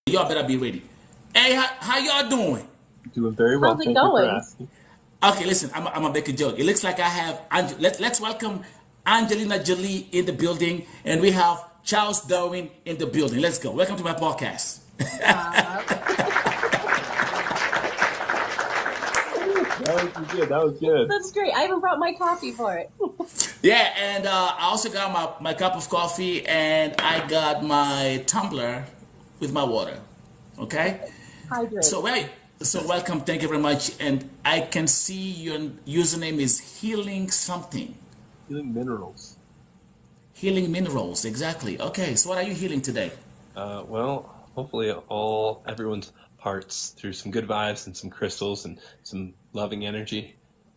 Y'all better be ready. Hey, how y'all doing? Doing very well. How's it Thank you for going? asking. Okay, listen, I'm gonna make a joke. It looks like I have let's welcome Angelina Jolie in the building, and we have Charles Darwin in the building. Let's go. Welcome to my podcast. Uh, That was good. That was good. that's great. I even brought my coffee for it. Yeah, and I also got my cup of coffee, and I got my tumbler with my water. Okay. Hydrate. So wait, so welcome, thank you very much. And I can see your username is healing something. Healing minerals. Healing minerals, exactly. Okay, so what are you healing today? Well, hopefully everyone's hearts through some good vibes and some crystals and some loving energy.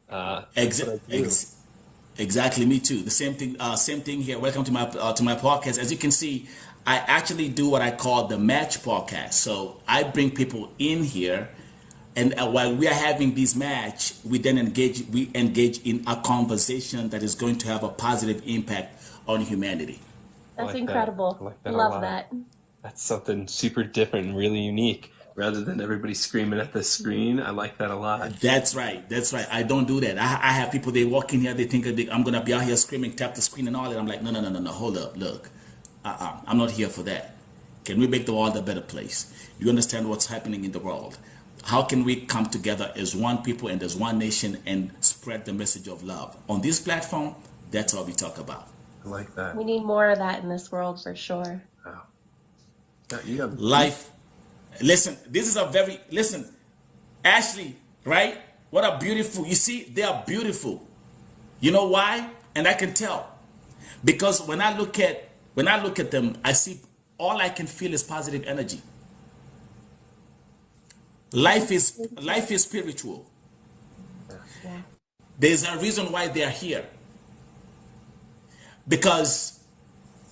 That's what Exa- I do. ex- exactly, me too. The same thing here. Welcome to my podcast. As you can see, I actually do what I call the match podcast. So I bring people in here, and while we are having this match, we engage in a conversation that is going to have a positive impact on humanity. I That's like that. I incredible. like that a Love lot. that. That's something super different and really unique. Rather than everybody screaming at the screen, I like that a lot. That's right. That's right. I don't do that. I have people, they walk in here, they think I'm going to be out here screaming, tap the screen and all that. I'm like, no, no, no, no, no. Hold up. Look, I'm not here for that. Can we make the world a better place? You understand what's happening in the world? How can we come together as one people and as one nation and spread the message of love? On this platform, that's what we talk about. I like that. We need more of that in this world for sure. Wow. You got me. Life. Listen, listen, Ashley, right? What a beautiful, you see, they are beautiful. You know why? And I can tell. Because when I look at them, I see all I can feel is positive energy. Life is spiritual. Yeah. There's a reason why they are here. Because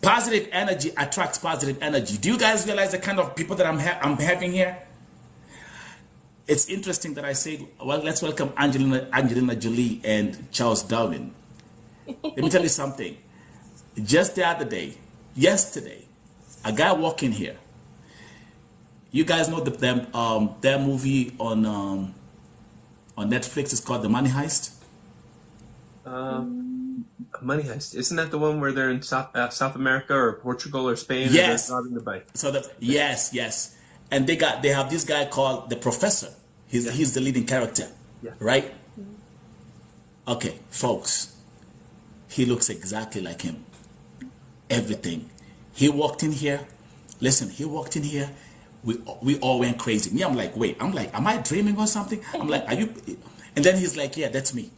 positive energy attracts positive energy. Do you guys realize the kind of people that I'm having here? It's interesting that I said, well, let's welcome Angelina Jolie and Charles Darwin. Let me tell you something. Just the other day, yesterday, a guy walked in here. You guys know their movie on Netflix is called The Money Heist. Money Heist. Isn't that the one where they're in South America or Portugal or Spain? Yes. And they're robbing the bike. So yes, and they have this guy called the Professor. He's the leading character, Yeah. right? Okay, folks, he looks exactly like him. Everything. He walked in here. Listen, he walked in here. We all went crazy. Me, I'm like, wait. I'm like, am I dreaming or something? I'm like, are you? And then he's like, yeah, that's me.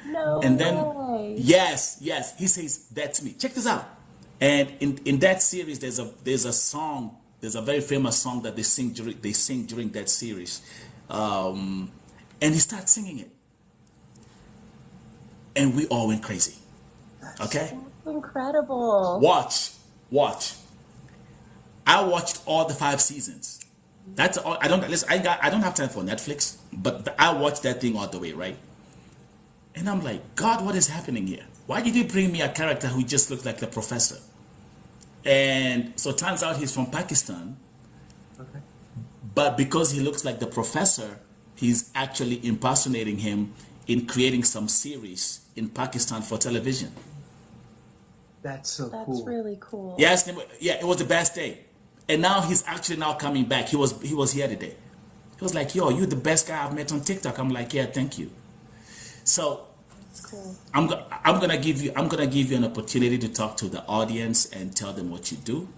No And then, way. yes, he says, that's me. Check this out. And in that series, there's a song, there's a very famous song that they sing during that series. And he starts singing it. And we all went crazy. Okay? That's incredible. Watch. I watched all the 5 seasons. That's all. I don't have time for Netflix, but I watched that thing all the way, right? And I'm like, God, what is happening here? Why did you bring me a character who just looks like the professor? And so it turns out he's from Pakistan. Okay. But because he looks like the professor, he's actually impersonating him in creating some series in Pakistan for television. That's so That's cool. really cool. Yes, yeah, it was the best day. And now he's actually now coming back. He was here today. He was like, yo, you're the best guy I've met on TikTok. I'm like, yeah, thank you. So That's cool. I'm gonna give you an opportunity to talk to the audience and tell them what you do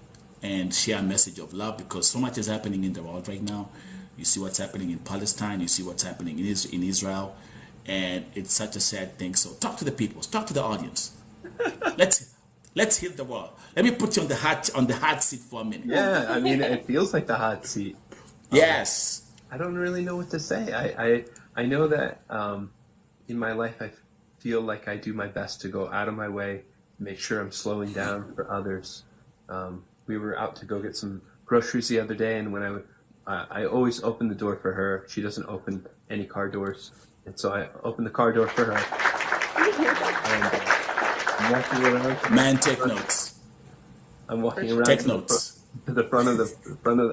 and share a message of love, because so much is happening in the world right now. You see what's happening in Palestine, you see what's happening in Israel, and it's such a sad thing. So talk to the people, talk to the audience. Let's heal the world. Let me put you on the hot seat for a minute. Yeah, I mean, it feels like the hot seat. Yes. I don't really know what to say. I know that in my life I feel like I do my best to go out of my way, make sure I'm slowing down for others. We were out to go get some groceries the other day, and when I always open the door for her. She doesn't open any car doors, and so I opened the car door for her. And I'm walking around. Man, take notes. I'm walking around. Take notes. to the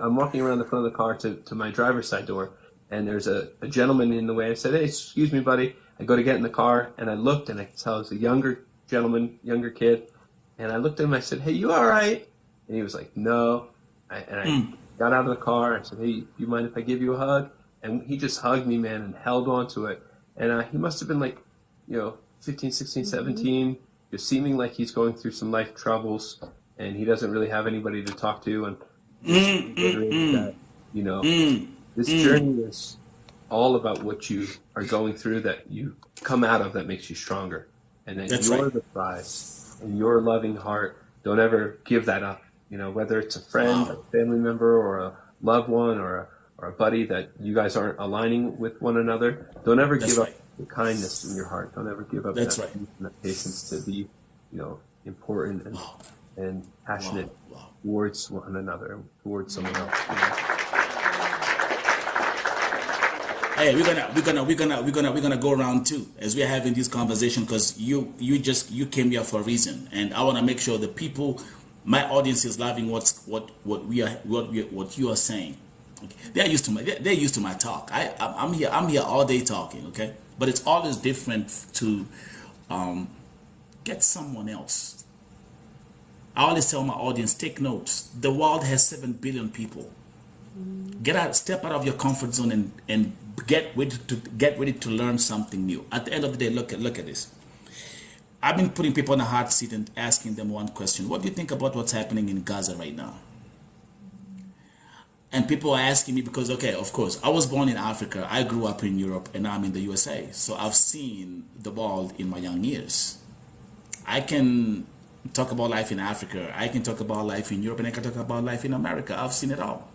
I'm walking around the front of the car to my driver's side door, and there's a gentleman in the way. I said, "Hey, excuse me, buddy." I go to get in the car, and I looked, and I could tell it was a younger gentleman, younger kid. And I looked at him, I said, "Hey, you all right?" And he was like, "No." I got out of the car. I said, "Hey, you mind if I give you a hug?" And he just hugged me, man, and held on to it. And he must have been like, 15, 16, 17, just seeming like he's going through some life troubles, and he doesn't really have anybody to talk to. And that, this journey is all about what you are going through, that you come out of, that makes you stronger. And that you're the prize, and your loving heart, don't ever give that up. Whether it's a friend, a family member, or a loved one, or a buddy that you guys aren't aligning with one another, don't ever give up the kindness in your heart. Don't ever give up that patience to be, important and passionate towards one another, towards someone else. Hey, we're gonna go around too as we're having this conversation, because you came here for a reason, and I want to make sure the people, my audience, is loving what you are saying. Okay. They're used to my talk. I'm here all day talking. Okay, but it's always different to get someone else. I always tell my audience, take notes. The world has 7 billion people. Step out of your comfort zone and get ready to learn something new. At the end of the day, look at this. I've been putting people on a hot seat and asking them one question: what do you think about what's happening in Gaza right now? And people are asking me because, okay, of course, I was born in Africa. I grew up in Europe, and I'm in the USA. So I've seen the world in my young years. I can talk about life in Africa. I can talk about life in Europe, and I can talk about life in America. I've seen it all.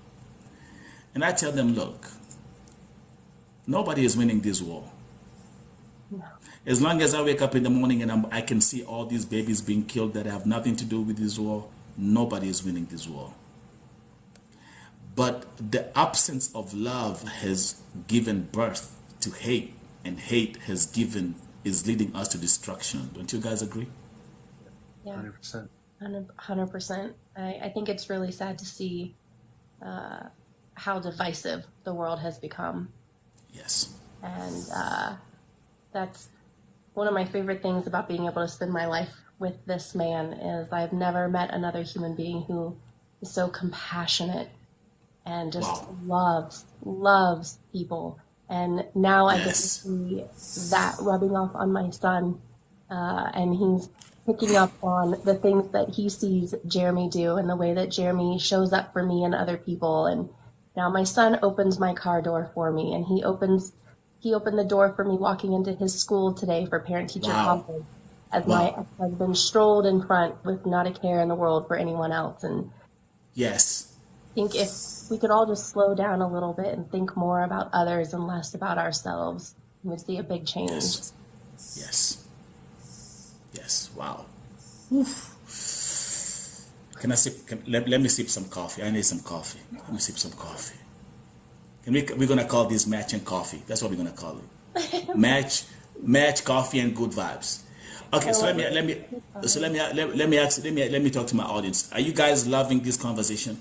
And I tell them, look, nobody is winning this war. No. As long as I wake up in the morning and I can see all these babies being killed that have nothing to do with this war, nobody is winning this war. But the absence of love has given birth to hate, and hate is leading us to destruction. Don't you guys agree? Yeah, 100%. 100%. I think it's really sad to see how divisive the world has become. Yes. And that's one of my favorite things about being able to spend my life with this man, is I've never met another human being who is so compassionate and just loves people. And now I get to see that rubbing off on my son, and he's picking up on the things that he sees Jeremy do, and the way that Jeremy shows up for me and other people. And now my son opens my car door for me, and he opened the door for me walking into his school today for parent-teacher conference, as my ex-husband strolled in front with not a care in the world for anyone else. And yes, I think if we could all just slow down a little bit and think more about others and less about ourselves, we would see a big change. Yes. Wow. Oof. Can I sip? Let me sip some coffee. I need some coffee. Let me sip some coffee. We're gonna call this match and coffee. That's what we're gonna call it. match coffee and good vibes. Okay, so let me talk to my audience. Are you guys loving this conversation?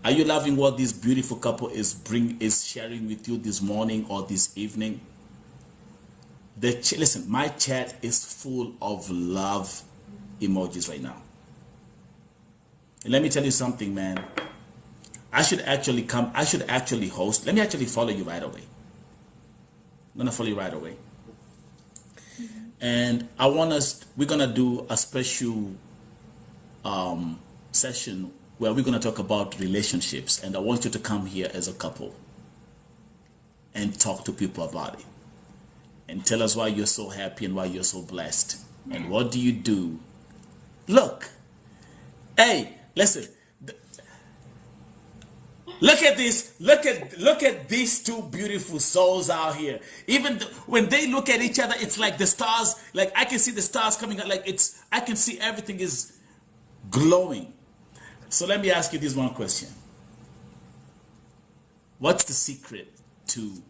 Are you loving what this beautiful couple is sharing with you this morning or this evening? Listen, my chat is full of love emojis right now. And let me tell you something, man. I should actually host. Let me actually follow you right away. I'm gonna follow you right away. And we're gonna do a special session where we're gonna talk about relationships, and I want you to come here as a couple and talk to people about it. And tell us why you're so happy and why you're so blessed. And what do you do? Look. Hey, listen. Look at this. Look at these two beautiful souls out here. Even when they look at each other, it's like the stars, like I can see the stars coming out, like I can see everything is glowing. So let me ask you this one question. What's the secret to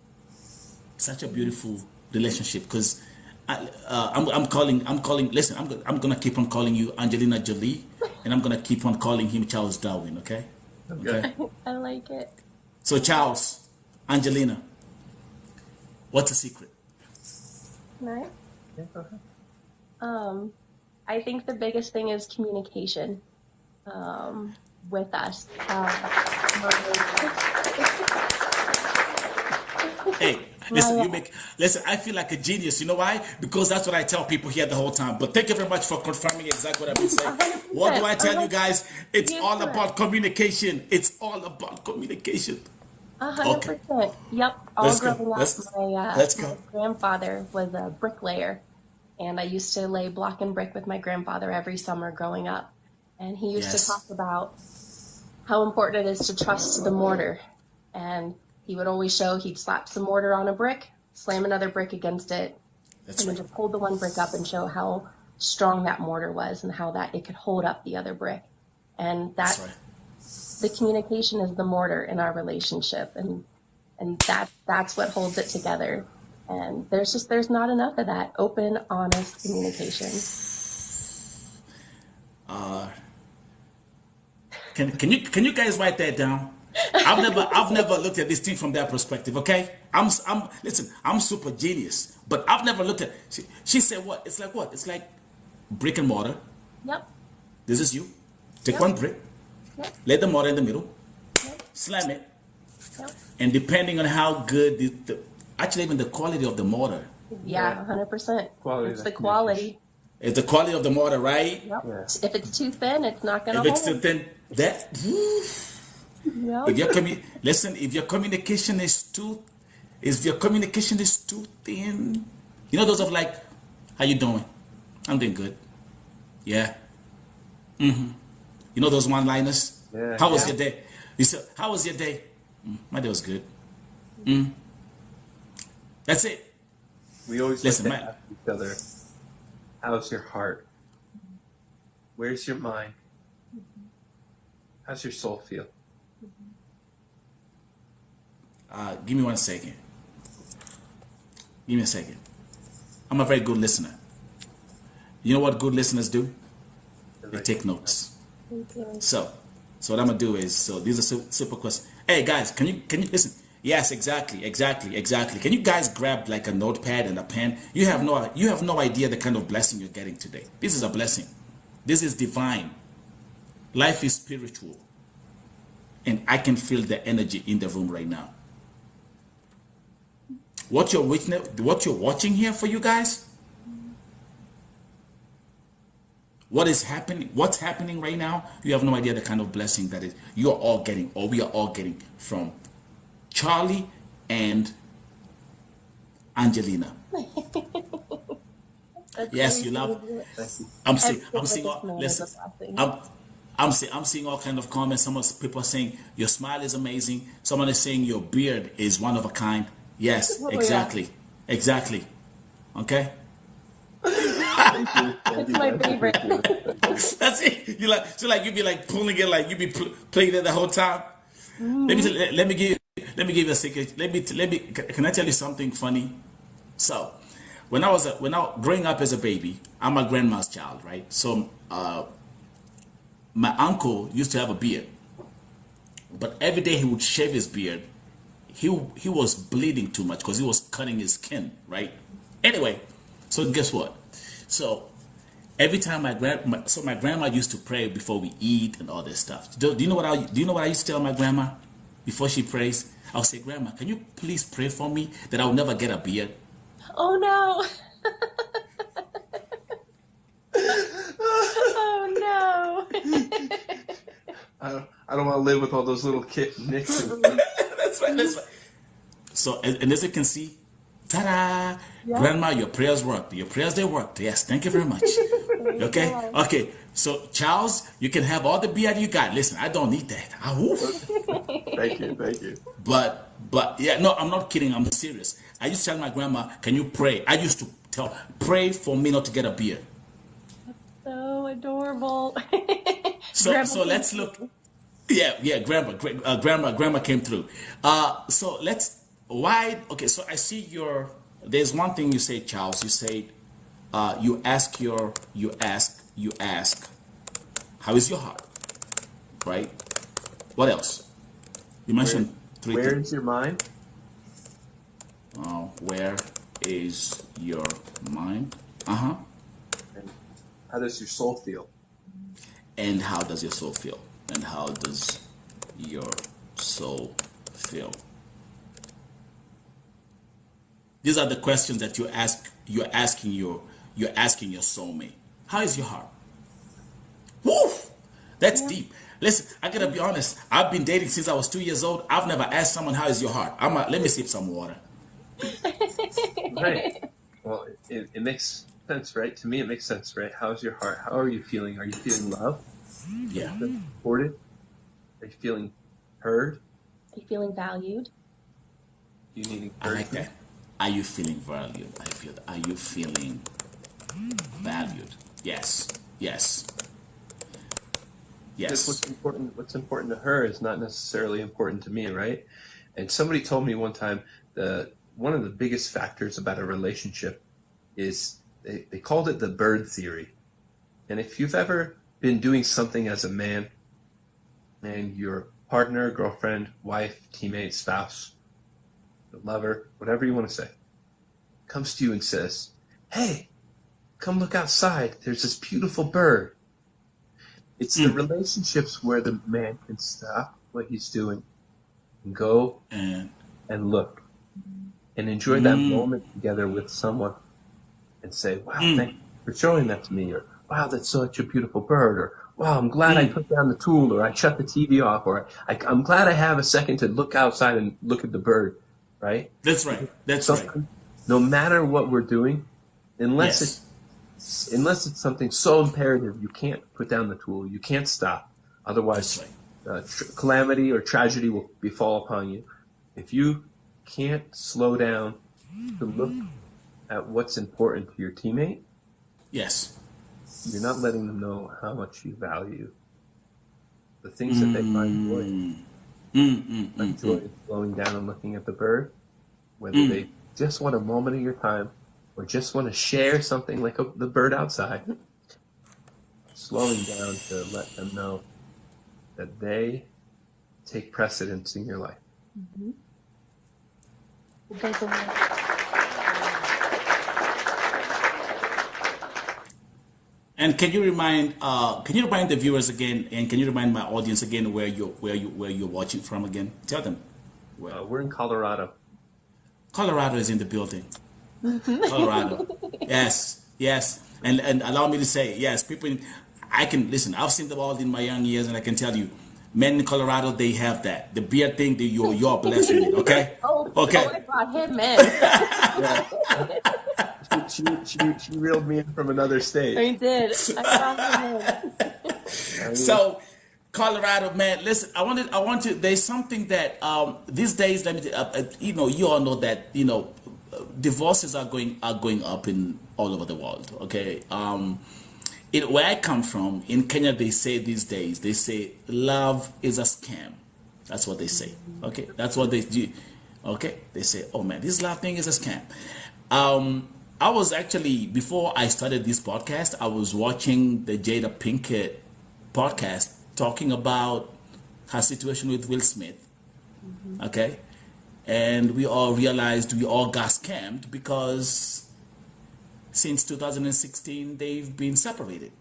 such a beautiful relationship? Because I'm calling. Listen, I'm gonna keep on calling you Angelina Jolie, and I'm gonna keep on calling him Charles Darwin. Okay. Okay. I like it. So Charles, Angelina, what's the secret? Right? Yeah, go ahead. I think the biggest thing is communication with us. Hey, listen, I feel like a genius. You know why? Because that's what I tell people here the whole time. But thank you very much for confirming exactly what I've been saying. 100%. What do I tell you guys? It's Yes, all sir. about communication. It's all about communication. 100%. Yep. All Let's go. growing up, Let's my go. grandfather was a bricklayer, and I used to lay block and brick with my grandfather every summer growing up. And he used to Yes. talk about how important it is to trust the mortar. And he would always show he'd slap some mortar on a brick, slam another brick against it, That's and then right. just hold the one brick up and show how strong that mortar was and how that it could hold up the other brick. And That's that's right. the communication is the mortar in our relationship, and that's what holds it together. And there's not enough of that open, honest communication. Can you guys write that down? I've never looked at this thing from that perspective. Okay, listen. I'm super genius, but I've never looked at. She said what? It's like what? It's like brick and mortar. Yep. This is you. Take Yep. one brick, Yep. lay the mortar in the middle, Yep. slam it, Yep. and depending on how good actually even the quality of the mortar, Yeah, 100%. Quality It's of the that quality. is the quality of the mortar, right? Yep. Yeah. If it's too thin, it's not going If to it's too hold. thin, that. Yep. If your listen, if your communication is too thin, you know those of like, how you doing? I'm doing good. Yeah. You know those one-liners? Yeah, How was yeah. your day? You said, how was your day? My day was good. That's it. We always Listen, like to ask each other, how's your heart? Where's your mind? How's your soul feel? Give me 1 second. Give me a second. I'm a very good listener. You know what good listeners do? They take notes. Thank you. So what I'm gonna do is, so these are super questions. Hey guys, can you listen? Yes, exactly. Can you guys grab like a notepad and a pen? You have no idea the kind of blessing you're getting today. This is a blessing. This is divine. Life is spiritual, and I can feel the energy in the room right now. What you're watching here for you guys, what's happening right now, you have no idea the kind of blessing that is you're all getting, or we are all getting from Charlie and Angelina. That's Yes, very you love. sweet. I'm seeing Everything all. with this Listen, man is a blessing. I'm seeing all kind of comments. Some people are saying your smile is amazing. Someone is saying your beard is one of a kind. Yes, Oh, yeah. exactly. Okay, It's my favorite. that's it. You be like pulling it, like you be playing it the whole time. Let me give you a secret. Can I tell you something funny? So, when I growing up as a baby, I'm my grandma's child, right? So, my uncle used to have a beard, but every day he would shave his beard. He was bleeding too much because he was cutting his skin, right? Anyway, so guess what? So every time my grandma used to pray before we eat and all this stuff. Do you know what I used to tell my grandma before she prays? I'll say, Grandma, can you please pray for me that I'll never get a beard? Oh no. Oh no. I don't want to live with all those little nicks. That's right. So, and as you can see, ta-da! Yeah. Grandma, your prayers worked. Your prayers, they worked. Yes, thank you very much. Okay? Okay. So, Charles, you can have all the beard you got. Listen, I don't need that. Thank you. But, yeah, no, I'm not kidding. I'm serious. I used to tell my grandma, can you pray? I used to pray for me not to get a beard. So adorable. So let's look. Yeah, grandma came through. So okay, so I see there's one thing you say, Charles. You say, you ask, how is your heart? Right? What else? You mentioned three Where things. is your mind? Where is your mind? Uh-huh. And how does your soul feel? And how does your soul feel? And how does your soul feel? These are the questions that you're asking your soulmate. How is your heart? Woo! That's deep. Listen, I gotta be honest. I've been dating since I was 2 years old. I've never asked someone how is your heart. Let me sip some water. Right. Well, it makes sense, right? To me, it makes sense, right? How's your heart? How are you feeling? Are you feeling loved? Yeah. Supported? Are you feeling heard? Are you feeling valued? Do you need I like encouragement? that. Are you feeling valued? Are you feeling valued? Yes. Yes. Because Yes. what's important to her is not necessarily important to me, right? And somebody told me one time one of the biggest factors about a relationship is they called it the bird theory. And if you've ever been doing something as a man and your partner, girlfriend, wife, teammate, spouse, lover, whatever you want to say, comes to you and says, "Hey, come look outside. There's this beautiful bird." It's the relationships where the man can stop what he's doing and go And and look and enjoy that moment together with someone and say, "Wow, thank you for showing that to me," or "Wow, that's such a beautiful bird," or "Wow, I'm glad I put down the tool," or "I shut the TV off," or I'm glad I have a second to look outside and look at the bird," right? that's right. That's right. Sometimes, no matter what we're doing, unless Yes. it's something so imperative, you can't put down the tool, you can't stop. That's Otherwise, right. calamity or tragedy will befall upon you. If you can't slow down to look at what's important to your teammate, Yes. you're not letting them know how much you value the things that they find joy in. Find joy in slowing down and looking at the bird, whether they just want a moment of your time or just want to share something like the bird outside, slowing down to let them know that they take precedence in your life. Because of And can you remind the viewers again, and can you remind my audience again where you're watching from again? Tell them. We're in Colorado. Colorado is in the building. Colorado. Yes, yes. And allow me to say, yes, I can listen. I've seen them all in my young years, and I can tell you, men in Colorado, they have that. The beard thing, you're blessed with it. Okay. Okay. I brought him in. Yeah. She reeled me in from another state. I did. I brought him in. So, Colorado, man, listen. I want to. There's something that these days. Let me. You all know that divorces are going up in all over the world. Okay. Where I come from in Kenya, they say these days. They say love is a scam. That's what they say. Okay. That's what they do. Okay. They say, oh man, this love thing is a scam. I was actually, before I started this podcast, I was watching the Jada Pinkett podcast talking about her situation with Will Smith. Okay. And we all realized we all got scammed because since 2016 they've been separated.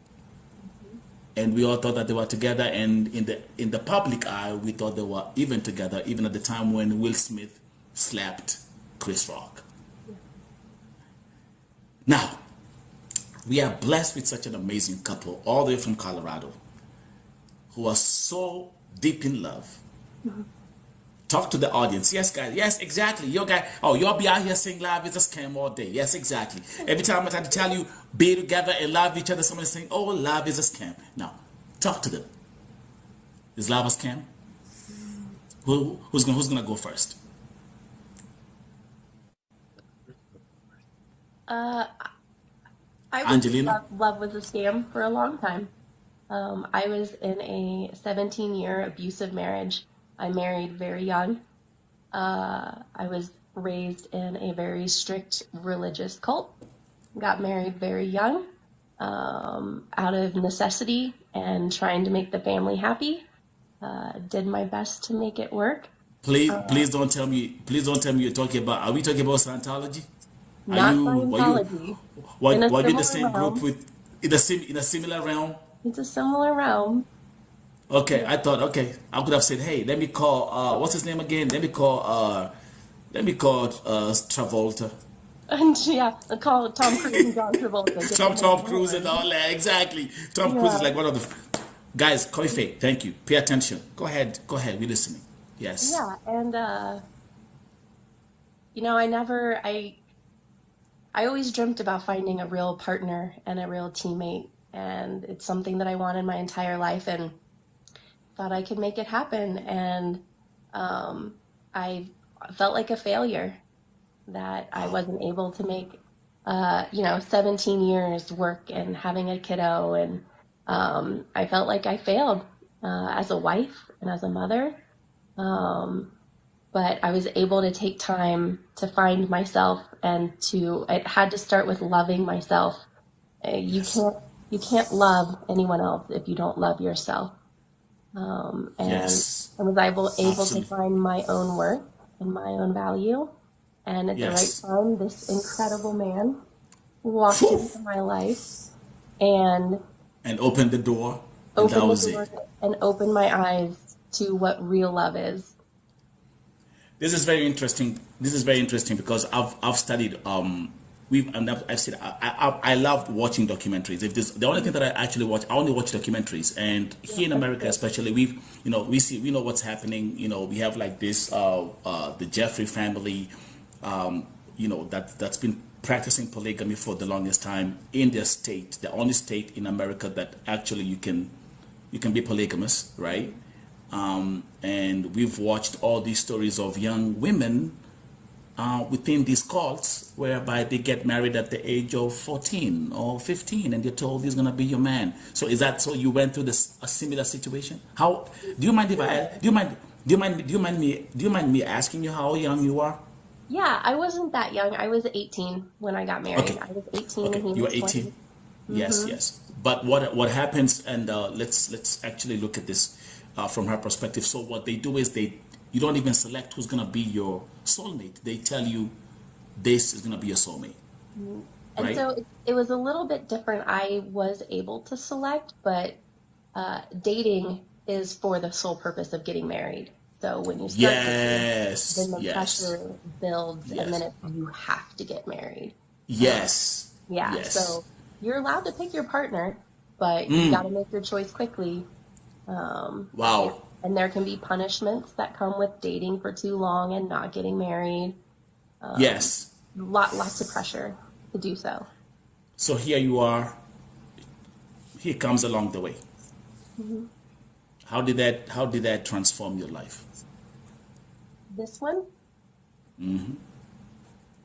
And we all thought that they were together, and in the public eye we thought they were even together, even at the time when Will Smith slapped Chris Rock. Now, we are blessed with such an amazing couple all the way from Colorado who are so deep in love. Talk to the audience. Yes, guys. Yes, exactly. You'll be out here saying love is a scam all day. Yes, exactly. Every time I try to tell you, be together and love each other, somebody's saying, oh, love is a scam. Now, talk to them. Is love a scam? Who's gonna go first? I was Angelina? love was a scam for a long time. I was in a 17-year abusive marriage. I married very young. I was raised in a very strict religious cult. Got married very young, out of necessity and trying to make the family happy. did my best to make it work. Please don't tell me. Please don't tell me you're talking about. Are we talking about Scientology? Are Not you? Scientology. In a Were you in the similar same group realm. with in a similar realm? It's a similar realm. Okay, Yeah. I thought. Okay, I could have said, hey, let me call. What's his name again? Let me call Travolta. And yeah, I call it Tom Cruise and John Travolta. Get them on Tom the Cruise and horn. all that. Exactly. Tom Cruise is Yeah. like one of the guys. Coffee. Thank you. Pay attention. Go ahead. Go ahead. We're listening. Yes. Yeah. And I never I always dreamt about finding a real partner and a real teammate. And it's something that I wanted my entire life and thought I could make it happen. And I felt like a failure that I Wow. wasn't able to make, 17 years work and having a kiddo. And I felt like I failed as a wife and as a mother. Um, but I was able to take time to find myself it had to start with loving myself. You Yes. can't love anyone else if you don't love yourself. And Yes. I was able to Absolutely. find my own worth and my own value. And at the right Yes. time, this incredible man walked Phew. into my life and And open the door, and that opened the was door it. and opened my eyes to what real love is. This is very interesting. This is very interesting because I've studied I've said I love watching documentaries. If this the only thing that I actually watch, I only watch documentaries. And Yeah, here in that's America, good. especially, we know what's happening. We have like this the Jeffrey family, that's been practicing polygamy for the longest time in their state, the only state in America that actually you can be polygamous, right? And we've watched all these stories of young women within these cults whereby they get married at the age of 14 or 15 and they're told he's going to be your man. So is that so you went through this a similar situation? How do you mind if I Yeah. do you mind me asking you how young you are? Yeah, I wasn't that young. I was 18 when I got married. Okay. I was 18 and Okay, he you was are 20. 18. Yes, yes. But what happens? And let's actually look at this from her perspective. So what they do is you don't even select who's gonna be your soulmate. They tell you this is gonna be your soulmate, Mhm. And right? so it was a little bit different. I was able to select, but dating is for the sole purpose of getting married. So when you start dating, then Yes, the yes, pressure builds, and then yes, you have to get married. Uh, yes, yeah, yes. so you're allowed to pick your partner, but you got to make your choice quickly. Um, and, Wow. and there can be punishments that come with dating for too long and not getting married. Um, Yes. lots of pressure to do so. So here you are. He comes along the way. Mhm. How did that transform your life? This one,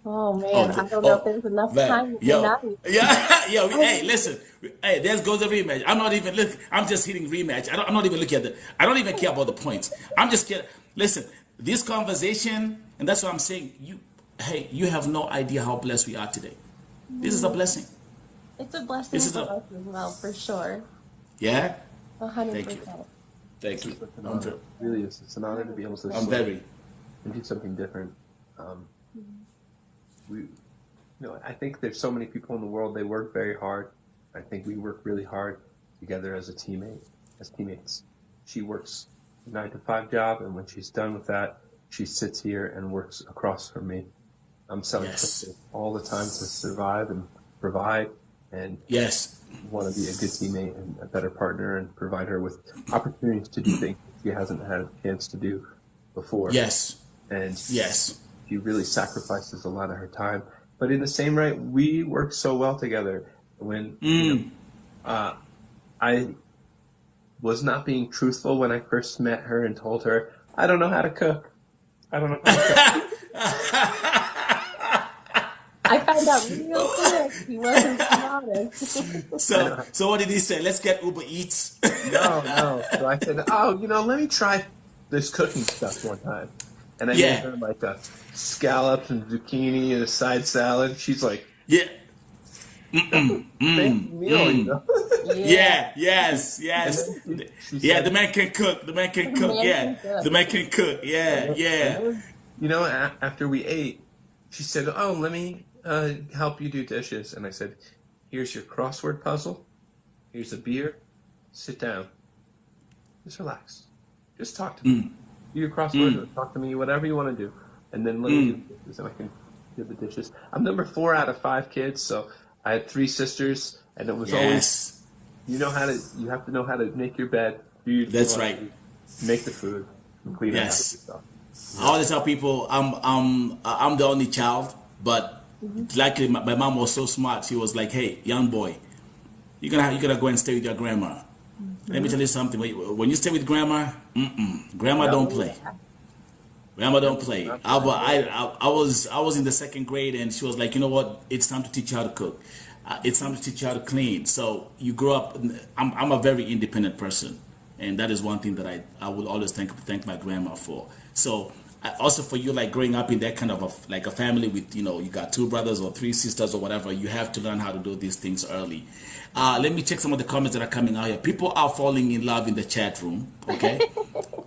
oh Oh, man, I don't know if oh, there's enough man, time yo, tonight. yeah, yo, I hey, mean, listen, hey, there goes the rematch. I'm not even look. I'm just hitting rematch. I'm not even looking at the. I don't even care about the points. I'm just kidding. Listen, this conversation, and that's what I'm saying. Hey, you have no idea how blessed we are today. This is a mm, blessing. it's a This blessing is for a, us as well, for sure. yeah. A hundred Thank you, percent. thank you. It's an I'm honor. very, It really is. It's an honor to be able to I'm slow very, and do something different. Um, I think there's so many people in the world. They work very hard. I think we work really hard together as as teammates. She works a 9 to 5 job, and when she's done with that, she sits here and works across from me. I'm selling yes, crypto all the time to survive and provide, and yes, want to be a good teammate and a better partner and provide her with opportunities to do things she hasn't had a chance to do before. yes, And yes, she really sacrifices a lot of her time. But in the same right, we work so well together. When I was not being truthful when I first met her and told her I don't know how to cook. I don't know how to cook. I found out real quick he wasn't being honest. I So, know. so what did he say? Let's get Uber Eats. No, no. So I said, oh, let me try this cooking stuff one time. And I made Yeah, her like a scallops and zucchini and a side salad. She's like, yeah. fancy meal, you know. Yeah, yes, And yes. then she Yeah, the said, man can cook. The man can cook. Man Yeah, can cook. the man can cook. and Yeah, then, and yeah. then you know, after we ate, she said, "Oh, let me help you do dishes." And I said, "Here's your crossword puzzle. Here's a beer. Sit down. Just relax. Just talk to me. Do your crossword or talk to me, whatever you want to do. And then let me do the dishes, and I can do the dishes." I'm number 4 out of 5 kids, so I had 3 sisters, and it was always, Yes, you have to know how to make your bed, do your that's right. laundry, make the food, and clean up after Yes. yourself. I always tell people I'm the only child, but luckily my mom was so smart. She was like, "Hey, young boy, you're gonna go and stay with your grandma. Let me tell you something. When you stay with grandma, grandma Yep. don't play. Grandma don't play." I was in the 2nd grade, and she was like, "You know what? It's time to teach you how to cook. It's time to teach you how to clean." So you grow up. I'm a very independent person, and that is one thing that I will always thank my grandma for. So also for you, like growing up in that kind of like a family with, you got 2 brothers or 3 sisters or whatever, you have to learn how to do these things early. Let me check some of the comments that are coming out here. People are falling in love in the chat room. Okay.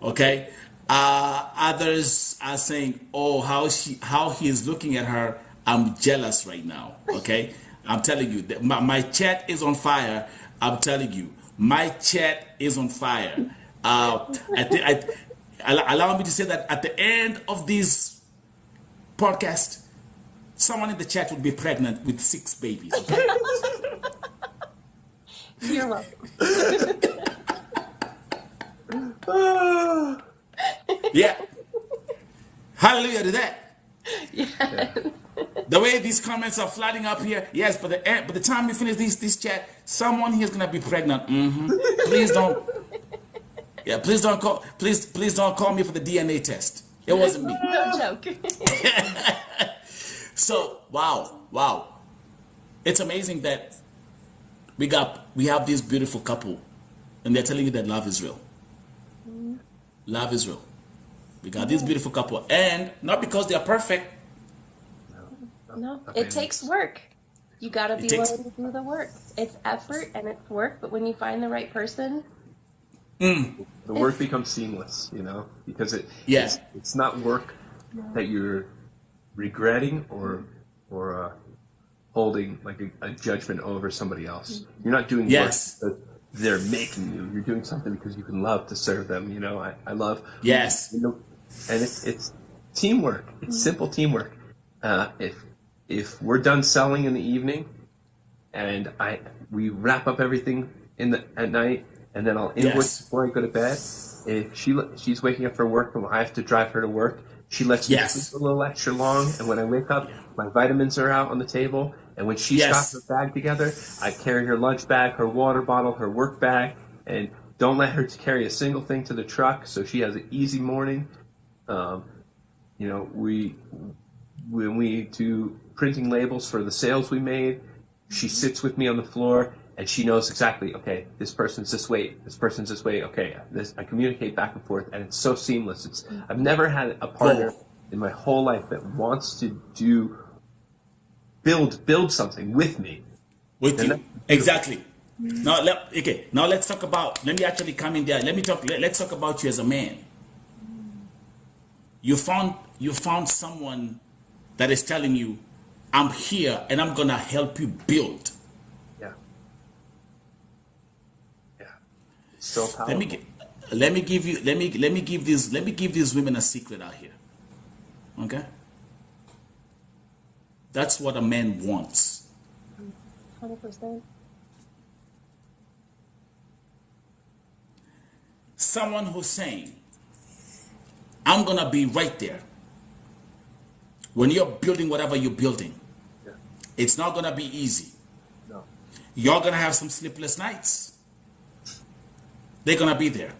Okay. Others are saying, "Oh, how he is looking at her. I'm jealous right now." Okay, I'm telling you that my chat is on fire. I'm telling you, my chat is on fire. Allow me to say that at the end of this podcast, someone in the chat would be pregnant with 6 babies. Okay, You're welcome. yeah. Hallelujah to that. Yeah. The way these comments are flooding up here, yes. But the time we finish this chat, someone here is gonna be pregnant. Please don't. Yeah, please don't call. Please don't call me for the DNA test. It wasn't me. No joke. So wow, it's amazing that we have this beautiful couple, and they're telling you that love is real. Love is real. We got this beautiful couple, and not because they are perfect. No, it takes work. You got to be willing to do the work. It's effort and it's work, but when you find the right person, The work becomes seamless, because Yeah. it's not work that you're regretting or holding like a judgment over somebody else. You're not doing Yes. work because they're making you. You're doing something because you can love to serve them. I love. Yes. And it's teamwork. It's simple teamwork. If we're done selling in the evening, and we wrap up everything at night, and then I'll invoice before I go to bed. If she's waking up for work and I have to drive her to work, she lets me sleep a little extra long. And when I wake up, my vitamins are out on the table. And when she's got her bag together, I carry her lunch bag, her water bottle, her work bag, and don't let her carry a single thing to the truck, so she has an easy morning. When we do printing labels for the sales we made, she sits with me on the floor and she knows exactly, okay, this person's this way, this person's this way, okay, I communicate back and forth, and it's so seamless. I've never had a partner in my whole life that wants to build something with me. With you. Exactly. Now let's talk about, let me actually come in there. Let's talk about you as a man. You found someone that is telling you, "I'm here and I'm gonna help you build." Yeah. It's so powerful. Let me give these women a secret out here. Okay? That's what a man wants. 100%. Someone who's saying, "I'm gonna be right there." When you're building whatever you're building, it's not gonna be easy. No. You're gonna have some sleepless nights. They're gonna be there.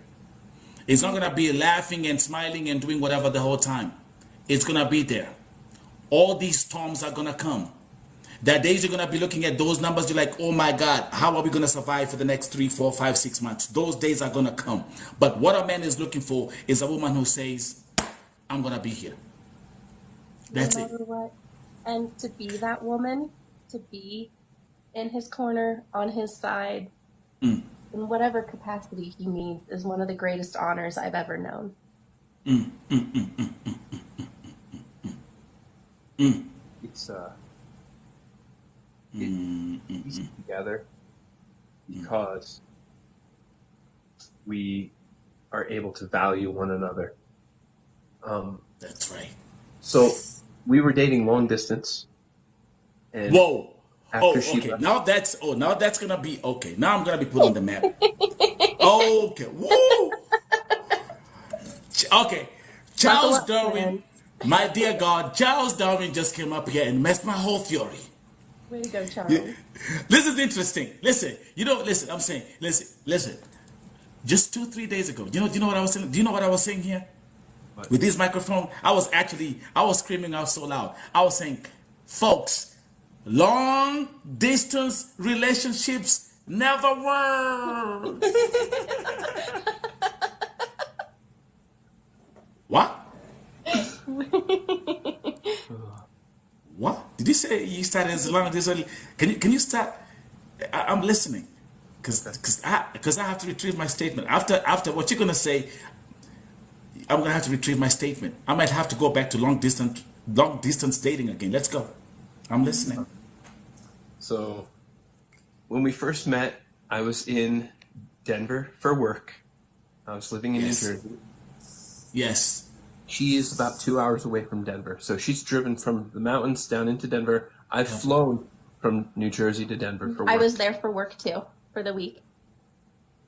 It's not gonna be laughing and smiling and doing whatever the whole time. It's gonna be there. All these storms are gonna come. That days you're gonna be looking at those numbers, you're like, "Oh my God, how are we gonna survive for the next 3, 4, 5, 6 months?" Those days are gonna come. But what a man is looking for is a woman who says, "I'm gonna be here." That's no it. matter what. And to be that woman, to be in his corner, on his side, Mm. in whatever capacity he needs, is one of the greatest honors I've ever known. It's piece together because we are able to value one another. That's right. So we were dating long distance, and Whoa. after she Okay. left, Now that's gonna be okay. Now I'm gonna be put on the map. Okay. Woo. Okay. Buckle Charles up, Darwin, man. my dear God, Charles Darwin just came up here and messed my whole theory. Way to go, Charles. This is interesting. Listen, listen, I'm saying, listen. Just 2-3 days ago, do you know what I was saying? Do you know what I was saying here? What? With this microphone, I was screaming out so loud. I was saying, folks, long distance relationships never work. What? What? Did you say you started as long distance? Can you start? I'm listening. Because I have to retrieve my statement. After what you're gonna say, I'm gonna have to retrieve my statement. I might have to go back to long distance dating again. Let's go. I'm listening. so when we first met, I was in Denver for work. I was living in Yes. New Jersey. Yes. She is about 2 hours away from Denver. So she's driven from the mountains down into Denver. I've flown from New Jersey to Denver for work. I was there for work too, for the week.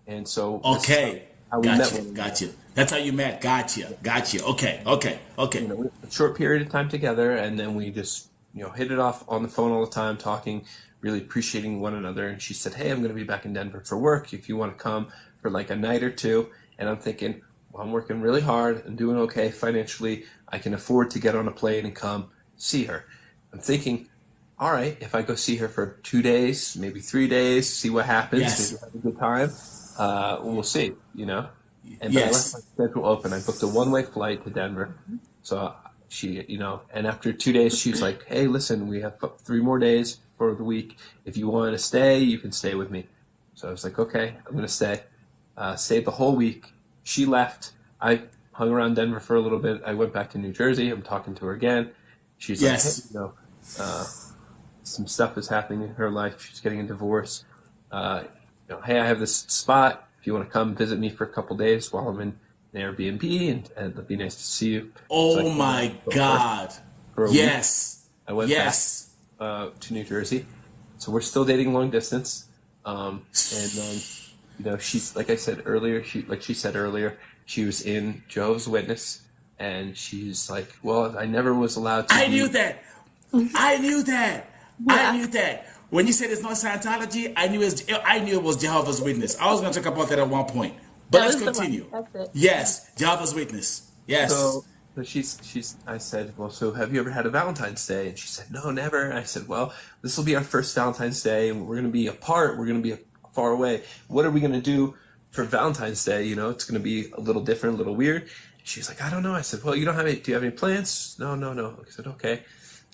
And so Okay. how we met Gotcha. one another. Gotcha. That's how you met. Gotcha. Okay. You know, a short period of time together, and then we just, hit it off on the phone all the time, talking, really appreciating one another. And she said, "Hey, I'm going to be back in Denver for work. If you want to come for like a night or two." And I'm thinking, well, I'm working really hard and doing okay financially. I can afford to get on a plane and come see her. I'm thinking, all right, if I go see her for 2 days, maybe 3 days, see what happens, Yes. maybe have a good time, we'll see, And but I Yes. left my schedule open. I booked a one-way flight to Denver. So she, and after 2 days, she's like, "Hey, listen, we have 3 more days for the week. If you want to stay, you can stay with me." So I was like, "Okay, I'm going to stay." Stayed the whole week. She left. I hung around Denver for a little bit. I went back to New Jersey. I'm talking to her again. She's Yes. like, "Hey, some stuff is happening in her life. She's getting a divorce. Hey, I have this spot. If you want to come visit me for a couple days while I'm in an Airbnb, and it'd be nice to see you." Oh So I my came out God. for a week. Yes. I went Yes. back to New Jersey. So we're still dating long distance. She's, like I said earlier, she said earlier, she was in Jehovah's Witness, and she's like, "Well, I never was allowed to." I knew that. I knew that. I Yeah. knew that. When you said it's not Scientology, I knew it was Jehovah's Witness. I was going to talk about that at one point, but That let's was the one. continue. That's it. Yes, Jehovah's Witness. Yes. So she's. I said, "Well, so have you ever had a Valentine's Day?" And she said, "No, never." I said, "Well, this will be our first Valentine's Day, and we're going to be apart. We're going to be far away. What are we going to do for Valentine's Day? It's going to be a little different, a little weird." She's like, "I don't know." I said, "Well, do you have any plans?" No. I said, "Okay."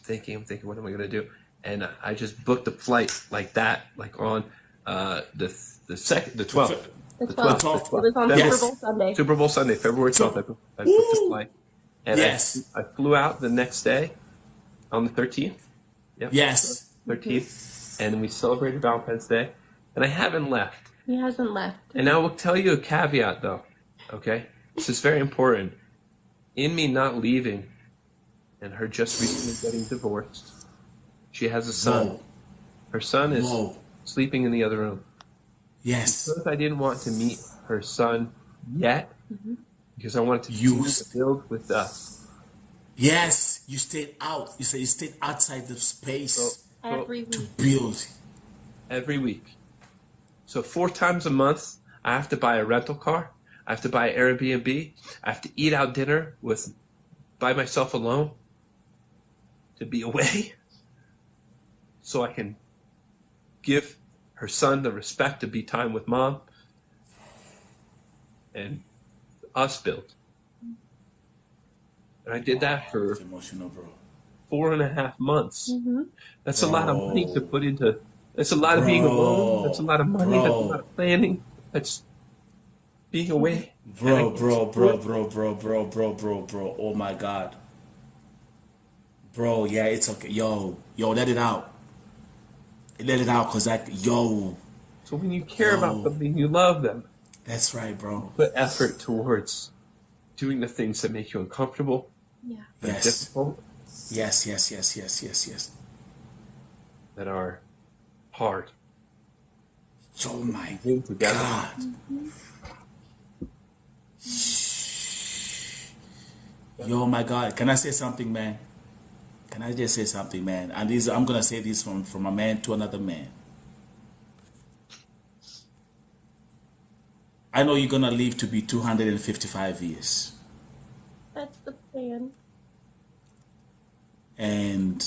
I'm thinking, what am I going to do? And I just booked a flight like that, like on the 12th. The 12th. 12th. It was on Yes. Super Bowl Sunday. Super Bowl Sunday, February 12th. I booked the flight. And Yes. I flew out the next day on the 13th. Yep. Yes. 13th. And we celebrated Valentine's Day. And I haven't left. He hasn't left. And I will tell you a caveat, though. Okay? This is very important. In me not leaving and her just recently getting divorced, she has a son. Whoa. Her son is Whoa. sleeping in the other room. Yes. Because I didn't want to meet her son yet, because I wanted to continue to build with us. Yes. You stayed out. You said you stayed outside the space Every to week. build. Every week. So 4 times a month, I have to buy a rental car. I have to buy an Airbnb. I have to eat out dinner by myself alone to be away, so I can give her son the respect to be time with mom and us build. And I did that for It's emotional, bro. 4.5 months. That's a lot of money to put into That's a lot of being alone. That's a lot of money. That's a lot Bro, of planning. That's being away. And I bro, can't bro, do bro, it. bro, bro, bro, bro, bro, bro. Oh my God. Bro, yeah, it's okay. Yo, let it out. Let it out, cause So when you care about yo, something, you love them. that's right, You bro. put effort towards doing the things that make you uncomfortable, Yeah. that are Yes. difficult, Yes, yes, yes, yes, yes, yes. that are hard. Oh But my you win together. God. Mm-hmm. Yo, my God. Can I say something, man? Can I just say something, man? And this, I'm gonna say this from a man to another man. I know you're gonna live to be 255 years, That's the plan. and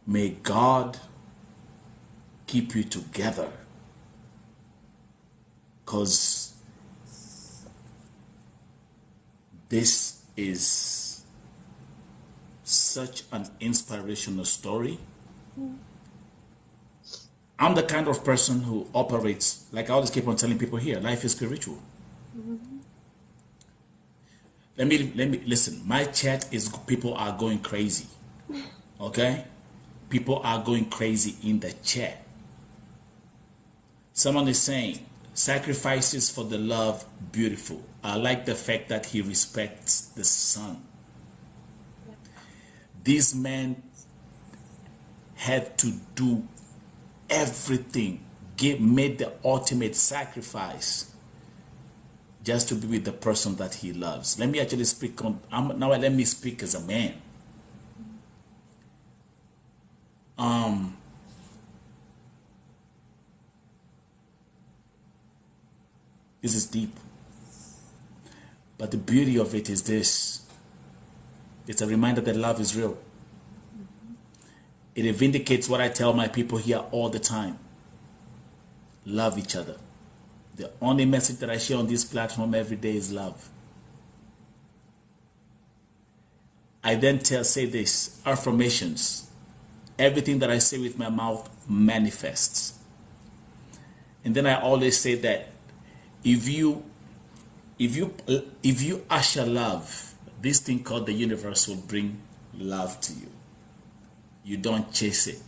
may God keep you together, cause this is such an inspirational story. I'm the kind of person who operates, like I always keep on telling people here, life is spiritual. Mm-hmm. Let me listen. My chat is people are going crazy. Okay? People are going crazy in the chat. Someone is saying, sacrifices for the love, beautiful. I like the fact that he respects the son. Yeah. This man had to do everything, made the ultimate sacrifice just to be with the person that he loves. Let me actually speak on, now let me speak as a man. This is deep. But the beauty of it is this. It's a reminder that love is real. It vindicates what I tell my people here all the time. Love each other. The only message that I share on this platform every day is love. I then say this, affirmations. Everything that I say with my mouth manifests. And then I always say that if you usher love, this thing called the universe will bring love to you. You don't chase it.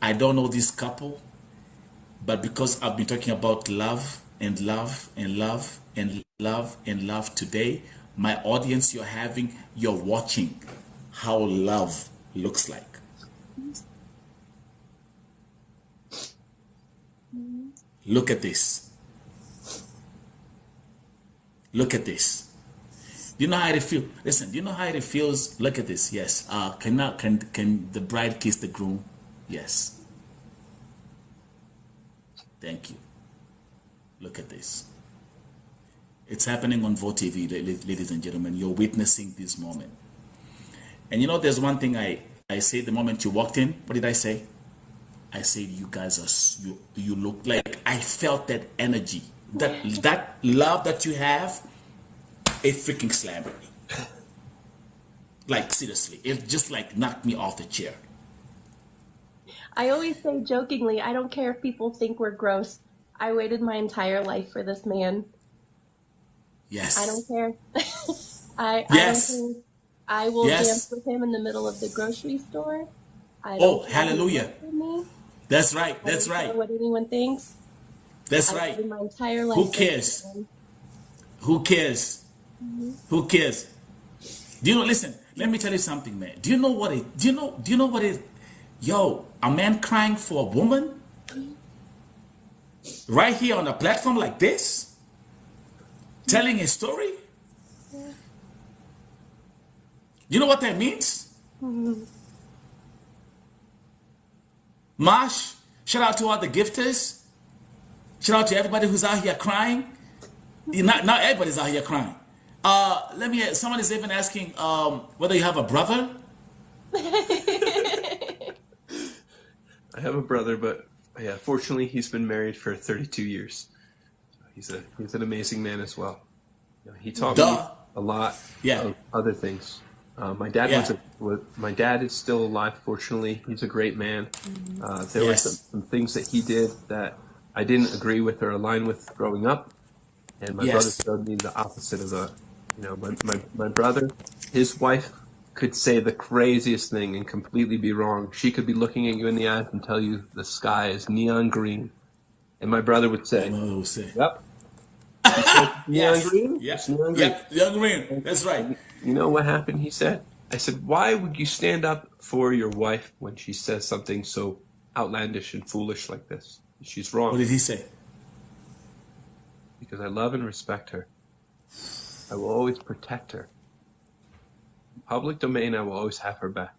I don't know this couple, but because I've been talking about love and love and love and love and love today, my audience, you're watching how love looks like. Mm-hmm. Look at this. Look at this. Do you know how it feels? Listen, do you know how it feels? Look at this. Yes. Can the bride kiss the groom? Yes. Thank you. Look at this. It's happening on VOTV, ladies and gentlemen. You're witnessing this moment. And you know, there's one thing I say the moment you walked in. What did I say? I said, you guys are, you look like, I felt that energy. That love that you have, it freaking slammed me. Like, seriously. It just like knocked me off the chair. I always say jokingly, I don't care if people think we're gross. I waited my entire life for this man. I don't Yes. care. I don't Yes. care. I will dance Yes. with him in the middle of the grocery store. I don't Oh, care who hallelujah. looks at me. That's right. I That's don't care right. what anyone thinks. That's I right. waited my entire Who life for this cares? man. Who cares? Mhm. Who cares? Do you know, listen, let me tell you something, man. Do you know what it, do you know what it, yo, a man crying for a woman right here on a platform like this, telling a story? Yeah. You know what that means? Mhm. Marsh, shout out to all the gifters. Shout out to everybody who's out here crying. Not everybody's out here crying. Someone is even asking whether you have a brother. I have a brother, but yeah, fortunately, he's been married for 32 years. He's an amazing man as well. You know, he taught me Duh. a lot Yeah. of other things. My dad Yeah. my dad is still alive. Fortunately, he's a great man. There were Yes. some things that he did that I didn't agree with or align with growing up, and my brother Yes. showed me the opposite of the. My brother, his wife could say the craziest thing and completely be wrong. She could be looking at you in the eyes and tell you the sky is neon green, and my brother would My say, mother will say. "Yep, she said it's neon Yes. green. It's Yep. neon green." Yep. Young Green. That's right. And you know what happened? He said, I said, "Why would you stand up for your wife when she says something so outlandish and foolish like this? She's What wrong." did he say? Because I love and respect her. I will always protect her. In public domain, I will always have her back.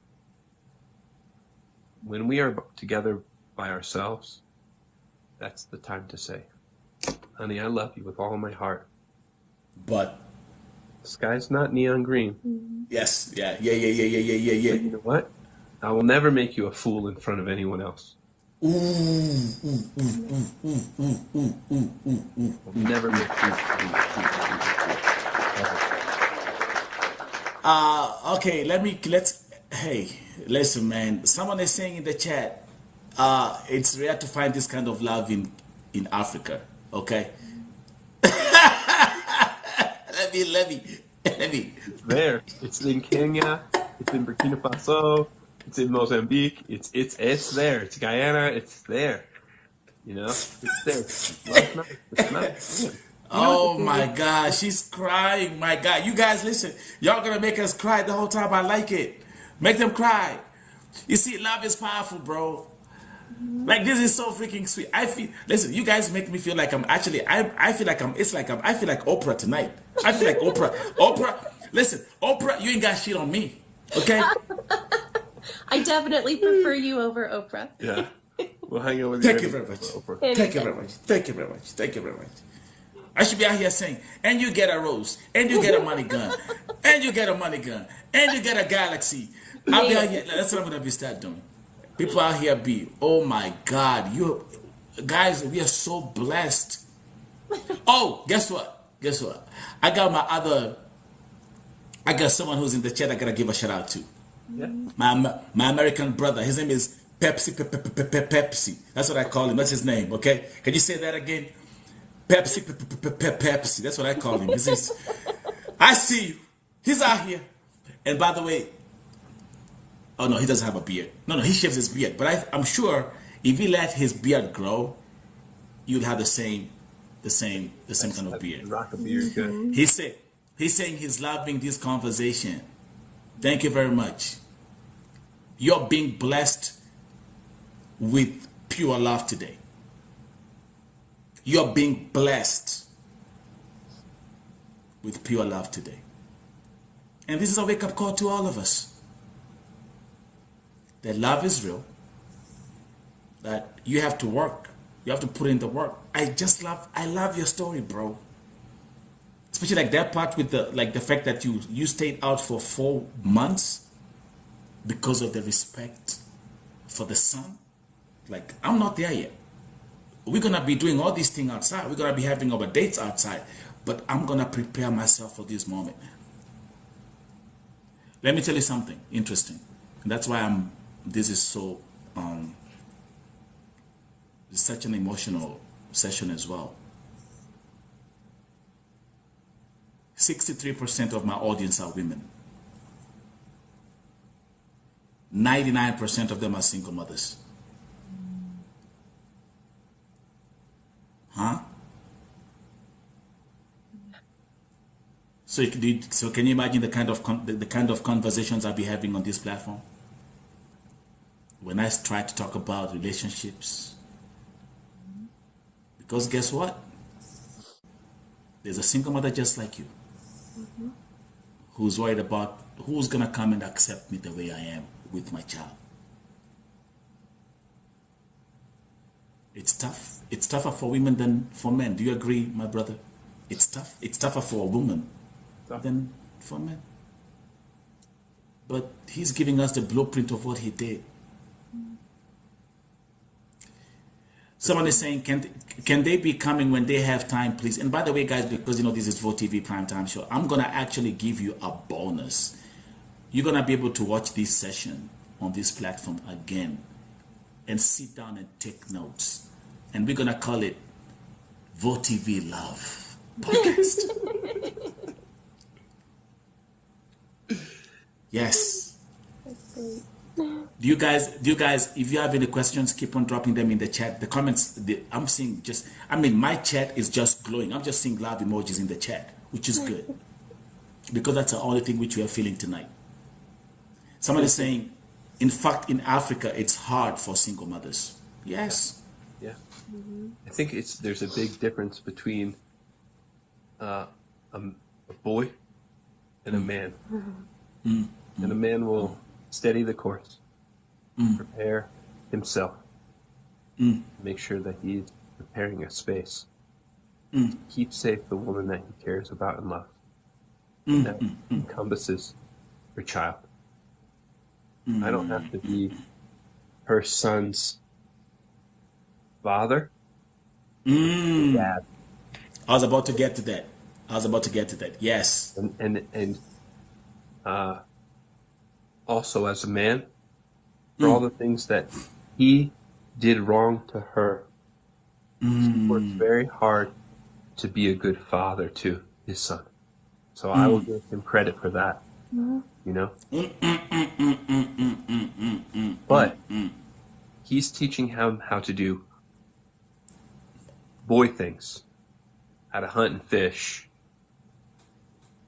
When we are together by ourselves, that's the time to say, "Honey, I love you with all my heart. But The sky's not neon green. yes. Yeah. Yeah. Yeah. Yeah. Yeah. Yeah. Yeah. But you know what? I will never make you a fool in front of anyone else. Ooh. Ooh. Ooh. Ooh. Ooh. Ooh. Ooh. Ooh. Ooh. I'll never make you Okay, hey, listen, man. Someone is saying in the chat, it's rare to find this kind of love in Africa. Okay. let me. It's there. It's in Kenya. It's in Burkina Faso. It's in Mozambique. It's there. It's Guyana. It's there. You know, it's there. It's not. Oh my God, she's crying. My God, you guys, listen. Y'all gonna make us cry the whole time. I like it. Make them cry. You see, love is powerful, bro. Like this is so freaking sweet. I feel. Listen, you guys make me feel like I'm actually. I feel like I'm. It's like I'm. I feel like Oprah tonight. I feel like Oprah. Oprah. Listen, Oprah, you ain't got shit on me. Okay. I definitely prefer you over Oprah. Yeah. We'll hang out with you. Thank you very much. Thank you very much. Thank you very much. Thank you very much. I should be out here saying, and you get a rose, and you get a money gun, and you get a money gun, and you get a galaxy. I'll be out here. That's what I'm gonna be start doing. People out here be, oh my God, you guys, we are so blessed. Oh, guess what? Guess what? I got someone who's in the chat I gotta give a shout out to. Yeah. My American brother. His name is Pepsi. That's what I call him. That's his name. Okay. Can you say that again? Pepsi. That's what I call him. I see you. He's out here. And by the way, oh no, he doesn't have a beard. No, he shaves his beard. But I'm sure if he let his beard grow, you'll have the same kind of beard. Rock a beard, good. He's saying he's loving this conversation. Thank you very much. You're being blessed with pure love today. You're being blessed with pure love today. And this is a wake-up call to all of us. That love is real. That you have to work. You have to put in the work. I love your story, bro. Especially like that part with the fact that you stayed out for 4 months because of the respect for the son. Like, I'm not there yet. We're going to be doing all these things outside. We're going to be having our dates outside. But I'm going to prepare myself for this moment. Let me tell you something interesting. And that's why this is so, it's such an emotional session as well. 63% of my audience are women. 99% of them are single mothers. Huh? So can you imagine the kind of conversations I'll be having on this platform? When I try to talk about relationships. Because guess what? There's a single mother just like you. Who's worried about who's gonna come and accept me the way I am with my child. It's tough. It's tougher for women than for men. Do you agree, my brother? It's tough. It's tougher for a woman than for men. But he's giving us the blueprint of what he did. Someone is saying, can they be coming when they have time, please? And by the way, guys, because this is VOTV Primetime Show, I'm going to actually give you a bonus. you're going to be able to watch this session on this platform again and sit down and take notes. And we're going to call it VoTV Love Podcast. Yes. That's great. Do you guys, if you have any questions, keep on dropping them in the chat. The comments, I'm seeing my chat is just glowing. I'm just seeing love emojis in the chat, which is good. Because that's the only thing which we are feeling tonight. Somebody saying, in fact, in Africa, it's hard for single mothers. Yes. Yeah. Mm-hmm. I think there's a big difference between a boy and a man. Mm-hmm. And a man will steady the course, prepare himself, make sure that he's preparing a space, keep safe the woman that he cares about and loves. And that encompasses her child. I don't have to be her son's father, dad. I was about to get to that. Yes. And also as a man, for all the things that he did wrong to her, he worked very hard to be a good father to his son. So I will give him credit for that, you know? But he's teaching him how to do boy things, how to hunt and fish,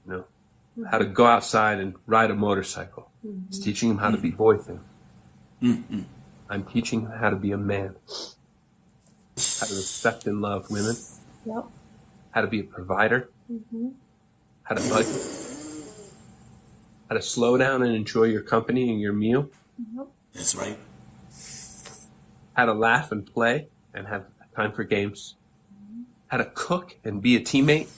you know, how to go outside and ride a motorcycle. He's teaching him how to be boy things. I'm teaching him how to be a man, how to respect and love women, how to be a provider, how to budget, how to slow down and enjoy your company and your meal. That's right. How to laugh and play and have time for games. How to cook and be a teammate.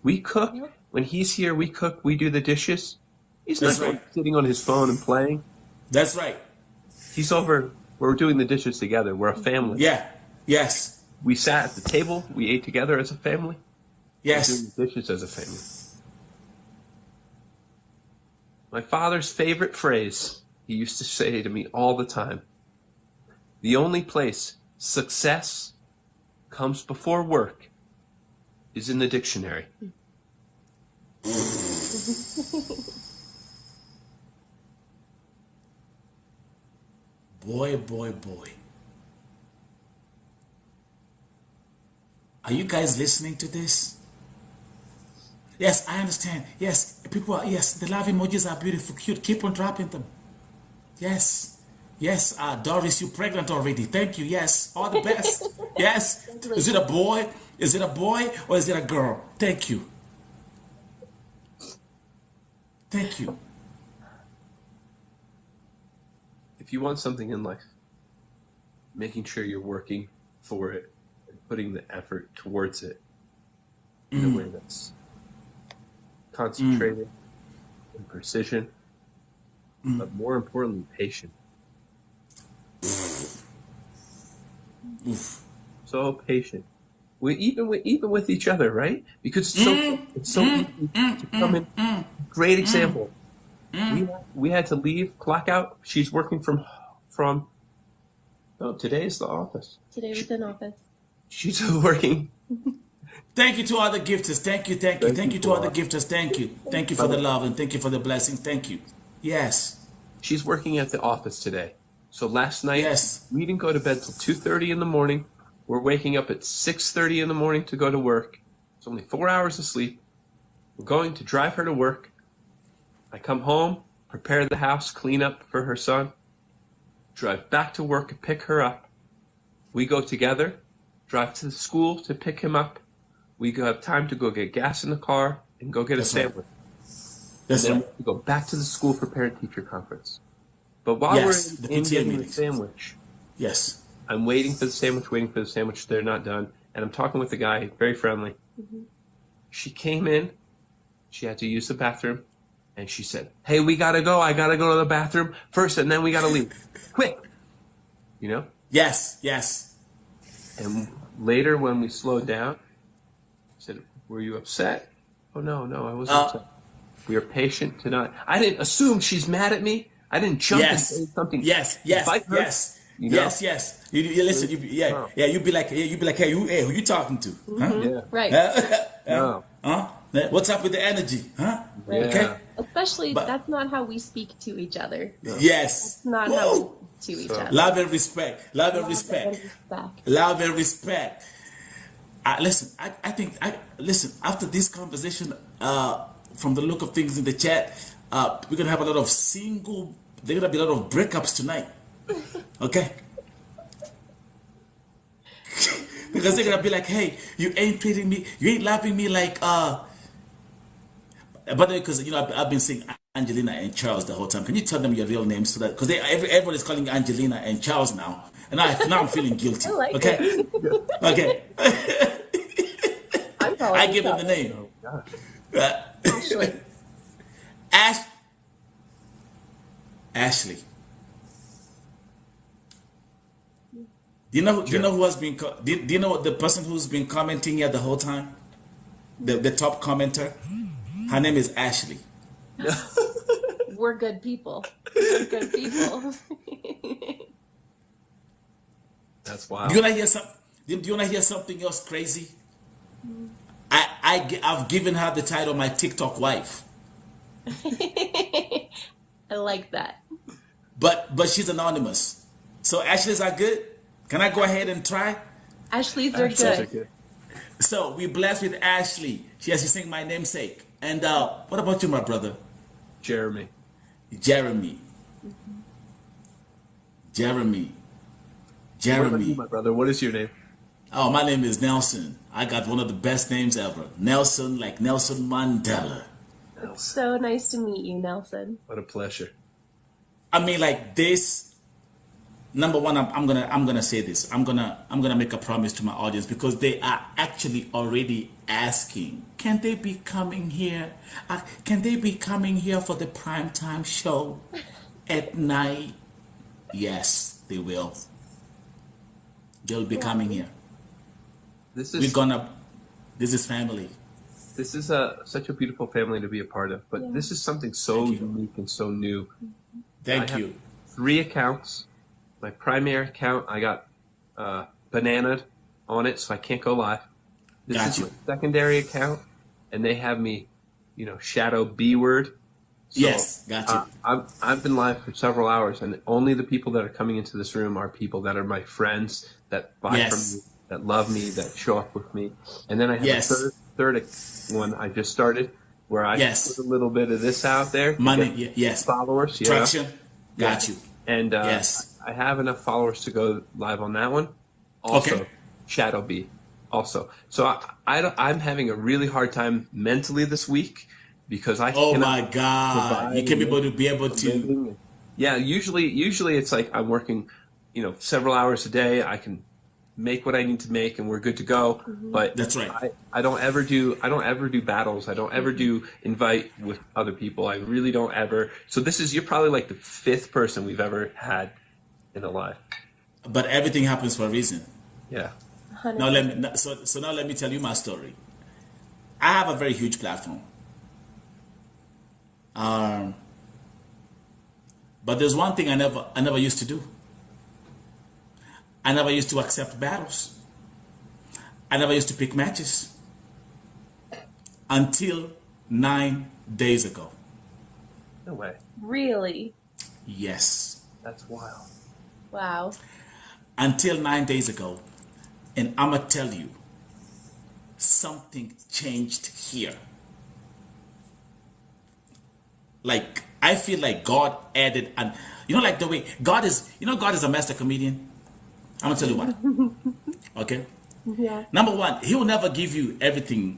We cook. When he's here, we cook. We do the dishes. He's not sitting on his phone and playing. That's right. He's over. We're doing the dishes together. We're a family. Yeah. Yes. We sat at the table. We ate together as a family. Yes. We're doing the dishes as a family. My father's favorite phrase, he used to say to me all the time, the only place success comes before work is in the dictionary. Boy. Are you guys listening to this? Yes, I understand. Yes, people are, yes, the love emojis are beautiful, cute. Keep on dropping them. Yes. Yes, Doris, you're pregnant already. Thank you. Yes, all the best. Yes. Is it a boy? Is it a boy or is it a girl? Thank you. Thank you. If you want something in life, making sure you're working for it and putting the effort towards it in a way that's concentrated and precision, but more importantly, patient. So patient. We even with each other, right? Because it's so easy to come in. Great example. We had to leave, clock out. She's working from. Oh, today is the office. Today was in office. She's working. Thank you to all the gifters. Thank you to all the gifters. Thank you for the love and thank you for the blessing. Thank you. Yes. She's working at the office today. So last night, we didn't go to bed till 2:30 in the morning. We're waking up at 6:30 in the morning to go to work. It's only 4 hours of sleep. We're going to drive her to work. I come home, prepare the house, clean up for her son, drive back to work and pick her up. We go together, drive to the school to pick him up. We have time to go get gas in the car and go get a sandwich. That's and then right. we go back to the school for parent-teacher conference. But while we're in getting the sandwich, I'm waiting for the sandwich. They're not done. And I'm talking with the guy, very friendly. She came in. She had to use the bathroom. And she said, hey, we got to go. I got to go to the bathroom first, and then we got to leave. Quick. You know? Yes. And later when we slowed down, I said, were you upset? Oh, no, I wasn't upset. We are patient to not. I didn't assume she's mad at me. I didn't jump and say something. Yes. You know? Yes. You listen. You'd be like, hey, who you talking to? Huh? Yeah. Right. No. Huh? What's up with the energy? Huh? Right. Yeah. Okay. Especially, But- that's not how we speak to each other. Yes. It's not how we speak to each other. Love and respect. Love and respect. Love and respect. Listen, I think listen, after this conversation, from the look of things in the chat, we're gonna have a lot of there's gonna be a lot of breakups tonight. Okay? Because they're gonna be like, hey, you ain't treating me, you ain't loving me like but because I've been saying Angelina and Charles the whole time. Can you tell them your real names so that because everyone is calling you Angelina and Charles now, and now I'm feeling guilty. I like okay, it. okay. I give them the name. Oh, gosh. Ashley. Ashley. Do you know who has been? Do you know the person who's been commenting here the whole time? The top commenter. Her name is Ashley. We're good people. We're good people. That's wild. Do you want to hear some? Do you want to hear something else crazy? I've given her the title my TikTok wife. I like that. But she's anonymous. So Ashley's are good. Can I go ahead and try? Ashley's are good. So we blessed with Ashley. She has to sing my namesake. And what about you, my brother? Jeremy. Jeremy. What about you, my brother? What is your name? Oh, my name is Nelson. I got one of the best names ever. Nelson, like Nelson Mandela. It's so nice to meet you, Nelson. What a pleasure. I mean, like this. Number one, I'm gonna say this. I'm gonna make a promise to my audience because they are actually already asking, can they be coming here? Can they be coming here for the primetime show at night? Yes, they will. They'll be coming here. This is family. This is such a beautiful family to be a part of. But this is something so unique and so new. Thank you. 3 accounts. My primary account, I got bananaed on it, so I can't go live. This is my secondary account, and they have me, shadow B word. So, yes, got you. I've been live for several hours, and only the people that are coming into this room are people that are my friends, that buy from me, that love me, that show up with me. And then I have a third one I just started, where I put a little bit of this out there. Money, followers, traction. Got you. And I have enough followers to go live on that one. Also, Shadow B. Also, so I'm having a really hard time mentally this week because I. Oh my God! You can be able to. Yeah, usually it's like I'm working, several hours a day. I can make what I need to make, and we're good to go. But that's right. I don't ever do battles. I don't ever do invite with other people. I really don't ever. So you're probably like the 5th person we've ever had in a live. But everything happens for a reason. Yeah. Now let me tell you my story. I have a very huge platform. But there's one thing I never used to do. I never used to accept battles. I never used to pick matches. Until 9 days ago. No way. Really? Yes. That's wild. Wow. Until 9 days ago. And I'm going to tell you, something changed here. Like, I feel like God added, and like the way God is a master comedian. I'm going to tell you why. Okay? Yeah. Number one, he will never give you everything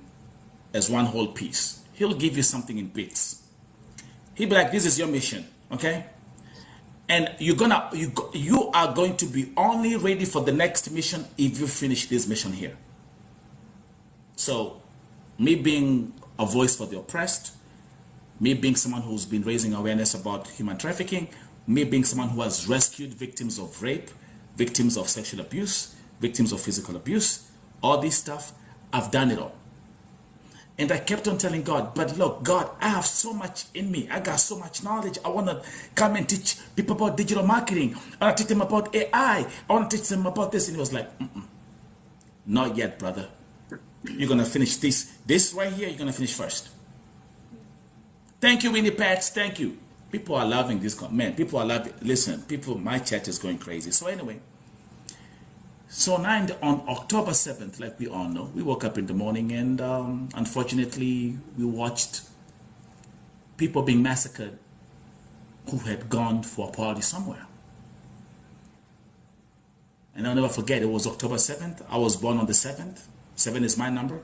as one whole piece. He'll give you something in bits. He'll be like, this is your mission. Okay? And you are going to be only ready for the next mission if you finish this mission here. So, me being a voice for the oppressed, me being someone who's been raising awareness about human trafficking, me being someone who has rescued victims of rape, victims of sexual abuse, victims of physical abuse, all this stuff, I've done it all. And I kept on telling God, but look, God, I have so much in me. I got so much knowledge. I want to come and teach people about digital marketing. I want to teach them about AI. I want to teach them about this. And he was like, not yet, brother. You're going to finish this. This right here, you're going to finish first. Thank you, Winnie Pats. Thank you. People are loving this. Man, people are loving. Listen, people, my chat is going crazy. So anyway. So on October 7th, like we all know, we woke up in the morning and unfortunately we watched people being massacred who had gone for a party somewhere. And I'll never forget, it was October 7th. I was born on the 7th. 7 is my number.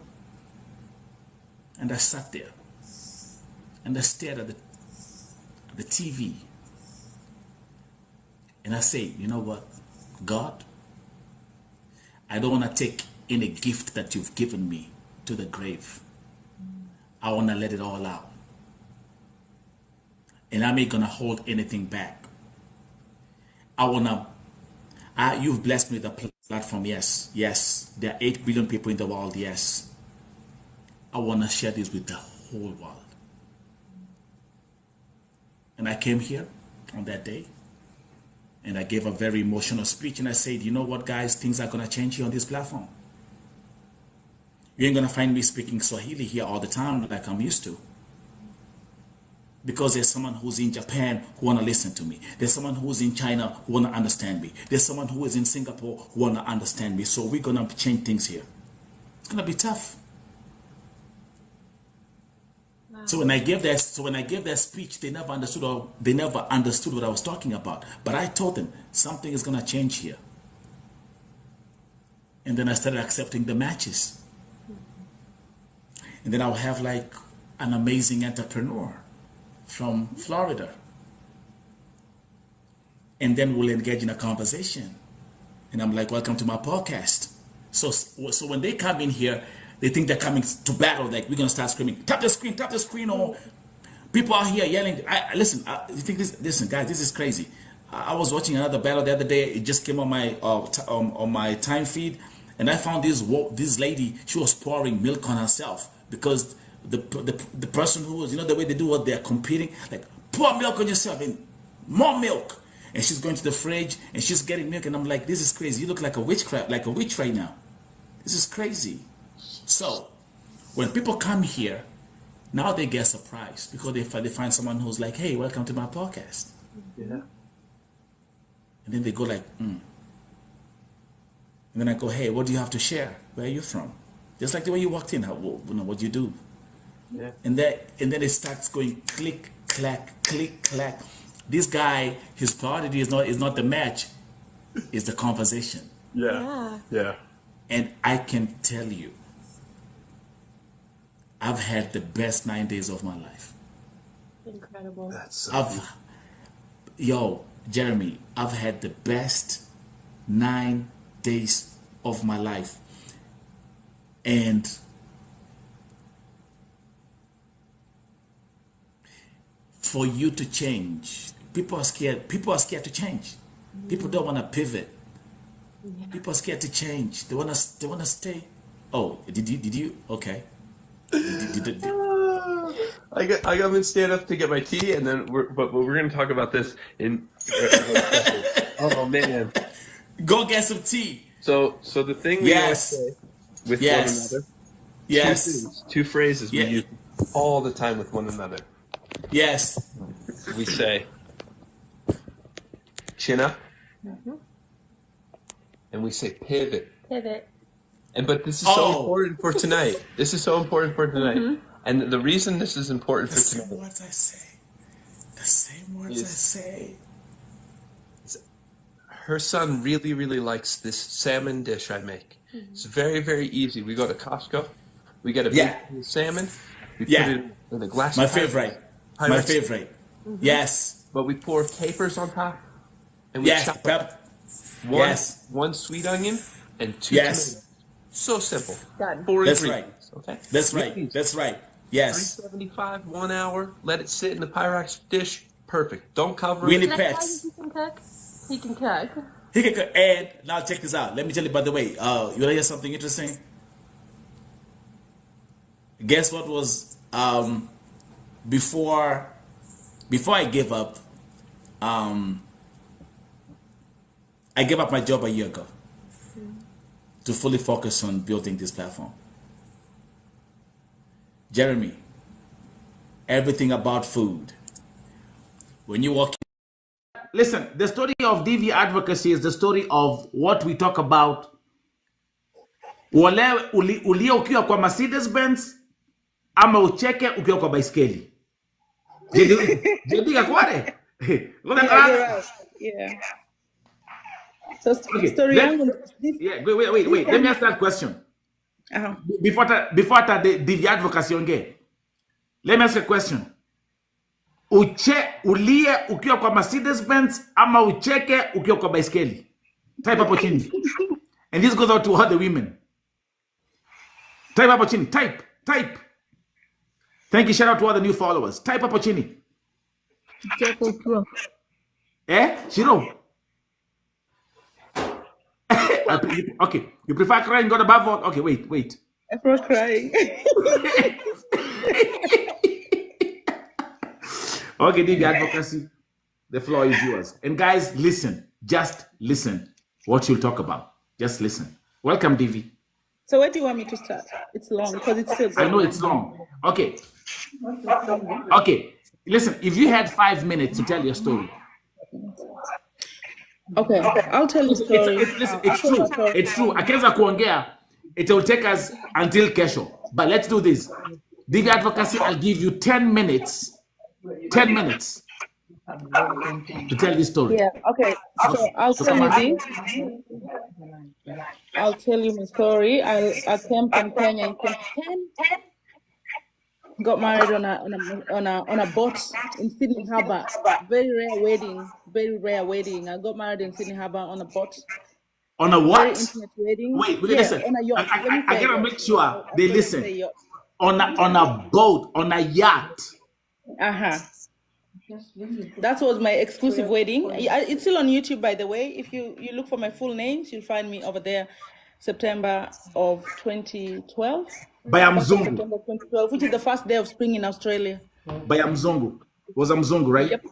And I sat there and I stared at the TV. And I said, you know what, God? I don't want to take any gift that you've given me to the grave. I want to let it all out. And I'm not going to hold anything back. You've blessed me with a platform, yes. Yes, there are 8 billion people in the world, yes. I want to share this with the whole world. And I came here on that day. And I gave a very emotional speech and I said, you know what, guys, things are going to change here on this platform. You ain't going to find me speaking Swahili here all the time like I'm used to. Because there's someone who's in Japan who want to listen to me. There's someone who's in China who want to understand me. There's someone who is in Singapore who want to understand me. So we're going to change things here. It's going to be tough. So when I gave that speech, they never understood what I was talking about. But I told them something is going to change here. And then I started accepting the matches. And then I'll have like an amazing entrepreneur from Florida. And then we'll engage in a conversation. And I'm like, welcome to my podcast. So when they come in here, they think they're coming to battle. Like we're gonna start screaming, tap the screen, or people are here yelling. You think this? Listen, guys, this is crazy. I was watching another battle the other day. It just came on my time feed, and I found this lady. She was pouring milk on herself because the person who was, you know, the way they do what they're competing, like pour milk on yourself and more milk. And she's going to the fridge and she's getting milk, and I'm like, this is crazy. You look like a witch right now. This is crazy. So, when people come here, now they get surprised because they find someone who's like, hey, welcome to my podcast. Yeah. And then they go like, And then I go, hey, what do you have to share? Where are you from? Just like the way you walked in, what do you do? Yeah. And then it starts going click, clack, click, clack. This guy, his priority is not the match, it's the conversation. Yeah. And I can tell you, I've had the best 9 days of my life. Incredible. That's so Jeremy, I've had the best 9 days of my life. And for you to change, people are scared to change. People don't want to pivot. Yeah. People are scared to change. They want to stay. Oh, did you? Okay. I got to stand up to get my tea, and then we're going to talk about this in. Oh man, go get some tea. So the thing we always say with one another. Yes. Two phrases we use all the time with one another. Yes. We say, chin up, and we say pivot. Pivot. But this is so important for tonight. This is so important for tonight. And the reason this is important for tonight. The same words I say. Her son really, really likes this salmon dish I make. It's very, very easy. We go to Costco. We get a big salmon. We put it in a glass. My favorite. My favorite. Yes. But we pour capers on top. And we chop up one sweet onion and 2 tomatoes. So simple. Done. 4 That's ingredients. right. Okay. That's right. Yes. 375, 1 hour. Let it sit in the Pyrex dish. Perfect. Don't cover Winnie it. Pets. He can cook. He can cook. He can cook. And now check this out. Let me tell you, by the way, you want to hear something interesting? guess what was before I gave up. I gave up my job a year ago to fully focus on building this platform. Jeremy, everything about food. When you walk in, listen, the story of DV Advocacy is the story of what we talk about. Ulia ukiwa kwa Mercedes Benz ama ucheke ukiwa kwa baiskeli. Jadi kware. Yeah. So Okay, story yeah, wait. Let me ask that question. Before the DV Advocacy onge. Let me ask a question. Ulie ukiwa kwa Mercedes Benz ama ucheke ukiwa kwa baiskeli? Type hapo chini. And this goes out to all the women. Type hapo chini. Type. Thank you. Shout out to all the new followers. Type hapo chini. Shiro. Okay. You prefer crying God above all? Okay, wait. I prefer crying. Okay, DV Advocacy, the floor is yours. And guys, listen. Just listen what you'll talk about. Just listen. Welcome, DV. So where do you want me to start? It's long because it's still going. I know it's long. Okay. Listen, if you had 5 minutes to tell your story. Okay, I'll tell you story. It's true. It's true. Akianza kuongea, it will take us until kesho. But let's do this. DV Advocacy, I'll give you 10 minutes. 10 minutes to tell this story. Yeah, okay. So I'll tell you this. I'll tell you my story. I came from Kenya in 2010. Got married on a boat in Sydney Harbour. Very rare wedding. I got married in Sydney Harbour on a boat. On a what? Very intimate wedding. Wait, yeah, listen. On a yacht. I gotta make sure they listen. On a boat, on a yacht. That was my exclusive wedding. It's still on YouTube, by the way. If you look for my full names, you'll find me over there. September of 2012. By Mzungu. September 2012, which is the first day of spring in Australia. By Mzungu. It was Mzungu, right? Yep.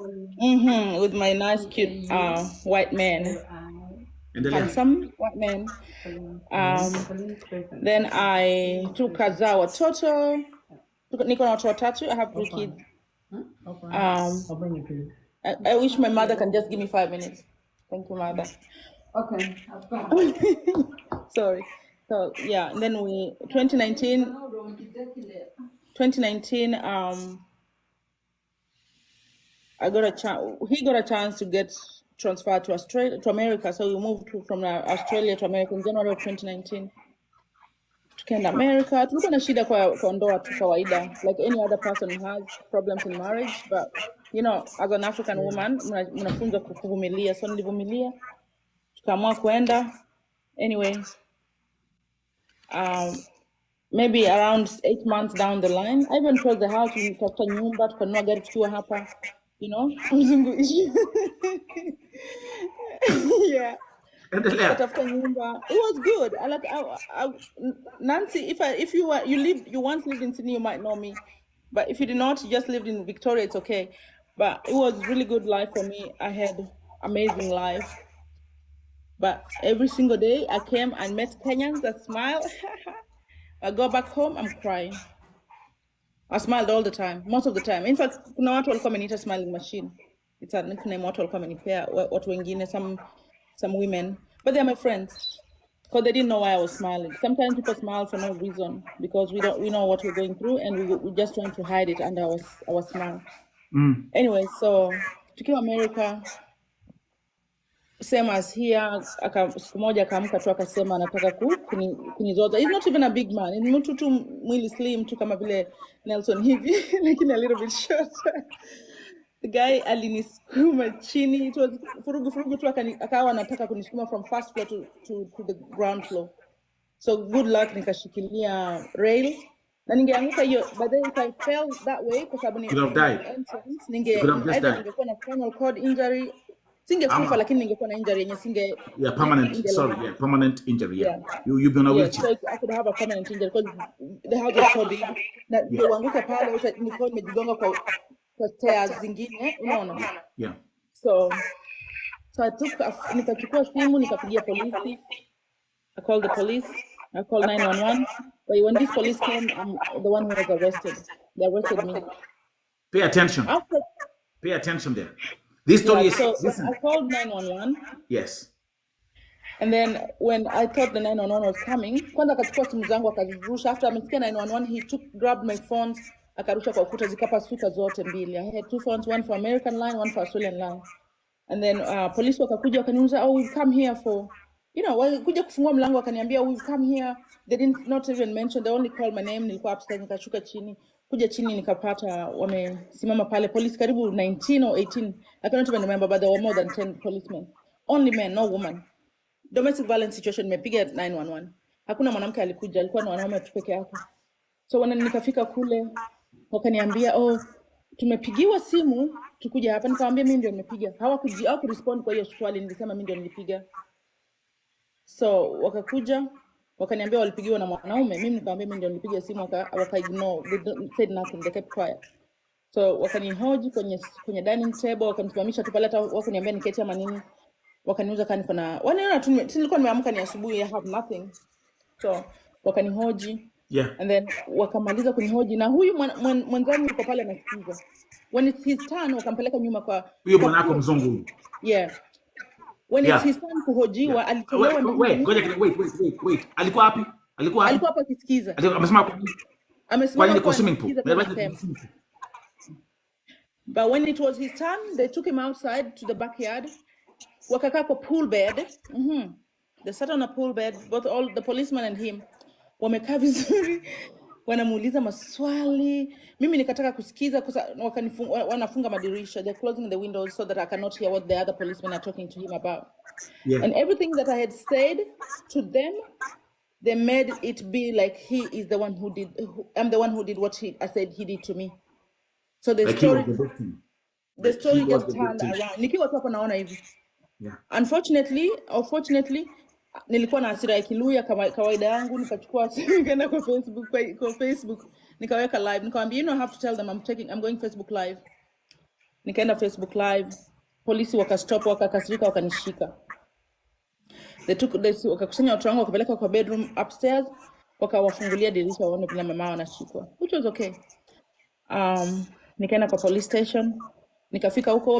With my nice, cute white man. Handsome white man. Then I took Kazawa Toto. Niko na watoto watatu. I have 3 kids. I wish my mother can just give me 5 minutes. Thank you, mother. Okay. Sorry. So yeah, and then 2019, I got a chance. He got a chance to get transferred to America. So we moved from Australia to America in January of 2019. Tukaenda America. Tulikuwa na shida kwa ndoa tu kawaida, like any other person who has problems in marriage. But you know, as an African woman, mnafunzwa kuvumilia. So nilivumilia. Tukaamua kwenda. Anyway, maybe around 8 months down the line, I even told the house, tukatafuta nyumba, tukanunua gari tukiwa hapa, you know, mzungu issue. Yeah. Tukatafuta nyumba. It was good. Nancy, if you once lived in Sydney, you might know me. But if you did not, you just lived in Victoria, it's okay. But it was really good life for me. I had amazing life. But every single day I came and met Kenyans that smile. I go back home, I'm crying. I smiled all the time, most of the time. In fact, kuna watu walikuwa wameniita smiling machine. It's a nickname watu walikuwa wamenipea, watu wengine, some women. But they're my friends. Because they didn't know why I was smiling. Sometimes people smile for no reason because we know what we're going through and we're just trying to hide it under our smile. Anyway, so tukiwa America, same as here, siku moja akaamka tu akasema anataka kunizoza. He's not even a big man. Ni mtu tu mwili slim tu kama vile Nelson hivi, lakini a little bit short. The guy alinisukuma chini. It was furugu tu akawa anataka kunisukuma from first floor to the ground floor. So good luck nikashikilia rail. Na ningeanguka hiyo, but then if I fell that way kwa sababu could have died. Ningekuwa na spinal cord injury Singekufa lakini ningekuwa na injury yenye singe permanent. Sorry, permanent injury. You've been a wheelchair. So I could have a permanent injury because the house was so big. Na uanguke pale nilikuwa nimejigonga kwa stairs zingine, unaona? Yeah. So nikachukua simu nikapigia polisi. I called the police. I called 911. But when this police came, I'm the one who was arrested. They arrested me. Pay attention. Pay attention there. This story is. So I called 911. Yes. And then when I thought the 911 was coming, kwanza akachukua simu zangu akazirusha. After amesikia 911, he grabbed my phones, akarusha kwa ukuta zikapasuka zote mbili. I had 2 phones, one for American line, one for Australian line. And then police wakakuja wakaniuliza, oh, we've come here for, kuja kufungua mlango wakaniambia, we've come here. They did not even mention, they only called my name. Nilikuwa upstairs, nikashuka chini. Kuja chini nikapata wamesimama pale. Police karibu 19 or 18. I cannot even remember, but there were more than 10 policemen. Only men, no woman. Domestic violence situation, nimepiga 911. Hakuna mwanamke alikuja, alikuwa na wanaume tu peke yake. So nikafika kule, wakaniambia, oh, tumepigiwa simu, tukuja hapa. Nikamwambia mimi ndio nimepiga. Hawakurespond kwa hiyo swali, nilisema mimi ndio nilipiga. So wakakuja, wakaniambia walipigiwa na mwanaume. Mimi nikamwambia mimi ndio nilipiga simu, waka-ignore. They said nothing, they kept quiet. So wakanihoji kwenye dining table, wakanisimamisha tu pale, hata wakaniambia niketi ama nini. Wakaniuza kani kuna wanaona tu nilikuwa nimeamka ni asubuhi, I have nothing. So wakanihoji. And then wakamaliza kunihoji na huyu mwenzangu yuko pale anasikiza. When it's his turn wakampeleka nyuma kwa huyo bwanako mzungu. When it's his turn kuhojiwa alitolewa ndio. Wait. Alikuwa wapi? Alikuwa hapa akisikiza. Amesema kwa swimming pool. But when it was his turn, they took him outside to the backyard. Wakakaa kwa pool bed. They sat on a pool bed, both all the policeman and him. Wamekaa vizuri, wanamuuliza maswali. Mimi nikataka kusikiza, wanafunga madirisha. They're closing the windows so that I cannot hear what the other policemen are talking to him about. And everything that I had said to them, they made it be like he is the one who did. I'm the one who did what I said he did to me. So the story just turned around. Nikiwa tu hapa naona hivi. Unfortunately, nilikuwa na hasira ya Kiluya kama kawaida yangu, nikachukua nikaenda kwa Facebook nikaweka live, nikamwambia I have to tell them I'm going Facebook live. Nikaenda Facebook live, polisi wakastop, wakakasirika, wakanishika. Wakakusanya watu wangu wakapeleka kwa bedroom upstairs, wakawafungulia dirisha waone vile mama wanashikwa, which was okay. Nikaenda kwa police station. Nikafika huko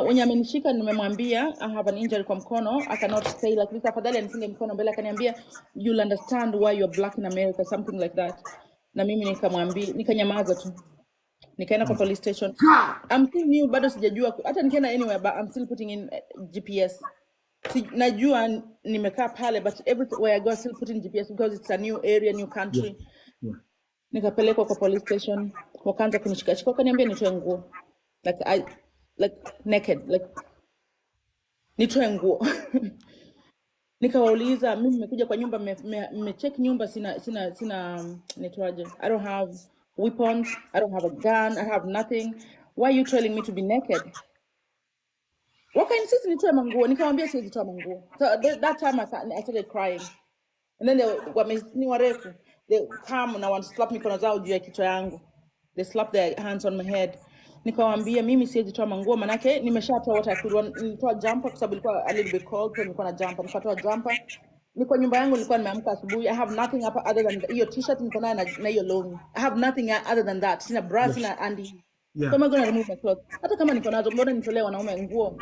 wenye amenishika, nimemwambia I have an injury kwa mkono, I cannot stay like this. Afadhali anifunge mkono mbele, akaniambia you'll understand why you're black in America, something like that. Na mimi nikamwambia, nikanyamaza tu. Nikaenda kwa police station. I'm still new, bado sijajua hata nikienda anywhere, but I'm still putting in GPS. Najua nimekaa pale, but everywhere I go I still put in GPS because it's a new area, new country. Nikapelekwa kwa police station, wakaanza kunishika, wakaniambia nitoe nguo. Like naked, like nitoe nguo. Nikawauliza, mimi nimekuja kwa nyumba, check nyumba, sina nitwaje, I don't have weapons, I don't have a gun, I have nothing. Why are you telling me to be naked? Waka insist nitoe manguo. Nikamwambia siwezi toa manguo. So that time I started crying. And then ni warefu, they come na slap mikono zao juu ya kichwa yangu. They slap their hands on my head. Nikamwambia mimi siwezi toa manguo, manake nimeshatoa what I could. Nilitoa jumper kwa sababu ilikuwa a little bit cold, so nilikuwa na jumper. Nikatoa jumper. Niko nyumba yangu, nilikuwa nimeamka asubuhi. I have nothing other than hiyo t-shirt niko nayo na hiyo long. I have nothing other than that. Sina bra, sina andi. So I'm going to remove my clothes. Hata kama niko nazo, mbona nitolee wanaume nguo?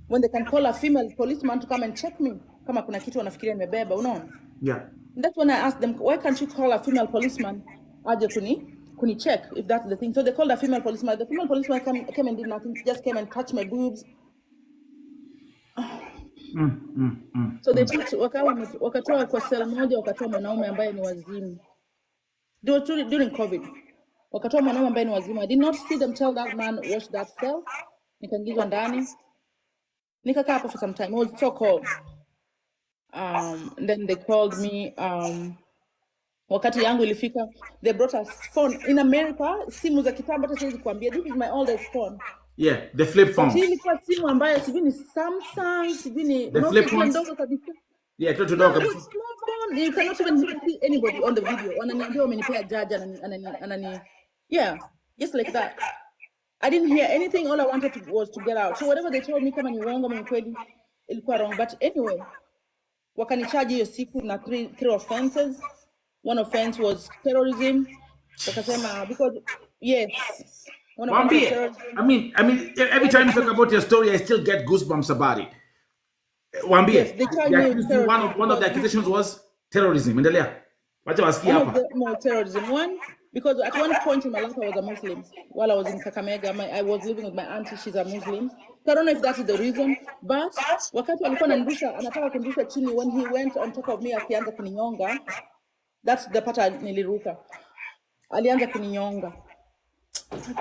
When they can call a female policeman to come and check me, kama kuna kitu wanafikiria nimebeba, unaona? That's when I asked them, why can't you call a female policeman aje kuni check if that's the thing. So they called a female policeman. The female policeman came and did nothing, just came and touched my boobs. So they wakatoa kwa cell moja, wakatoa mwanaume ambaye ni wazimu. During COVID. Wakatoa mwanaume ambaye ni wazimu. I did not see them tell that man wash that cell. Nikaingizwa ndani. Nikakaa hapo for some time. It was so cold. Then they called me. Wakati yangu ilifika, they brought us phone. In America, simu za kitambo hata siwezi kuambia. This is my oldest phone. Yeah, the flip phones. Hii ilikuwa simu ambayo sijui ni Samsung, sijui ni The Nokia flip phones. ndogo kabisa. Yeah, to No, dog. it was small phone. You cannot even see anybody on the video. Wananiambia wamenipea jaja anani. Yeah, just like that. I didn't hear anything. All I wanted was to get out. So whatever they told me kama ni uongo mkweli ilikuwa wrong. But anyway, wakanichaji hiyo siku na three offenses. One offense was terrorism. Wakasema because yes. I mean, every time you talk about your story, I still get goosebumps about it. Yes, they charged me one of the accusations was terrorism. Endelea. Wacha wasikia hapa. More terrorism. One, because at one point in my life I was a Muslim. While I was in Kakamega, I was living with my auntie. She's a Muslim. So I don't know if that is the reason, but wakati alikuwa anataka kunirusha chini, when he went on top of me akianza kuninyonga, that's the part niliruka. Alianza kuninyonga.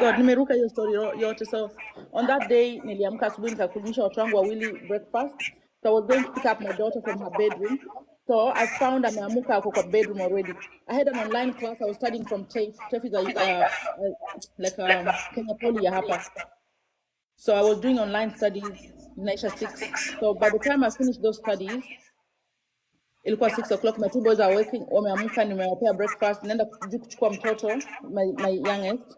God, nimeruka hiyo story yote. So on that day niliamka asubuhi nikakunyisha watu wangu wawili breakfast. So I was going to pick up my daughter from her bedroom. So I found ameamuka ako kwa bedroom already. I had an online class. I was studying from TAFE. TAFE is like Kenya Poly ya hapa. So I was doing online studies, Naisha 6. So by the time I finished those studies, ilikuwa 6 o'clock. My two boys are waking. Wameamuka, nimewapea breakfast. Naenda kuchukua mtoto, my youngest,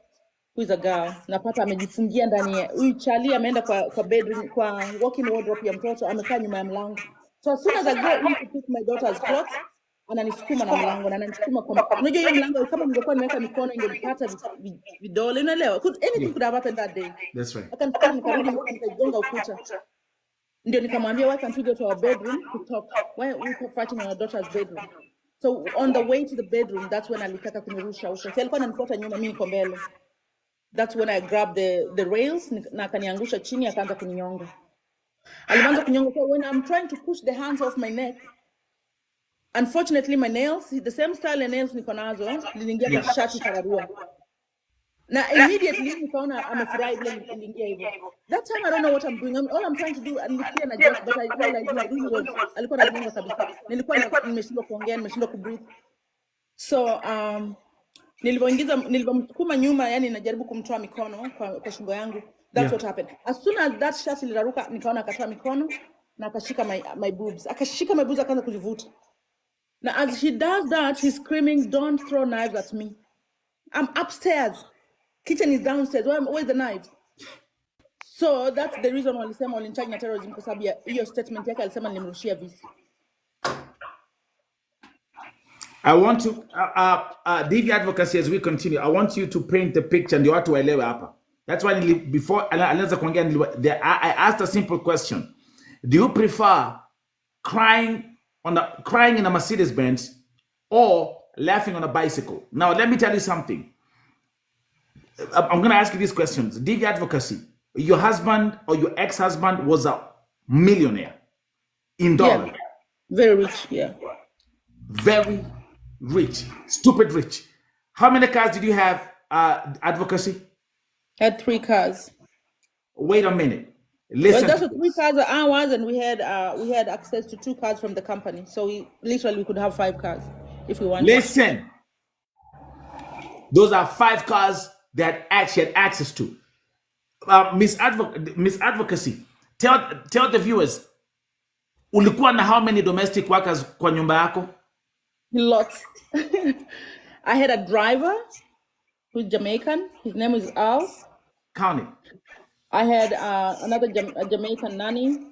who is a girl. Napata amejifungia ndani ya huyu Charlie ameenda kwa bedroom, kwa walk-in wardrobe ya mtoto, amekaa nyuma ya mlango. So as soon as I go in to pick my daughter's clothes, ananisukuma na mlango na ananisukuma kwa. Unajua hiyo mlango kama ningekuwa nimeweka mikono ingepata vidole, unaelewa? Anything could have happened that day. That's right. Akanifanya nikarudi nikagonga ukuta. Ndio nikamwambia, why can't we go to our bedroom to talk? Why are we fighting in our daughter's bedroom? So on the way to the bedroom, that's when alitaka kunirusha huko. Si alikuwa ananifuata nyuma, mimi niko mbele. That's when I grabbed the rails na akaniangusha chini akaanza kuninyonga. Alianza kunyonga. So when I'm trying to push the hands off my neck, unfortunately my nails, the same style of nails niko nazo, liliingia kwa shati kararua. Na immediately nikaona amefurahi vile niliingia hivyo. That time I don't know what I'm doing. All I'm trying to do and clear na joke, but I realized I really was alikuwa ananinyonga kabisa. Nilikuwa nimeshindwa kuongea, nimeshindwa kubreathe. So nilivomsukuma nyuma, yani najaribu kumtoa mikono kwa shingo yangu. That's what happened. As soon as that shati liraruka, nikaona akatoa mikono na akashika my boobs. Akashika my boobs akaanza kujivuta. Now as he does that, he's screaming, "Don't throw knives at me." I'm upstairs. Kitchen is downstairs. Where's the knives? So that's the reason why alisema walinicharge na terrorism kwa sababu ya hiyo statement yake, alisema nilimrushia visu. I want to DV Advocacy, as we continue, I want you to paint the picture ndio watu waelewe hapa. That's why before anaweza kuongea I asked a simple question. Do you prefer crying in a Mercedes Benz or laughing on a bicycle? Now let me tell you something. I'm going to ask you these questions. DV Advocacy, your husband or your ex-husband was a millionaire in dollars. Yeah. Very rich, yeah. Very rich, stupid rich. How many cars did you have, Advocacy? I had 3 cars. Wait a minute. Listen. Well, that's what 3 cars are ours, and we had access to 2 cars from the company. So we could have 5 cars if we wanted. Listen. Those are 5 cars that she had access to. Miss Advocacy, tell the viewers, ulikuwa na how many domestic workers kwa nyumba yako? Lots. I had a driver who's Jamaican. His name is Al. Count it. I had another Jamaican nanny,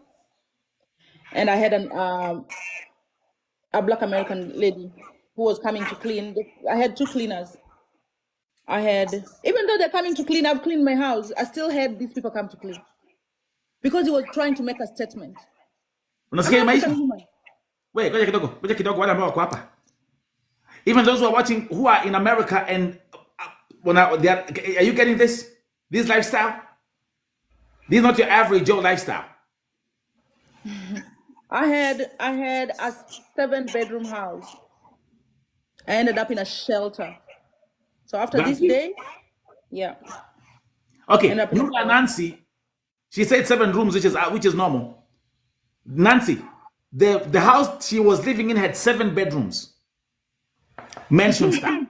and I had a Black American lady who was coming to clean. I had 2 cleaners. Even though they're coming to clean, I've cleaned my house. I still had these people come to clean because he was trying to make a statement. Unasikia maisha? Wait, ngoja kidogo wale ambao wako hapa. Even those who are watching who are in America and are you getting this lifestyle? This is not your average Joe lifestyle. I had a 7-bedroom house. I ended up in a shelter. So after this day, yeah. Okay, Nancy, she said 7 rooms, which is normal. Nancy, the house she was living in had 7 bedrooms. Mention that.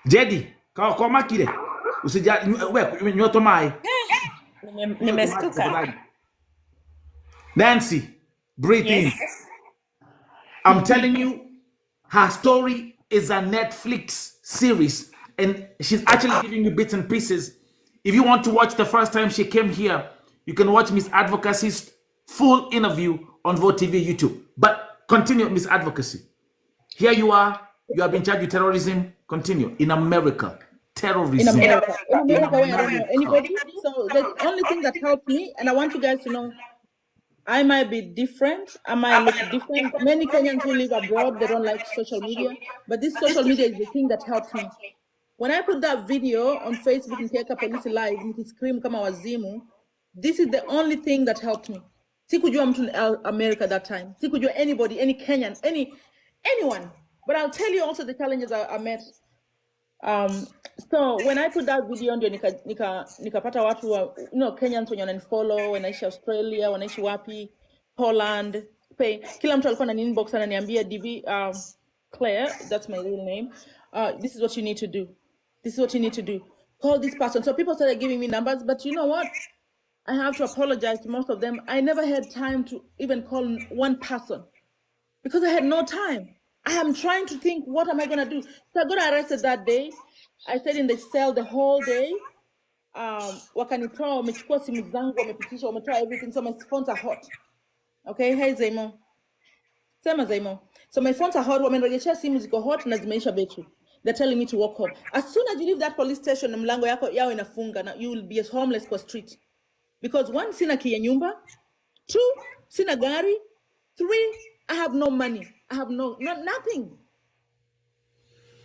Jedi, kwa makile. Usija wewe nyoto mai. Nimestuka. Nancy, breathe in. Yes. I'm telling you, her story is a Netflix series, and she's actually giving you bits and pieces. If you want to watch the first time she came here, you can watch Miss Advocacy's full interview on Vote TV YouTube. But continue, Miss Advocacy. Here you are. You have been charged with terrorism. Continue. In America, terrorism. In America, where I don't know anybody. So the only thing that helped me, and I want you guys to know, I might be different. I might look different. Many Kenyans who live abroad, they don't like social media, but this social media is the thing that helped me. When I put that video on Facebook, nikiweka polisi live, nikiscream kama wazimu, this is the only thing that helped me. Sikujua mtu in America that time. Sikujua anybody, any Kenyan, anyone. But I'll tell you also the challenges I met. So when I put that video ndio nikapata watu wa, Kenyans wenye wananifollow, wanaishi Australia, wanaishi wapi, Poland, Spain. Kila mtu alikuwa anani-inbox ananiambia DV, Claire, that's my real name. This is what you need to do. This is what you need to do. Call this person. So people started giving me numbers, but you know what? I have to apologize to most of them. I never had time to even call one person because I had no time. I am trying to think, what am I going to do? So I got arrested that day. I stayed in the cell the whole day. Wakanitoa, wamechukua simu zangu, wamepitisha, wametoa everything. So my phones are hot. Okay, hey Zaimo. Sema Zaimo. So my phones are hot. Wamenirejeshea simu ziko hot na zimeisha battery. They're telling me to walk home. As soon as you leave that police station, mlango yao inafunga na you will be as homeless kwa street. Because one, sina kia nyumba. Two, sina gari. Three, I have no money. I have nothing.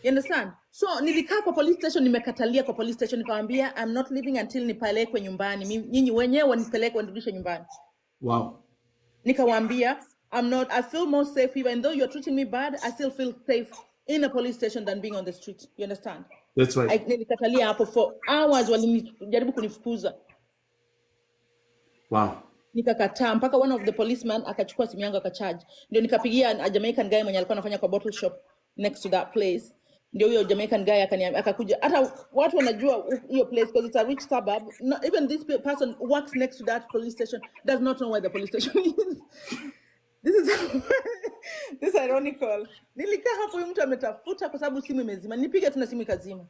You understand? So nilikaa kwa police station, nimekatalia kwa police station, nikamwambia I'm not leaving until nipelekwe nyumbani. Nyinyi wenyewe wanipeleke wanirudishe nyumbani. Wow. Nikamwambia I feel more safe even though you're treating me bad, I still feel safe in a police station than being on the street. You understand? That's right. Nilikatalia hapo for hours, walijaribu kunifukuza. Wow. Nikakataa mpaka one of the policemen akachukua simu yangu akacharge. Ndio nikapigia a Jamaican guy mwenye alikuwa anafanya kwa bottle shop next to that place. Ndio huyo Jamaican guy akakuja. Hata watu wanajua hiyo place because it's a rich suburb. Not, even this person works next to that police station does not know where the police station is. This is ironical. Nilikaa hapo huyu mtu ametafuta kwa sababu simu imezima. Nilipiga tuna simu ikazima.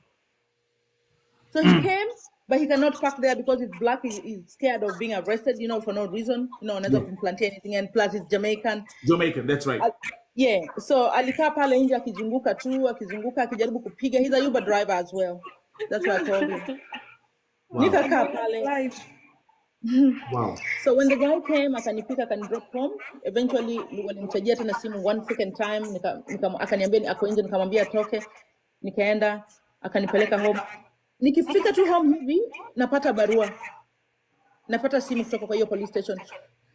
So he came, but he cannot park there because it's black. He's scared of being arrested, for no reason. Another implant anything, and plus it's Jamaican. Jamaican, that's right. Yeah. So alikaa pale nje akizunguka akijaribu kupiga. He's a Uber driver as well. That's why I told him. Wow. Nikakaa pale. Wow. So when the guy came, akanipika, akanidrop home. Eventually, walimchajia tena simu one second time. Akaniambia ako nje, nikamwambia atoke. Nikaenda, akanipeleka home. Nikifika tu home hivi, napata barua. Napata simu kutoka kwa hiyo police station.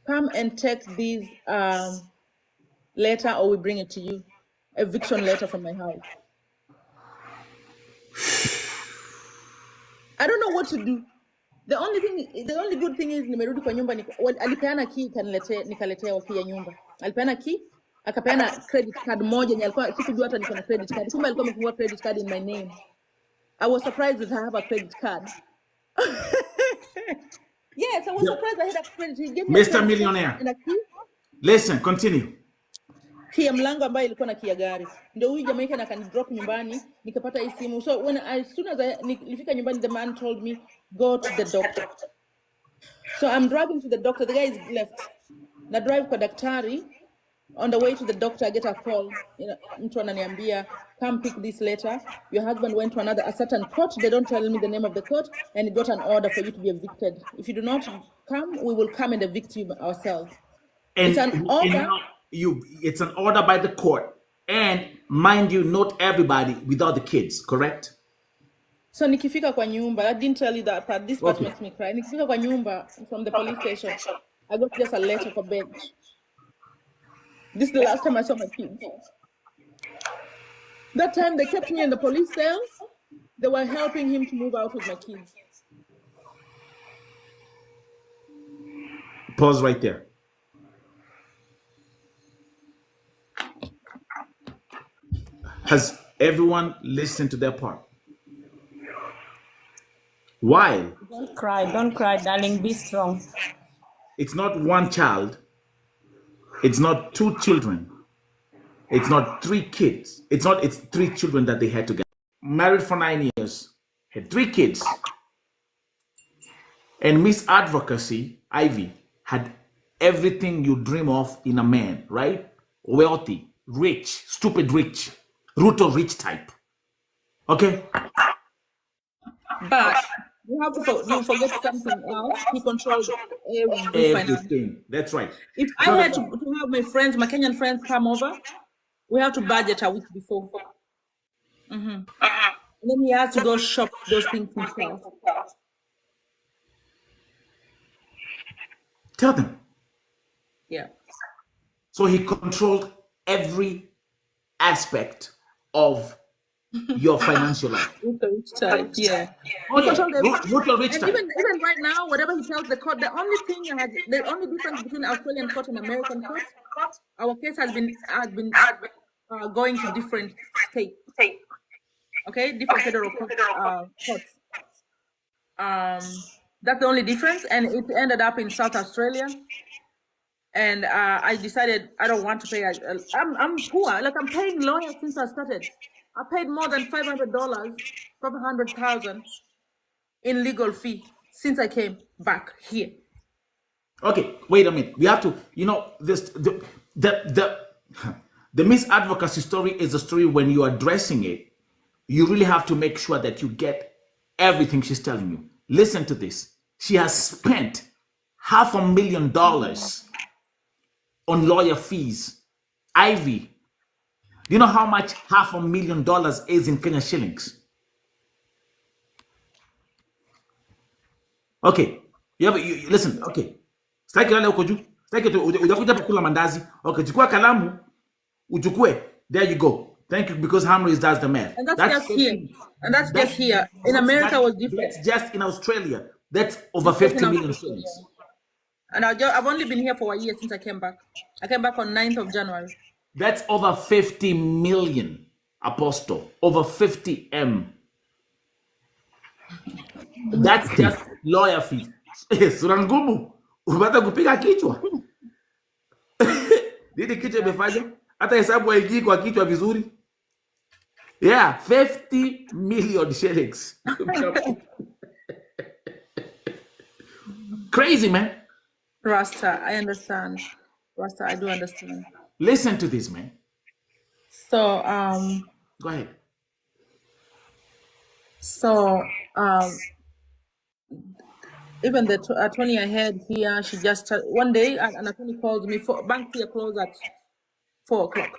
Come and take this letter or we bring it to you. Eviction letter from my house. I don't know what to do. The only good thing is nimerudi kwa nyumba, alipeana key nikaletea key ya nyumba. Alipeana key, akapeana credit card moja yenye alikuwa sikujua hata niko na credit card. Kumbe alikuwa amefungua credit card in my name. I was surprised that I have a credit card. Yes, I was surprised I had a credit. He gave me Mr. Millionaire. And a key. Listen, continue. Key ya mlango ambayo ilikuwa na key ya gari. Ndio huyu Jamaican akanidrop nyumbani, nikapata hii simu. So as soon as nilifika nyumbani, the man told me, go to the doctor. So I'm driving to the doctor. The guy is left. Na drive kwa daktari. On the way to the doctor, I get a call. Mtu ananiambia, come pick this letter. Your husband went to a certain court. They don't tell me the name of the court, and he got an order for you to be evicted. If you do not come, we will come and evict you ourselves. And it's an order. It's an order by the court. And mind you, not everybody without the kids, correct? So nikifika kwa nyumba, I didn't tell you that part. This part makes me cry. Nikifika kwa nyumba from the police station, I got just a letter for bench. This is the last time I saw my kids. That time they kept me in the police cell. They were helping him to move out with my kids. Pause right there. Has everyone listened to that part? While Don't cry, darling. Be strong. it's not one child, it's not two children, it's not three kids. It's three children that they had together. Married for 9 years, had three kids. And Miss Advocacy, Ivy, had everything you dream of in a man, right? Wealthy, rich, stupid rich, Ruto rich type. Okay? But you have to you forget something else. He controls every finance. Everything. That's right. If I had to have my friends, my Kenyan friends come over, we have to budget a week before. And then he has to go shop those things himself. Tell them. Yeah. So he controlled every aspect of your financial life. Rich type, yeah. Oh yeah, Ruto rich And type. even right now, whatever he tells the court, the only difference between Australian court and American court, our case has been going to different states. Okay, different federal courts. That's the only difference, and it ended up in South Australia. And I decided I don't want to pay. I'm poor. Like, I'm paying lawyers since I started. I paid more than $500, $500,000 in legal fee since I came back here. Okay, wait a minute. We have to, this the misadvocacy story is a story. When you are addressing it, you really have to make sure that you get everything she's telling you. Listen to this. She has spent $500,000 on lawyer fees. Ivy, do you know how much $500,000 is in Kenya shillings? Okay, you listen. Okay, sitaki lale huko juu, sitaki ujakuja kula mandazi. Okay, chukua kalamu, uchukue. There you go. Thank you, because Hamris does the math. And that's just here. And that's just here. In America, was different. That's just in Australia. That's over 50 million shillings. And I've only been here for a year since I came back. I came back on 9th of January. That's over 50 million, Apostle. Over 50 M. That's just lawyer fees. Sura ngumu. Unataka kupiga kichwa. Nini kichwa imefanya? Hata hesabu haingii kwa kichwa vizuri. Yeah, 50 million shillings. Crazy, man. Rasta, I understand. Rasta, I do understand. Listen to this, man. So, Go ahead. So, even the attorney I had here, she just one day an attorney called me for bank here closed at 4:00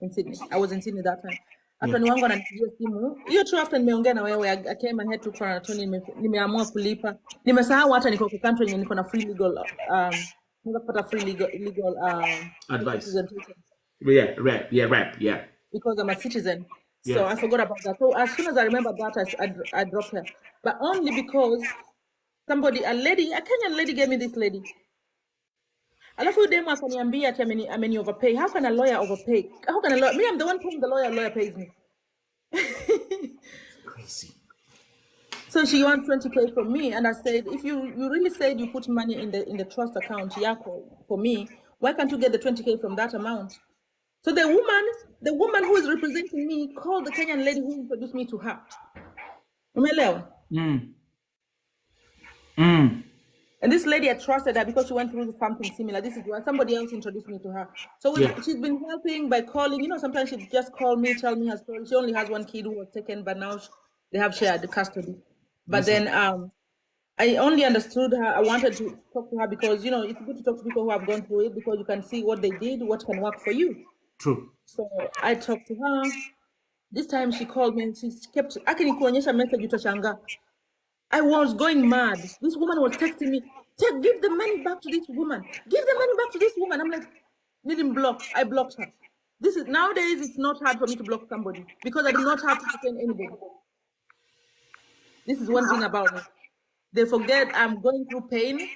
in Sydney. I was in Sydney that time. Attorney wangu ananipigia simu hiyo tu, after nimeongea na wewe, I came and had to for an attorney. Nimeamua kulipa, nimesahau hata niko kwa country yenye niko na free legal napata free legal Advice. Yeah. Because I'm a citizen. So Yeah. I forgot about that. So as soon as I remember that, I dropped her. But only because a Kenyan lady gave me this lady. Alafu demu akaniambia ati ameni overpay. How can a lawyer overpay? How can a lawyer? Me, I'm the one paying the lawyer pays me. Crazy. So she wants 20K from me, and I said, if you really said you put money in the trust account yako for me, why can't you get the 20K from that amount? So the woman who is representing me called the Kenyan lady who introduced me to her. Umeelewa? And this lady, I trusted her because she went through something similar. This is why somebody else introduced me to her. So she's been helping by calling. Sometimes she just call me, tell me her story. She only has one kid who was taken, but now they have shared the custody. But then I only understood her. I wanted to talk to her because, it's good to talk to people who have gone through it, because you can see what they did, what can work for you. True. So I talked to her. This time she called me and she kept, akinikuonyesha message utashanga. I was going mad. This woman was texting me, give the money back to this woman. Give the money back to this woman. I'm like, didn't block. I blocked her. Nowadays, it's not hard for me to block somebody because I do not have to defend anybody. This is one thing about me. They forget I'm going through pain.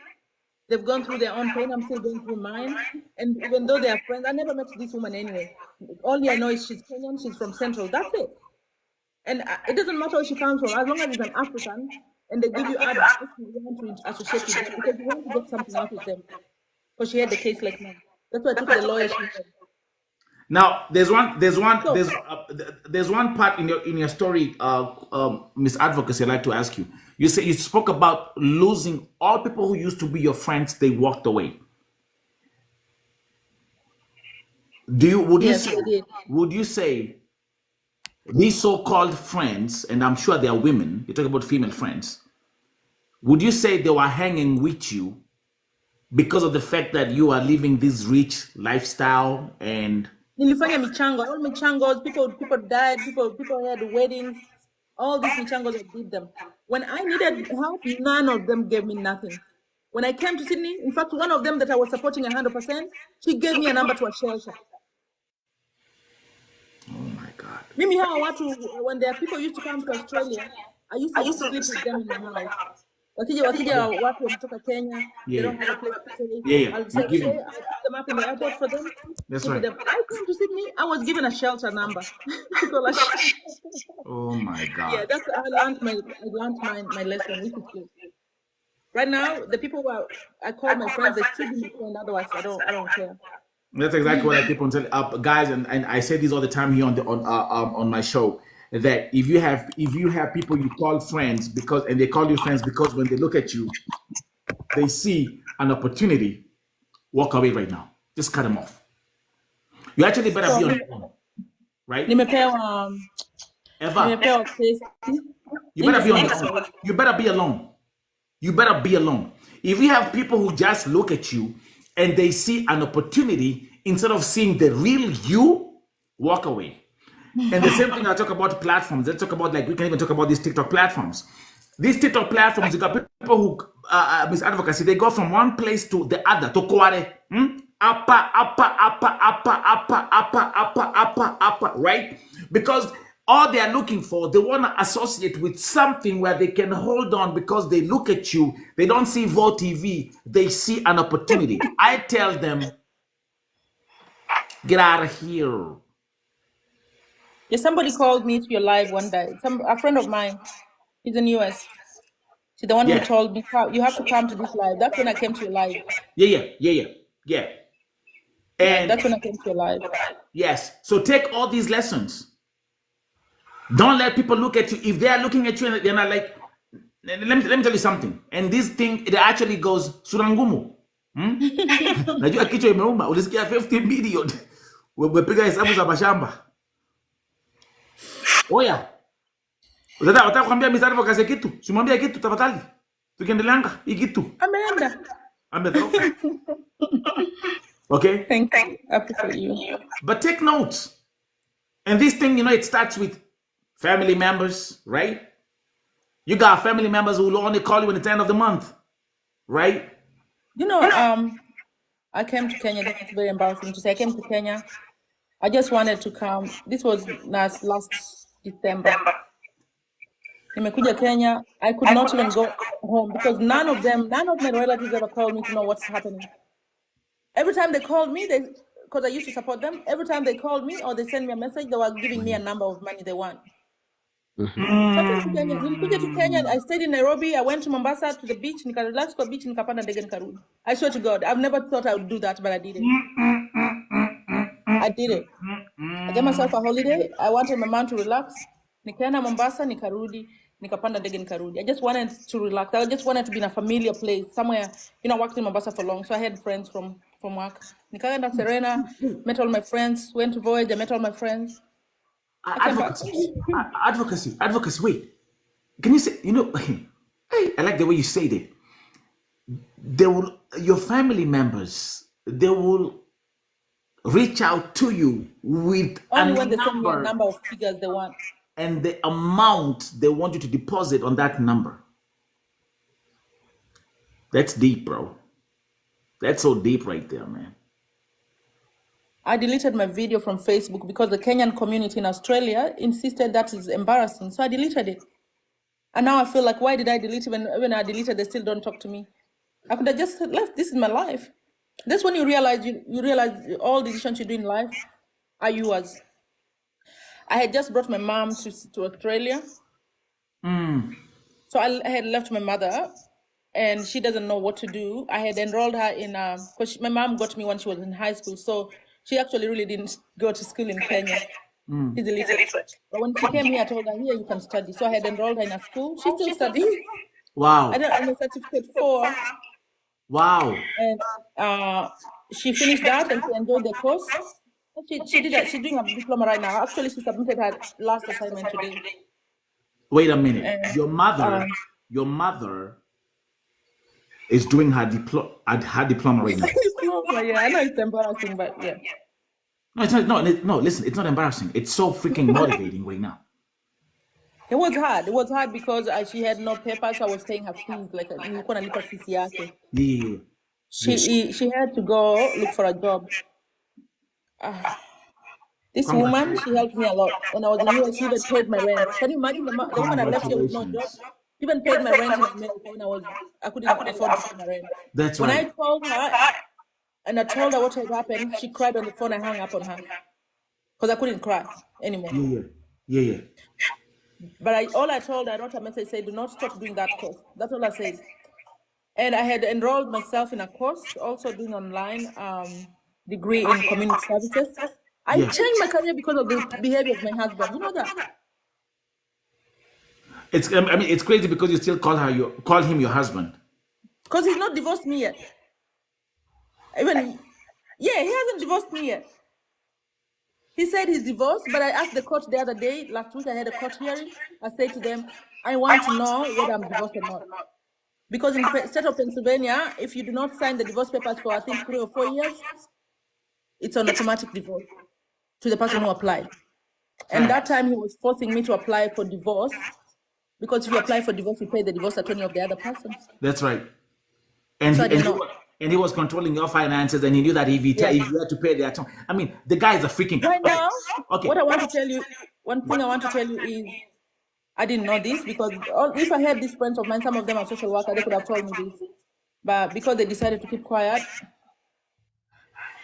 They've gone through their own pain. I'm still going through mine. And even though they are friends, I never met this woman anyway. Only I know is she's Kenyan. She's from Central. That's it. And it doesn't matter where she comes from. As long as it's an African, and they give you advice, you want to associate with them because you want to get something out of them. Because she had the case like mine. That's why I took the lawyer she had. Now, there's one part in your story, Miss Advocacy. I'd like to ask you. You spoke about losing all people who used to be your friends. They walked away. Would you say these so-called friends, and I'm sure they are women, you're talking about female friends, would you say they were hanging with you because of the fact that you are living this rich lifestyle? And nilifanya michango, all michangos, people died, people had weddings, all these michangos, I did them. When I needed help, none of them gave me nothing. When I came to Sydney, in fact, one of them that I was supporting 100%, she gave me a number to a shelter. Oh my God. Mimi hawa watu, when their people used to come to Australia, I used to sleep with them in my house. Wakija watu wametoka Kenya, they don't have a place to stay. I'll say, okay, I'll put them up in the airport for them. That's right. When I came to Sydney, I was given a shelter number. Oh my God. Yeah, that's I learned my lesson, which is good. Right now, the people who I call my friends, they should be my friend, otherwise I don't care. That's exactly what I keep on telling guys, and I say this all the time here on my show, that if you have people you call friends and they call you friends because when they look at you, they see an opportunity, walk away right now. Just cut them off. You actually better be on your own, right? Eva, you better be on your own. You better be alone. You better be alone. If you have people who just look at you and they see an opportunity, instead of seeing the real you, walk away. And the same thing I talk about platforms. Let's talk about, like, we can even talk about these TikTok platforms. These TikTok platforms, you got people who, Miss Advocacy, they go from one place to the other. To Kware. Upper, right? Because all they are looking for, they want to associate with something where they can hold on because they look at you. They don't see Vo TV. They see an opportunity. I tell them, get out of here. Yeah, somebody called me to your live one day. A friend of mine, he's in US. She's the one who told me, you have to come to this live. That's when I came to your live. Yeah. And that's when I came to your live. Yes. So take all these lessons. Don't let people look at you. If they are looking at you and they're not like, let me tell you something. And this thing, it actually goes surangumu. Najua kichwa imeuma. Ulisikia 50 million. Wepiga hesabu za mashamba. Oya. Wataka kuambia Miss Advocacy kitu? Simwambia kitu tafadhali. Tukiendeleanga hii kitu. Ameenda. Okay? Thank you. I appreciate you. But take notes. And this thing, it starts with family members, right? You got family members who will only call you when it's the end of the month, right? I came to Kenya. That's very embarrassing to say. I came to Kenya. I just wanted to come. This was last December. Nimekuja Kenya. I could not even go home because none of my relatives ever called me to know what's happening. Every time they called me, because I used to support them, every time they called me or they sent me a message, they were giving me a number of money they want. So Nilikuja to Kenya. I stayed in Nairobi. I went to Mombasa to the beach. Nikarelax kwa beach. Nikapanda ndege nikarudi. I swear to God, I've never thought I would do that, but I did it. I did it. I gave myself a holiday. I wanted my mom to relax. Nikaenda Mombasa, nikarudi. Nikapanda ndege nikarudi. I just wanted to relax. I just wanted to be in a familiar place, somewhere. I worked in Mombasa for long, so I had friends from work. Nikaenda Serena, met all my friends. Went to Voyage, I met all my friends. Advocacy. Wait, can you say? I like the way you said it. Your family members, they will reach out to you with only when they send me a number of figures they want, and the amount they want you to deposit on that number. That's deep, bro. That's so deep right there, man. I deleted my video from Facebook because the Kenyan community in Australia insisted that is embarrassing. So I deleted it. And now I feel like, why did I delete it? When I deleted, they still don't talk to me. I could have just left. This is my life. That's when you realize all the decisions you do in life are yours. I had just brought my mom to Australia. So So I had left my mother, and she doesn't know what to do. I had enrolled her in because my mom got me when she was in high school, so she actually really didn't go to school in Kenya. She's illiterate. But when she came here, I told her, here you can study. So I had enrolled her in a school. She's still studying. Wow. I don't know certificate 4. Wow. And she finished that and she enjoyed the course. She did that. She's doing a diploma right now. Actually, she submitted her last assignment today. Wait a minute. And, your mother is doing her diploma right now. Yeah, I know it's embarrassing, but yeah. No, it's not. No, listen, it's not embarrassing. It's so freaking motivating right now. It was hard. It was hard because she had no papers. So I was paying her fees, like Yeah. She had to go look for a job. This woman, she helped me a lot. When I was in US, she even paid my rent. Can you imagine the woman I left here with no job? She even paid my rent in America when I couldn't afford to pay my rent. That's right. When I told her, and I told her what had happened, she cried on the phone. I hung up on her because I couldn't cry anymore. Yeah. But all I told her, I wrote a message, say, do not stop doing that course. That's all I said. And I had enrolled myself in a course, also doing online degree in community services. I changed my career because of the behavior of my husband. You know that? It's crazy because you still call him your husband. Because he's not divorced me yet. He hasn't divorced me yet. He said he's divorced, but I asked the court the other day, last week I had a court hearing. I said to them, I want to know whether I'm divorced or not. Because in the state of Pennsylvania, if you do not sign the divorce papers for, I think, 3 or 4 years, it's an automatic divorce to the person who applied. And that time he was forcing me to apply for divorce, because if you apply for divorce, you pay the divorce attorney of the other person. That's right. And, so he was controlling your finances, and he knew that if you had to pay the attorney. I mean, the guy is a freaking... Right now, what I want to tell you, one thing I want to tell you is, I didn't know this, because if I had these friends of mine, some of them are social workers, they could have told me this. But because they decided to keep quiet,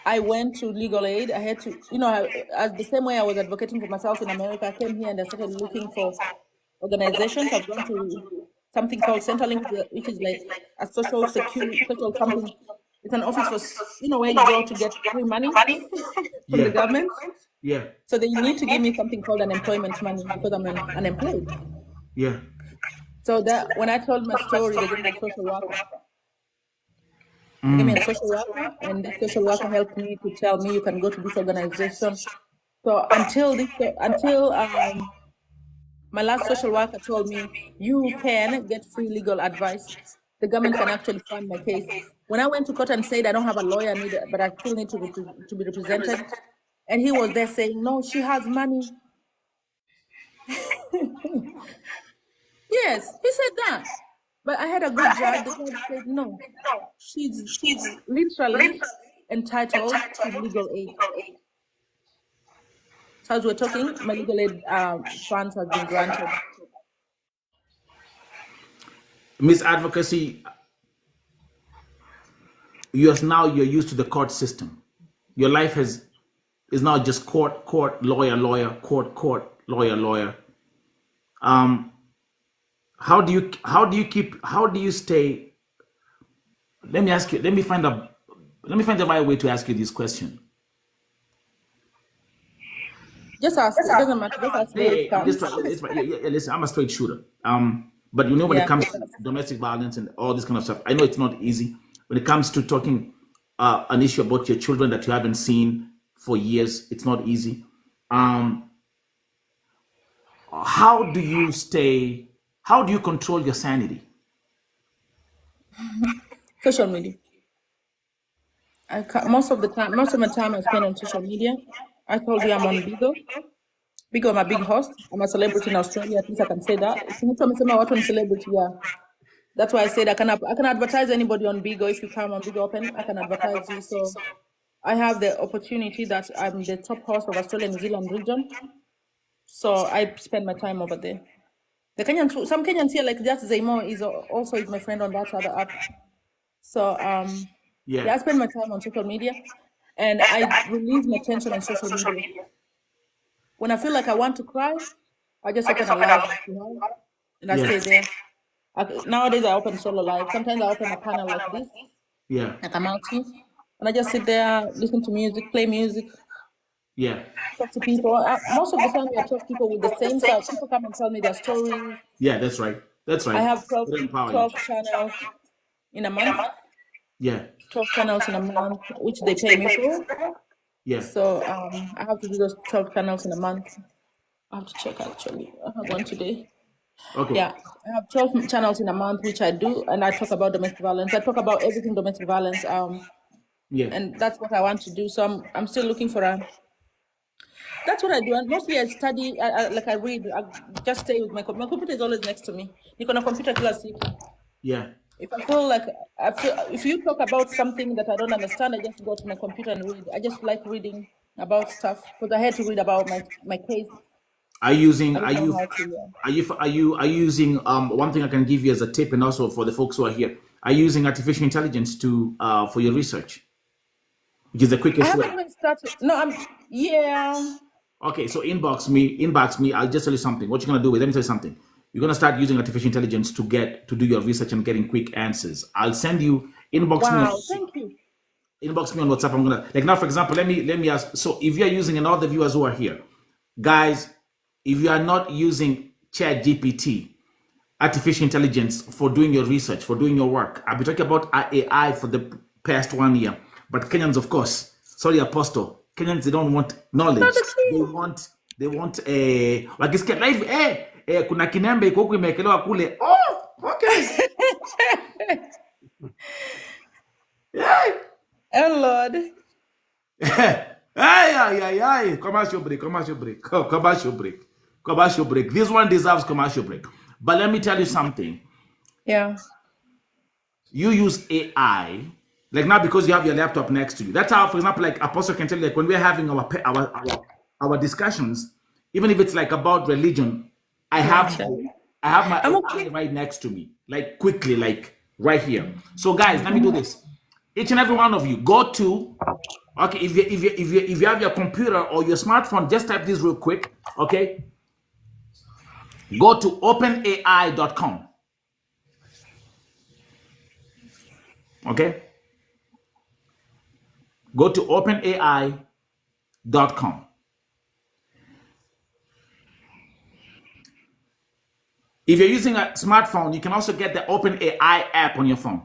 I went to legal aid. I had to, as the same way I was advocating for myself in America, I came here and I started looking for organizations. I've gone to something called Centrelink, which is like a social security, social something. It's an office for, where you go to get free money from the government. Yeah. So they need to give me something called unemployment money because I'm unemployed. Yeah. So that when I told my story, they gave me a social worker. They gave me a social worker, and the social worker helped me to tell me you can go to this organization. So until my last social worker told me you can get free legal advice. The government can actually fund my case. When I went to court and said I don't have a lawyer needed, but I still need to be represented, and he was there saying, no, she has money. Yes, he said that. But I had a good judge. The judge said, no, she's literally entitled to legal aid. So as we're talking, my legal aid funds have been granted. Miss Advocacy, you're used to the court system. Your life is now just court, lawyer, court, lawyer. How do you stay? Let me find the right way to ask you this question. Just ask. It doesn't matter. Just ask. Listen, I'm a straight shooter. But when it comes to domestic violence and all this kind of stuff, I know it's not easy. When it comes to talking an issue about your children that you haven't seen for years, it's not easy. How do you control your sanity? Social media. Most of my time I spend on social media. I told you I'm on Bigo. Bigo, I'm a big host. I'm a celebrity in Australia. At least I can say that. Celebrity, yeah. That's why I said I can advertise anybody on Bigo. If you come on Bigo Open, I can advertise you. So I have the opportunity that I'm the top host of Australia New Zealand region. So I spend my time over there. Some Kenyans here, like just Zaymo is my friend on that other app. So I spend my time on social media, and I release my tension on social media. When I feel like I want to cry, I just open a live, and I stay there. Nowadays, I open solo live. Sometimes I open a panel like this, Yeah. like a multi, and I just sit there, listen to music, play music, Yeah. talk to people. Most of the time, I talk to people with the same stuff. People come and tell me their stories. Yeah, that's right. That's I right. have 12, It'll empower you. 12 channels in a month. Yeah. 12 channels in a month, which they pay me for. Yeah. So I have to do those 12 channels in a month. I have to check actually. I have one today. Okay. Yeah, I have 12 channels in a month, which I do, and I talk about domestic violence. I talk about everything domestic violence. Yeah. And that's what I want to do. So I'm still looking for a. That's what I do, and mostly I study. I read. I just stay with my computer. My computer is always next to me. You can a computer class. Yeah. If I feel like if you talk about something that I don't understand, I just go to my computer and read. I just like reading about stuff because I had to read about my case. Are you using? I Are don't know you? how to, yeah. Are you using? One thing I can give you as a tip, and also for the folks who are here, are you using artificial intelligence to for your research, which is the I quickest way? haven't even started. No, yeah. Okay, so inbox me. I'll just tell you something. What you're gonna do is, let me tell you something. You're gonna start using artificial intelligence to do your research and getting quick answers. I'll send you inbox me. Wow, thank you. Inbox me on WhatsApp. I'm gonna like now, for example, let me ask. So if you're using, and all the viewers who are here, guys, if you are not using Chat GPT, artificial intelligence for doing your research, for doing your work, I've been talking about AI for the past 1 year. But Kenyans, of course, sorry, Apostle, Kenyans, they don't want knowledge. They want a wakisikia live kuna kinembe iko huku imewekelewa kule. Oh, okay. Yeah. Oh Lord. Ay. Commercial break. This one deserves commercial break. But let me tell you something. Yeah. You use AI, like now because you have your laptop next to you. That's how, for example, like Apostle can tell you, like when we're having our discussions, even if it's like about religion, I have my I'm AI okay. right next to me, like quickly, like right here. So guys, let me do this. Each and every one of you, go to, okay, if you have your computer or your smartphone, just type this real quick, okay? Go to openai.com. Okay? Go to openai.com. If you're using a smartphone, you can also get the OpenAI app on your phone.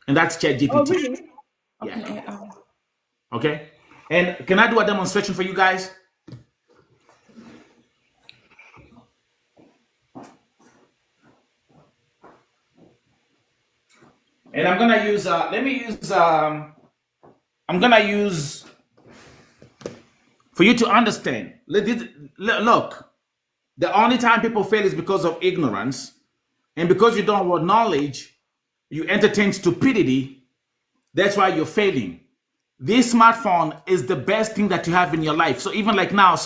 And that's ChatGPT. Oh, really? Yeah. Okay. And can I do a demonstration for you guys? And I'm gonna use I'm gonna use for you to understand. Look, the only time people fail is because of ignorance, and because you don't want knowledge, you entertain stupidity. That's why you're failing. This smartphone is the best thing that you have in your life. So even like now,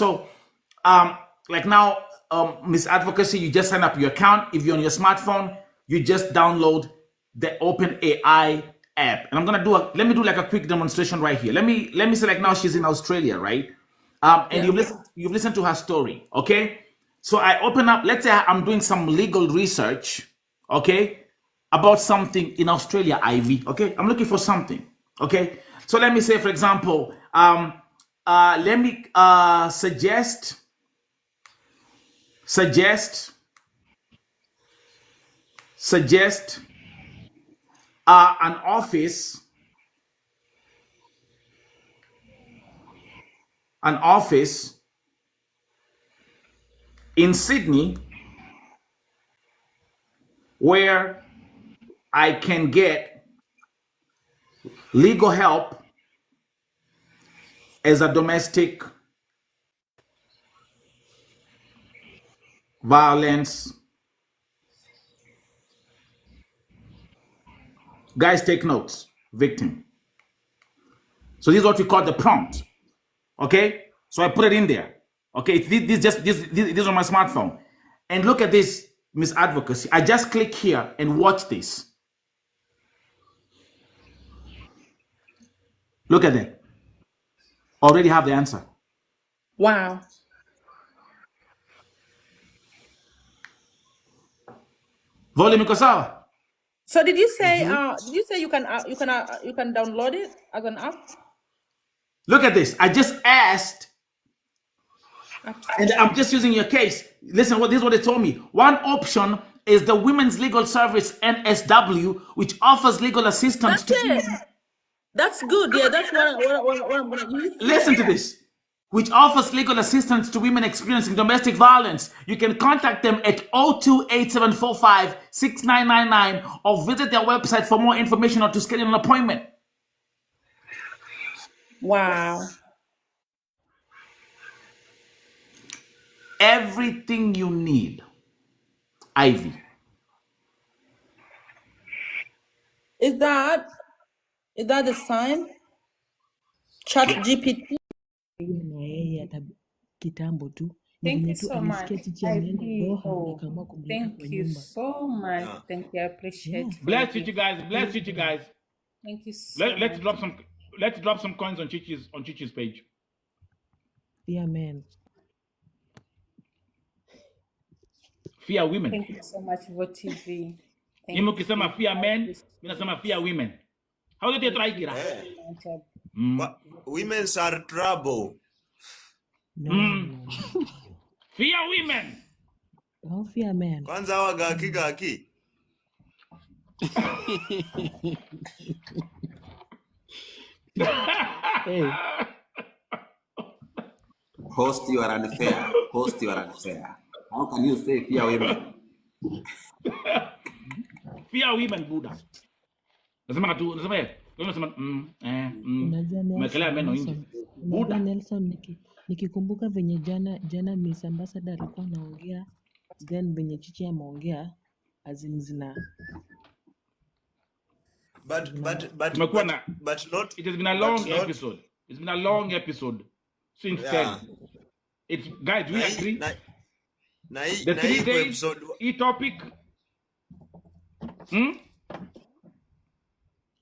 Miss Advocacy, you just sign up your account. If you're on your smartphone, you just download the OpenAI app. And I'm gonna let me do like a quick demonstration right here. Let me say like now she's in Australia, right? And you've listened to her story, okay? So I open up, let's say I'm doing some legal research, okay, about something in Australia, Ivy, okay? I'm looking for something, okay? So let me say, for example, let me suggest an office in Sydney where I can get legal help as a domestic violence. Guys, take notes. Victim. So this is what we call the prompt. Okay? So I put it in there. Okay, this on my smartphone. And look at this, Miss Advocacy. I just click here and watch this. Look at that. Already have the answer. Volume iko sawa? So did you say you can download it as an app? Look at this. I just asked, and I'm just using your case. Listen, this is what they told me. One option is the Women's Legal Service NSW, which offers legal assistance to women. That's good. Yeah, that's what I'm gonna use. Listen to this. Which offers legal assistance to women experiencing domestic violence. You can contact them at 0287456999 or visit their website for more information or to schedule an appointment. Wow. Everything you need, Ivy. Is that the sign? Chat GPT. Kitambo tu. Thank you so much. Thank you so much. Thank you. I appreciate. Bless you guys. Bless you guys. Thank you so much. Let's drop some coins on Chichi's page. Yeah, man. Fear women. Thank you so much for TV. You ukisema fear men, ninasema fear women. How did you try it? Women are trouble. Fear women. Oh, fear men. Kwanza hawa gaki. Hey. Host, you are unfair. How can you say fear women? Fear women, Buddha. Unajua Nelson, nikikumbuka venye jana Miss Ambassador alikuwa anaongea, then venye Chichi ameongea azimzina. But not. It has been a long episode. It's been a long episode since then. It's guys, we agree. The 3 days topic.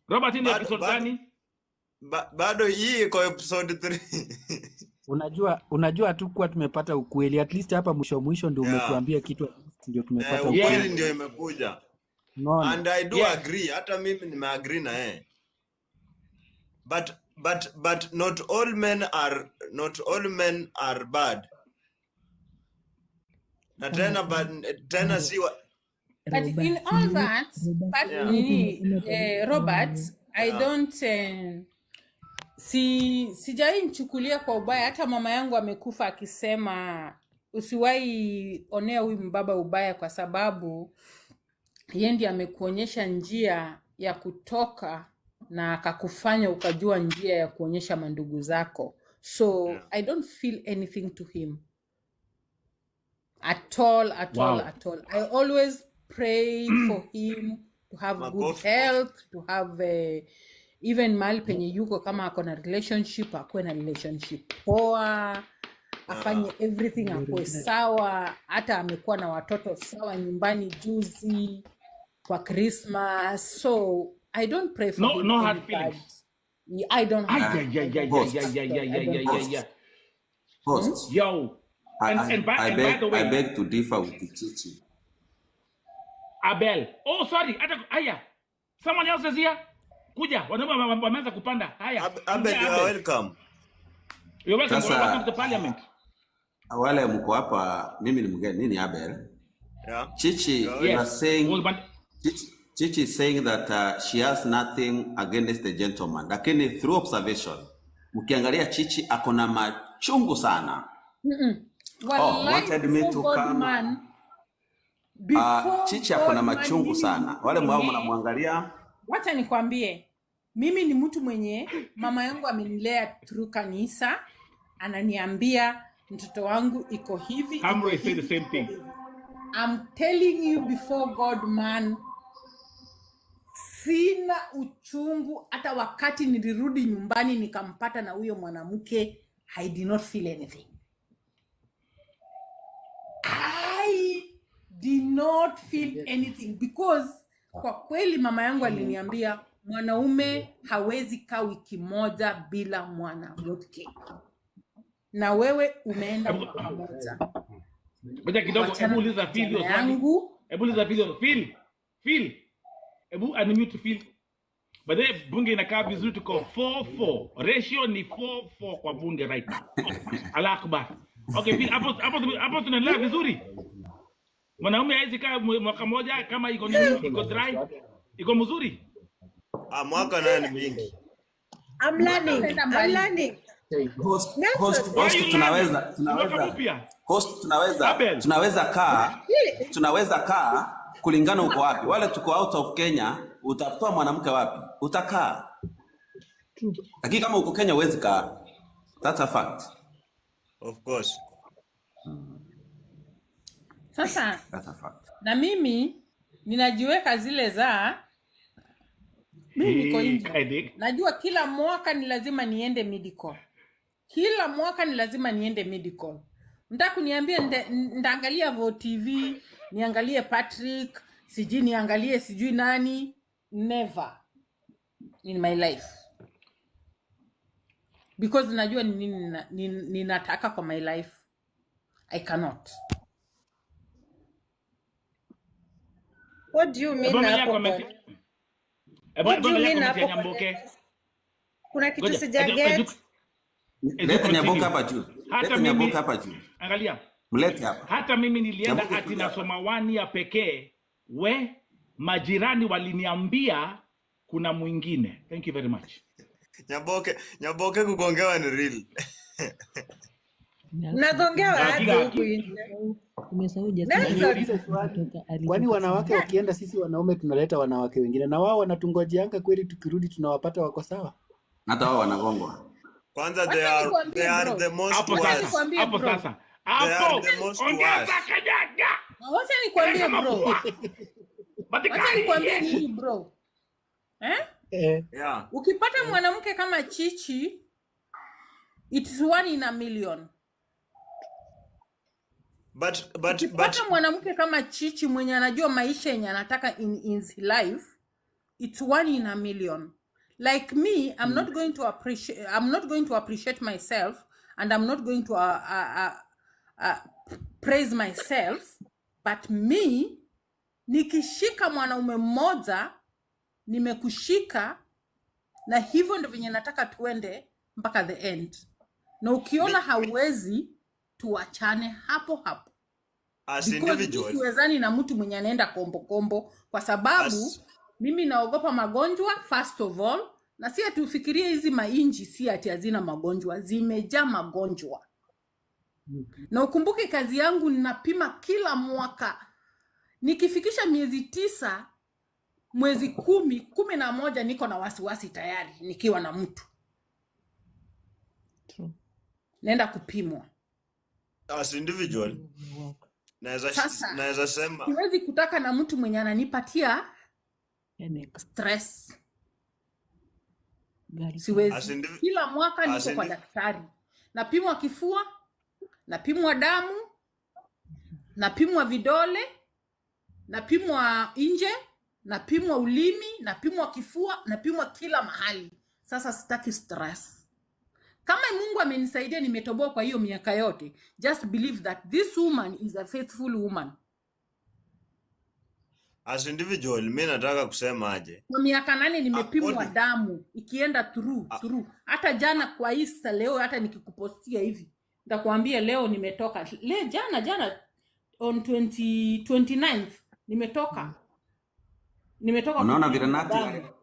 Robert, in the episode gani? Bado hii iko episode 3. Unajua tu kwa tumepata ukweli, at least hapa mwisho ndio umetuambia kitu, ndio tumepata ukweli. Ukweli ndio imekuja. No. And I do agree, hata mimi nimeagree na yeye. But not all men are bad. Na tena si But in all that, Robert, I don't sijai mchukulia kwa ubaya. Hata mama yangu amekufa akisema usiwahi onea huyu mbaba ubaya, kwa sababu yeye ndiye amekuonyesha njia ya kutoka na akakufanya ukajua njia ya kuonyesha mandugu zako. So I don't feel anything to him at all. I always pray for him to have good health, to have even mahali penye yuko, kama ako na relationship, akuwe na relationship poa, afanye everything akuwe sawa. Hata amekuwa na watoto sawa nyumbani juzi kwa Christmas. So I don't pray for him. No hard feelings. I don't have. Host. Yo. And by the way, I beg to differ with the Chichi. Abel. Oh, sorry. Aya. Someone else is here. Kuja. Wameanza kupanda. Haya. Abel, you are welcome. You're welcome. Welcome to the parliament. Wale mko hapa, mimi ni mgeni. Nini Abel? Yeah. Chichi, you are saying Chichi is saying that she has nothing against the gentleman. Lakini through observation, mkiangalia Chichi akona machungu sana. Wanted me to come. Chichi akona machungu sana. Wale mwao mnamwangalia. Wacha nikwambie, mimi ni mtu mwenye mama yangu amenilea through kanisa, ananiambia mtoto wangu iko hivi. Amre say the same thing. I'm telling you before God, man, sina uchungu. Hata wakati nilirudi nyumbani nikampata na huyo mwanamke, I did not feel anything. I did not feel anything because kwa kweli mama yangu aliniambia mwanaume hawezi kaa wiki moja bila mwanamke, na wewe umeenda wiki moja. Ngoja kidogo, hebu uliza video yangu. Hebu uliza video Phil. Feel. Ebu unmute Feel. But then bunge inakaa vizuri tuko 4-4. Ratio ni 4-4 kwa bunge right now. Allah akbar. Okay, Feel hapo tunaendelea vizuri. Mwanaume haizi kaa mwaka moja kama iko dry. Iko mzuri. Mwaka nani mingi. I'm learning. Tunaweza kaa kulingana uko wapi. Wale tuko out of Kenya, utatoa mwanamke wapi? Utakaa. Lakini kama uko Kenya huwezi kaa. That's a fact. Of course. Sasa na mimi ninajiweka zile za mimi niko nje. Najua kila mwaka ni lazima niende medical. Nataka kuniambia ndaangalia VOTV, niangalie Patrick, niangalie nani, never in my life. Because najua ninataka kwa my life. I cannot. What do you mean hapo? What do you mean hapo? Kuna kitu sijaget. Leta Nyaboka hapa juu. Angalia. Mlete hapa. Hata mimi nilienda ati nasoma 1 year pekee. Majirani waliniambia kuna mwingine. Thank you very much. Nyaboke kugongewa ni real. Nagongewa aje huku nje. Kwani wanawake wakienda sisi wanaume tunaleta wanawake wengine na wao wanatungojeanga kweli tukirudi tunawapata wako sawa? Hata wao wanagongwa. Kwanza they are the most worst. Hapo sasa. Ongeza kajaga. Wacha nikwambie bro. Wacha nikwambie nini bro? Yeah. Ukipata mwanamke kama Chichi, it's 1 in a million. Ukipata mwanamke kama Chichi mwenye anajua maisha yenye anataka in his life, it's 1 in a million. Like me, I'm not going to appreciate myself, and I'm not going to praise myself, but me nikishika mwanaume mmoja nimekushika, na hivyo ndio venye nataka tuende mpaka the end. Na ukiona hauwezi, tuachane hapo. As individual. Siwezani na mtu mwenye anaenda kombo kwa sababu mimi naogopa magonjwa first of all, na si ati ufikirie hizi mainji si ati hazina magonjwa, zimejaa magonjwa. Na ukumbuke kazi yangu ninapima kila mwaka. Nikifikisha miezi 9, mwezi 11 niko na wasiwasi tayari nikiwa na mtu. Naenda kupimwa. As individual. Naweza sema siwezi kutaka na mtu mwenye ananipatia stress. Siwezi. Kila mwaka niko kwa daktari. Napimwa kifua, napimwa damu, napimwa vidole, napimwa nje, napimwa ulimi, napimwa kifua, napimwa kila mahali. Sasa sitaki stress. Kama Mungu amenisaidia nimetoboa kwa hiyo miaka yote, just believe that this woman is a faithful woman. As individual, mimi nataka kusema aje. Kwa miaka 8 nimepimwa damu ikienda through. Hata jana kwa Insta leo hata nikikupostia hivi, nitakwambia leo nimetoka. Jana on 29th nimetoka. Unaona vile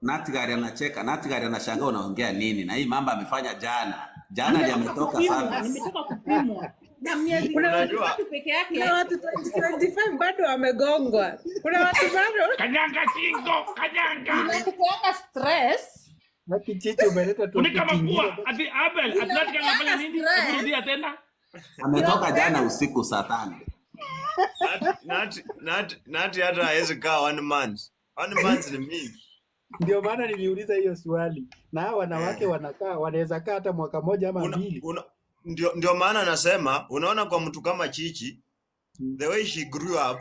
Natigari anacheka, Natigari anashangaa unaongea nini? Na hii mambo amefanya jana. Jana ndiye ametoka sana. Nimetoka kupimwa. Na miezi watu peke yake. Kuna watu 25 bado wamegongwa. Kuna watu bado. Kanyanga singo, kanyanga. Unakuwa stress. Na Chichi umeleta tu. Unikamakuwa ati Abel, atlatika anafanya nini? Rudia tena. Ametoka jana usiku saa 5. Nati hata hawezi kaa 1 month. 1 month ni mingi. Ndio maana niliuliza hiyo swali. Na wanawake wanaweza kaa hata mwaka moja ama 2. Ndio maana nasema unaona kwa mtu kama Chichi, the way she grew up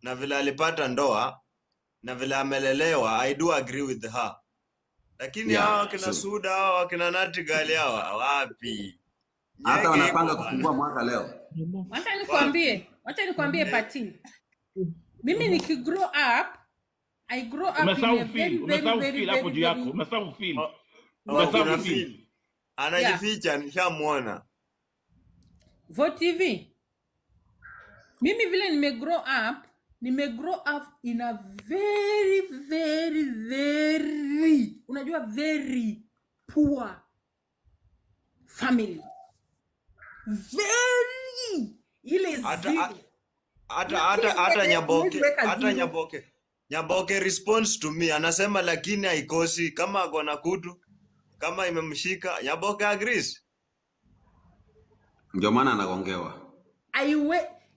na vile alipata ndoa na vile amelelewa, I do agree with her. Lakini hao kina Suda, hao kina Natigali hao wapi? Hata wanapanga kufungua mwaka leo. Wacha nikwambie Pati. Mimi nikigrow up I grew up in a very hapo juu yako. Umesahau feel. Umesahau feel. Anajificha nishamuona. Vo TV. Mimi vile nime grow up in a very unajua very poor family. Very ile Nyaboke response to me anasema lakini haikosi kama akona kutu kama imemshika. Nyaboke agrees. Ndio maana anagongewa.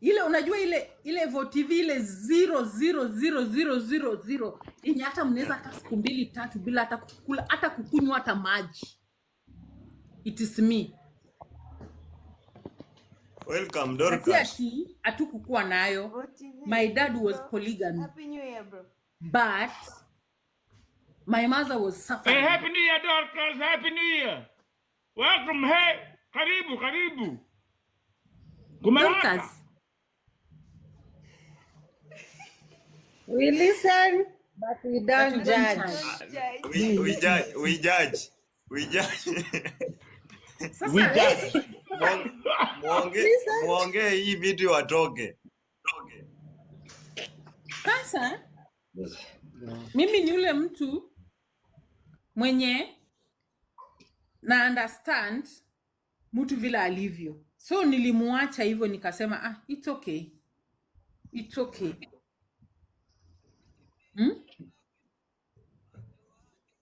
Ile unajua ile Vo TV ile 0.00000 yenye hata mnaweza hata siku 2-3 bila hata kukula hata kukunywa hata maji. It is me. Welcome Dorcas. Atukukua nayo. My dad was polygamy. Happy New Year, bro. But my mother was suffering. Hey, Happy New Year, Dorcas. Happy New Year. Welcome. Hey, karibu. Dorcas. We listen, but we don't judge. We judge. Muongee hii vitu watoke. Sasa mimi ni yule mtu mwenye na understand mtu vile alivyo. So nilimuacha hivyo nikasema it's okay.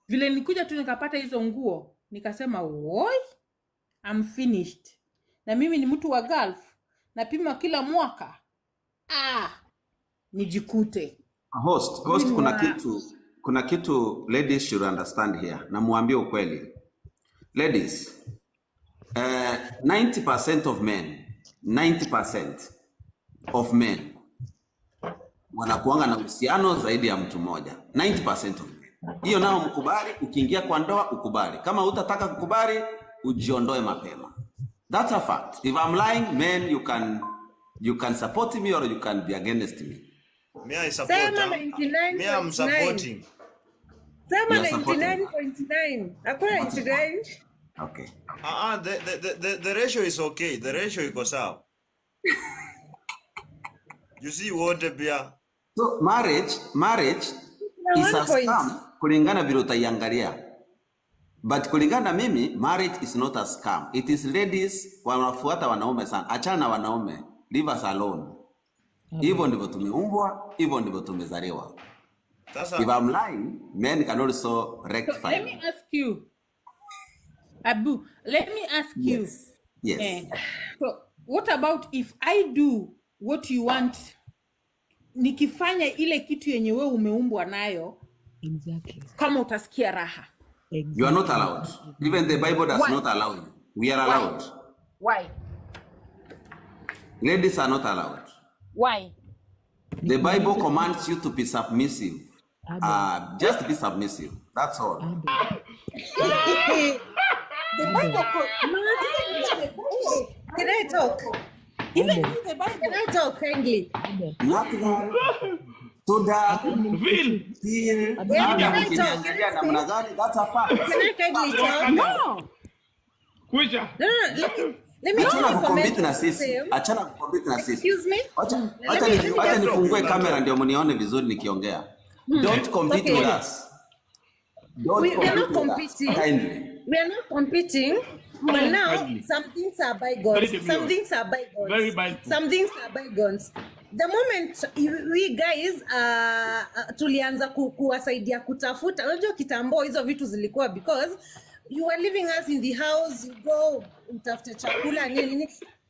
Vile nikuja tu nikapata hizo nguo nikasema woi, I'm finished. Na mimi ni mtu wa Gulf napima kila mwaka nijikute. Host kuna kitu ladies should understand here. Na muambie ukweli. Ladies, 90% of men wanakuanga na uhusiano zaidi ya mtu mmoja. 90% of men. Hiyo nao mkubali, ukiingia kwa ndoa ukubali. Kama utataka kukubali, ujiondoe mapema. That's a fact. If I'm lying, men, you can support me or you can be against me. Me I support. Me I'm supporting. Sema 99.9. Hakuna 99. Okay. The ratio is okay. The ratio iko sawa. You see what pia. So marriage is a scam kulingana vile utaiangalia. But kulingana mimi, marriage is not a scam. It is ladies wanafuata wanaume sana. Achana na wanaume. Leave us alone. Hivyo ndivyo tumeumbwa, hivyo ndivyo tumezaliwa. If I'm lying, men can also rectify. So let me ask you, Abu, Yes. So what about if I do what you want? Nikifanya ile kitu yenye wewe umeumbwa nayo, Exactly. kama utasikia raha. Exactly. You are not allowed. Even the Bible does not allow you. We are allowed. Why? Ladies are not allowed. Why? The Bible commands you to be submissive. Just be submissive. That's all. The Bible Can I talk? Even in the Bible. Can I talk kindly? Nothing. Soda. Can I talk? That's a fact. Can I kindly talk? No. No. Let me Achana kukompiti na sisi. Excuse me? Acha nifungue kamera ndio mnione vizuri nikiongea. Don't compete with us. We are not competing. Kindly. We are not competing. But now, some things are bygones. Some things are bygones. Some things are bygones. The moment we guys tulianza kuwasaidia kutafuta, unajua kitambo hizo vitu zilikuwa because you were leaving us in the house, you go utafute chakula nini.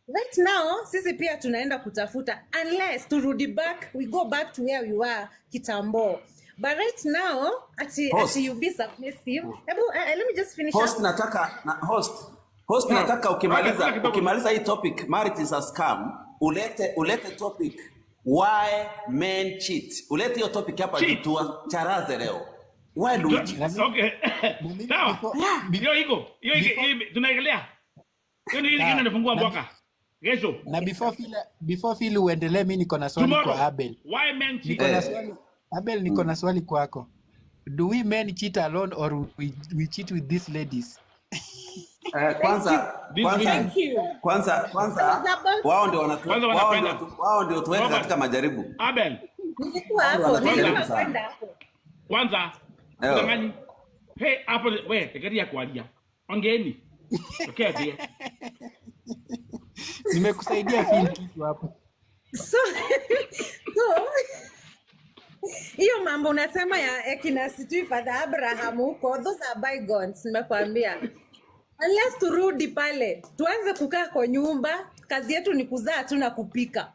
Right now, sisi pia tunaenda kutafuta unless turudi back, we go back to where we were kitambo. But right now, ati you be submissive. Let me just finish. Host nataka ukimaliza hii topic marriage is a scam, ulete topic why men cheat. Ulete hiyo topic hapa tucharaze leo. Why do we cheat? Okay. Sawa. Hiyo iko tunaendelea. Hiyo ni ile inafungua mwaka. Kesho. Na before Phil uendelee, mimi niko na swali kwa Abel. Why men cheat? Niko na swali. Abel, niko na swali kwako. Do we men cheat alone or we cheat with these ladies? Kwanza wao ndio tuweka katika majaribu. Abel. Nilikuwa hapo. Kwanza. Jamani. Hey, hapo wewe, tegeria kualia. Ongeeni. Okay, dear. Nimekusaidia feel kitu hapo. So hiyo mambo unasema ya kina sijui Father Abraham huko, those are bygones, nimekwambia. Unless turudi pale, tuanze kukaa kwa nyumba, kazi yetu ni kuzaa tu na kupika.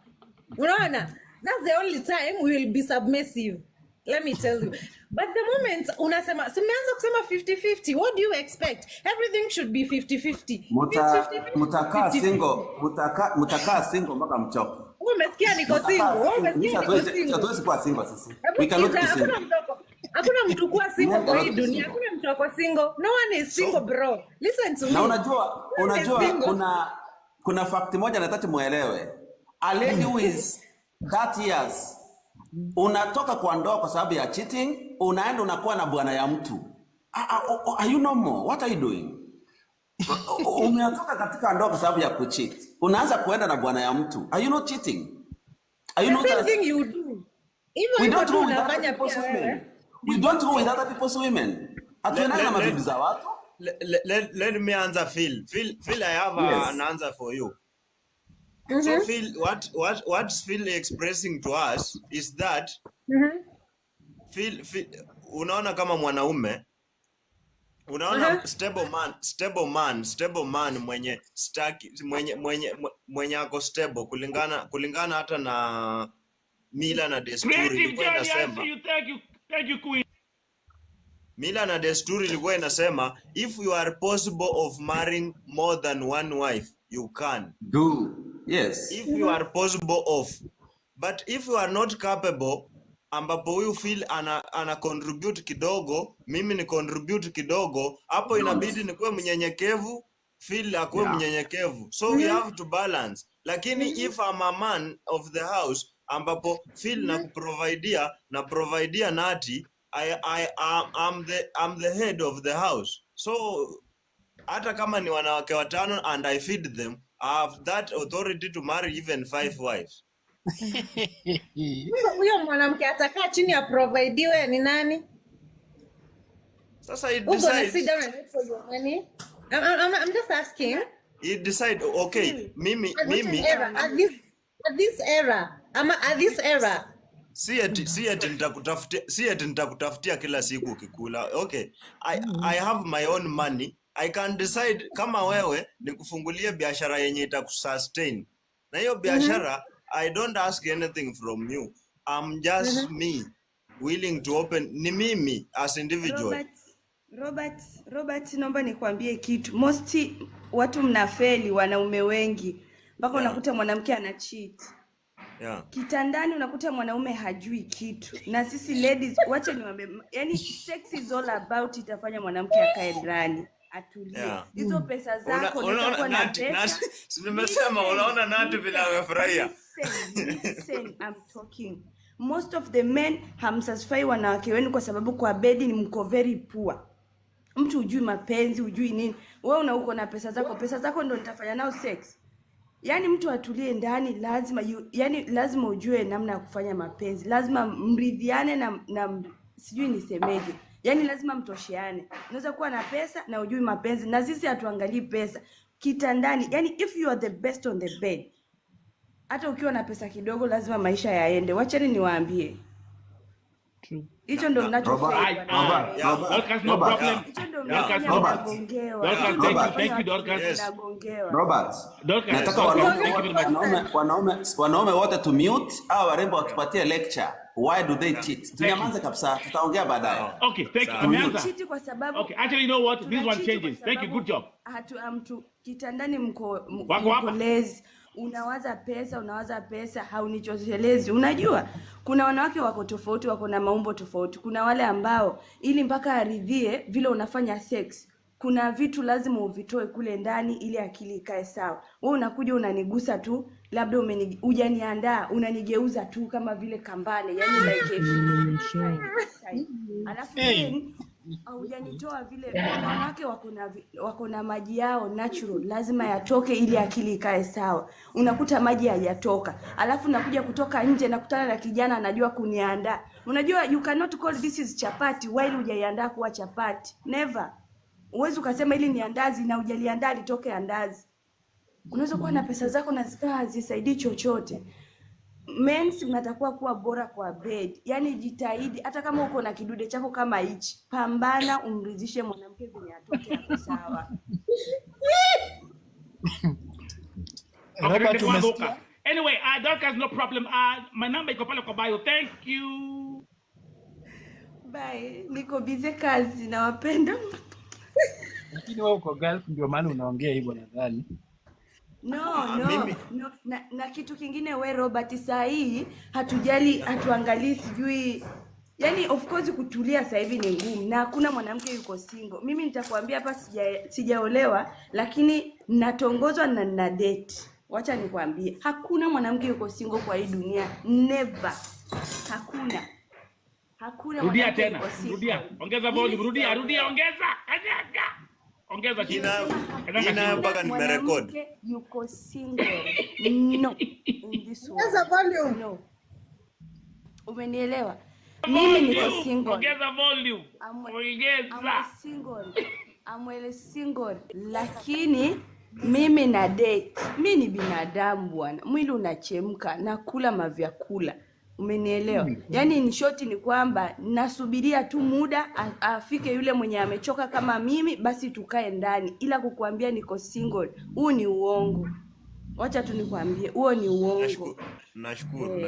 Unaona? That's the only time we will be submissive. Let me tell you. But the moment unasema, simeanza kusema 50-50, what do you expect? Everything should be 50-50. Mutakaa single mpaka mchoke. Umesikia niko single? Umesikia niko single? Hatuwezi kuwa single sisi. We cannot be single. Hakuna mtu kuwa single kwa hii dunia. Hakuna mtu ako single. No one is single, bro. Listen to me. Na unajua kuna fact moja nataka muelewe. A lady who is 30 years unatoka kwa ndoa kwa sababu ya cheating, unaenda unakuwa na bwana ya mtu. Are you normal? What are you doing? Umetoka katika ndoa kwa sababu ya kucheat. Unaanza kuenda na bwana ya mtu. Are you not cheating? Are you not the same thing you do? Even if you unafanya people's women. We don't go with other people's women. Atuendana na mabibi za watu. Let me answer Phil. Phil, I have an answer for you. So Phil, what Phil expressing to us is that Phil, unaona kama mwanaume, unaona stable man mwenye ako stable kulingana hata na mila na desturi ilikuwa inasema. Thank you Queen. Mila na desturi ilikuwa inasema if you are possible of marrying more than one wife, you can do. Yes. If you are possible of. But if you are not capable, ambapo huyu feel ana contribute kidogo, mimi ni contribute kidogo, hapo inabidi nikuwe mnyenyekevu, feel akuwe mnyenyekevu. So we have to balance. Lakini if I'm a man of the house, ambapo feel na providea nati, I'm the head of the house. So hata kama ni wanawake watano and I feed them, I have that authority to marry even 5 wives. Huyo mwanamke atakaa chini ya provideiwe ni nani? Sasa it decides. Sit down and wait for your money. I'm just asking. It decide, okay, mimi at this era. Si eti nitakutafutia kila siku ukikula. Okay, I have my own money. I can decide kama wewe nikufungulie biashara yenye itakusustain. Na hiyo biashara I don't ask anything from you. I'm just me willing to open, ni mimi as individual. Robert, naomba nikwambie kitu. Most watu mnafeli, wanaume wengi. Mpaka unakuta mwanamke ana cheat. Kitandani unakuta mwanaume hajui kitu. Na sisi ladies, wacha niwaambie, yani sex is all about itafanya mwanamke akae ndani. Atulie. Hizo pesa zako unaona nati. Nimesema unaona nati bila kufurahia. Listen, I'm talking. Most of the men hamsatisfy wanawake wenu kwa sababu kwa bedi ni mko very poor. Mtu hujui mapenzi, hujui nini. Wewe uko na pesa zako ndo nitafanya nao sex. Yani mtu atulie ndani, lazima ujue namna ya kufanya mapenzi. Lazima mridhiane na sijui nisemeje. Yani lazima mtosheane. Unaweza kuwa na pesa na ujui mapenzi, na sisi hatuangalii pesa. Kitandani, yani if you are the best on the bed, hata ukiwa na pesa kidogo lazima maisha yaende. Wacheni niwaambie. Hicho ndo mnachofanya. No problem. Thank you Dorcas. Robert. Nataka wanaume wote to mute au warembo watupatie lecture. Why do they cheat? Tunyamaze kabisa, tutaongea baadaye. Okay, thank you. Ameanza. Cheat kwa sababu actually you know what? This one changes. Thank you, good job. Mtu kitandani mko lazy. Unawaza pesa, haunichoshelezi. Unajua, kuna wanawake wako tofauti, wako na maumbo tofauti. Kuna wale ambao ili mpaka aridhie vile unafanya sex, kuna vitu lazima uvitoe kule ndani ili akili ikae sawa. Wewe unakuja unanigusa tu, labda hujaniandaa, unanigeuza tu kama vile kambale, yani like alafu hujanitoa vile. Wanawake wako na maji yao natural, lazima yatoke ili akili ikae sawa. Unakuta maji hayatoka, alafu nakuja kutoka nje na kutana na kijana anajua kuniandaa. Unajua you cannot call this is chapati while hujaiandaa kuwa chapati. Never. Uwezi ukasema ili ni andazi na hujaliandaa litoke andazi. Unaweza kuwa na pesa zako na zikawa hazisaidii chochote. Men's unatakuwa kuwa bora kwa bed. Yani jitahidi, hata kama uko na kidude chako kama hichi, pambana umridhishe mwanamke vile atoke hapo sawa. Anyway, Dorcas, no problem. My number iko pale kwa bio. Thank you. Bye. Niko busy kazi na wapenda. Lakini wewe uko Gulf ndio maana unaongea hivyo nadhani. No. Na kitu kingine we Robert, saa hii hatuangalii sijui. Yani of course kutulia sasa hivi ni ngumu na hakuna mwanamke yuko single. Mimi nitakwambia hapa sijaolewa lakini natongozwa na date. Wacha nikwambie, hakuna mwanamke yuko single kwa hii dunia. Never. Hakuna rudia tena, rudia. Ongeza volume, rudia, ongeza. Kanyaga. Ongeza jina mpaka nimerecord. Yuko single. No. In this world. Ongeza volume. No. Umenielewa? Mimi niko single. Ongeza volume. Ongeza. I'm single. Lakini mimi na date. Mimi ni binadamu bwana. Mwili unachemka na kula mavyakula. Umenielewa? Yani in short ni kwamba nasubiria tu muda afike yule mwenye amechoka kama mimi, basi tukae ndani. Ila kukuambia niko single, huu ni uongo. Wacha tu nikwambie, huo ni uongo. Nashukuru.